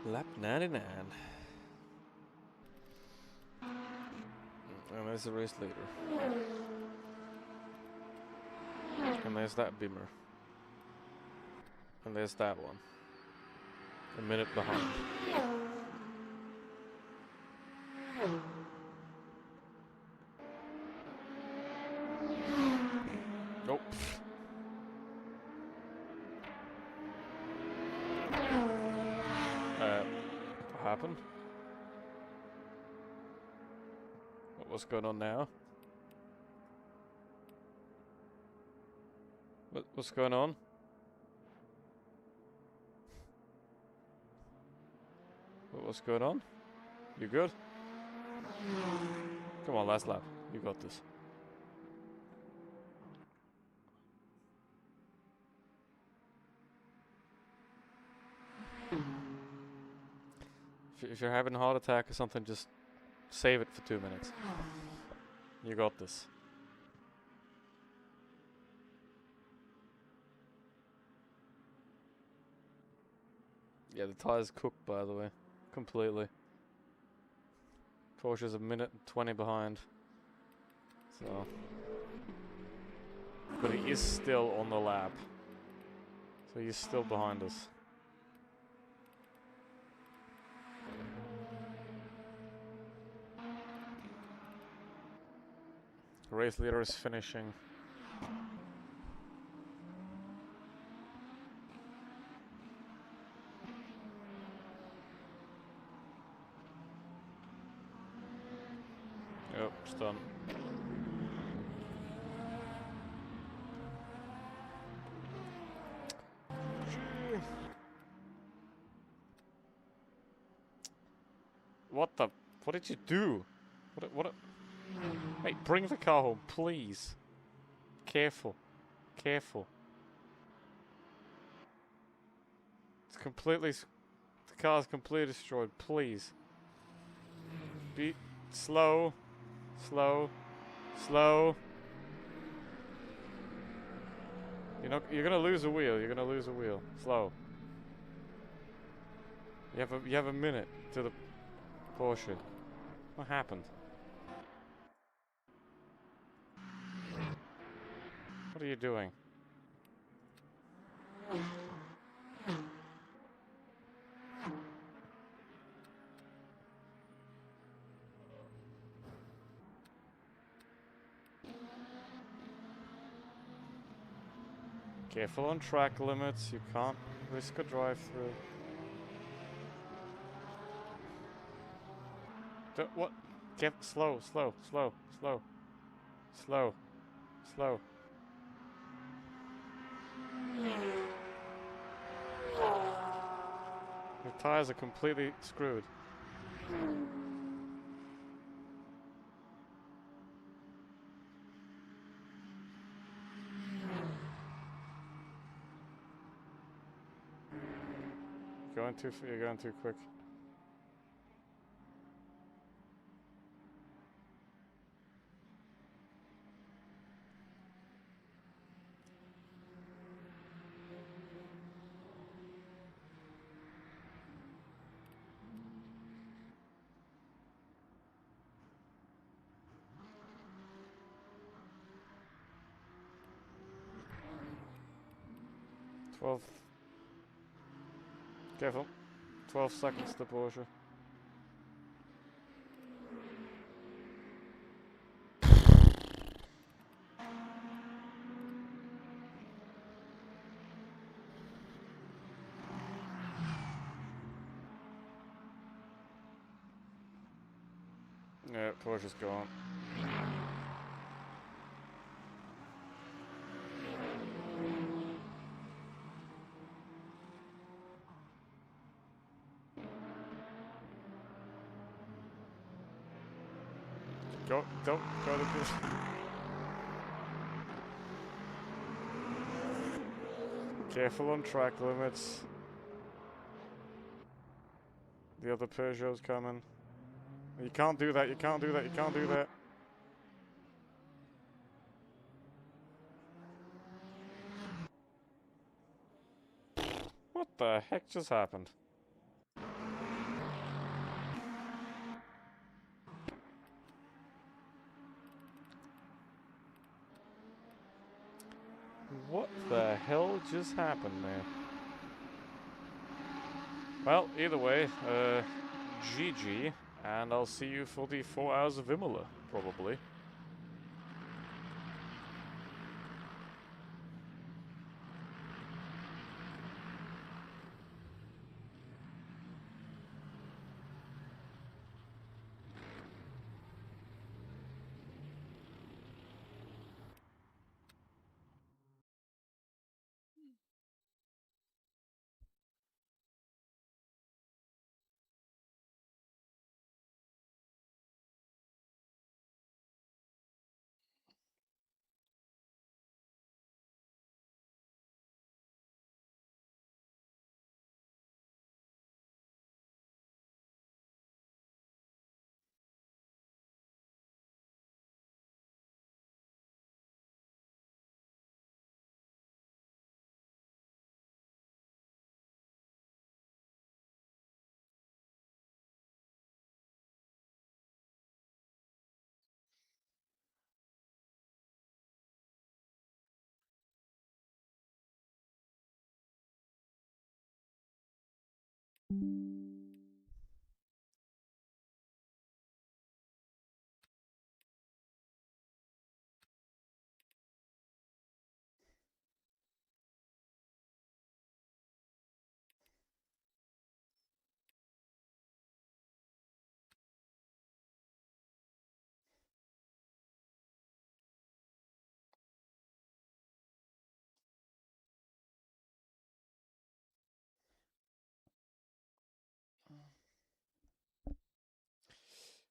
Lap 99. And there's the race leader. And there's that Beamer. And there's that one. A minute behind. Nope. What happened? What's going on now? What's going on? What's going on? You good? Come on, last lap. You got this. If you're having a heart attack or something, just save it for 2 minutes. You got this. Yeah, the tire's cooked, by the way. Completely. Porsche's a minute and 20 behind. So. But he is still on the lap. So he's still behind us. The race leader is finishing. Yep, it's done. What did you do? What? Hey, bring the car home, please. Careful. Careful. It's completely... The car's completely destroyed, please. Be slow. Slow. Slow. You're gonna lose a wheel. You're gonna lose a wheel. Slow. You have a minute to the Porsche. What happened? What are you doing? Careful on track limits. You can't risk a drive-through. What? Get slow, slow, slow, slow, slow, slow. Your tires are completely screwed. You're going too quick. Careful. 12 seconds to Porsche. Yeah, Porsche's gone. Don't go to this. Careful on track limits. The other Peugeot's coming. You can't do that, you can't do that, you can't do that. What the heck just happened? What the hell just happened there? Well, either way, GG, and I'll see you for the 4 hours of Imola, probably.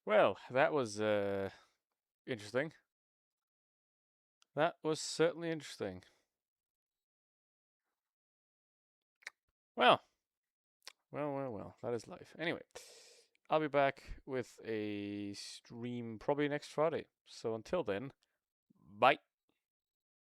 Well, that was interesting. That was certainly interesting. Well, well, that is life. Anyway, I'll be back with a stream probably next Friday. So until then, bye.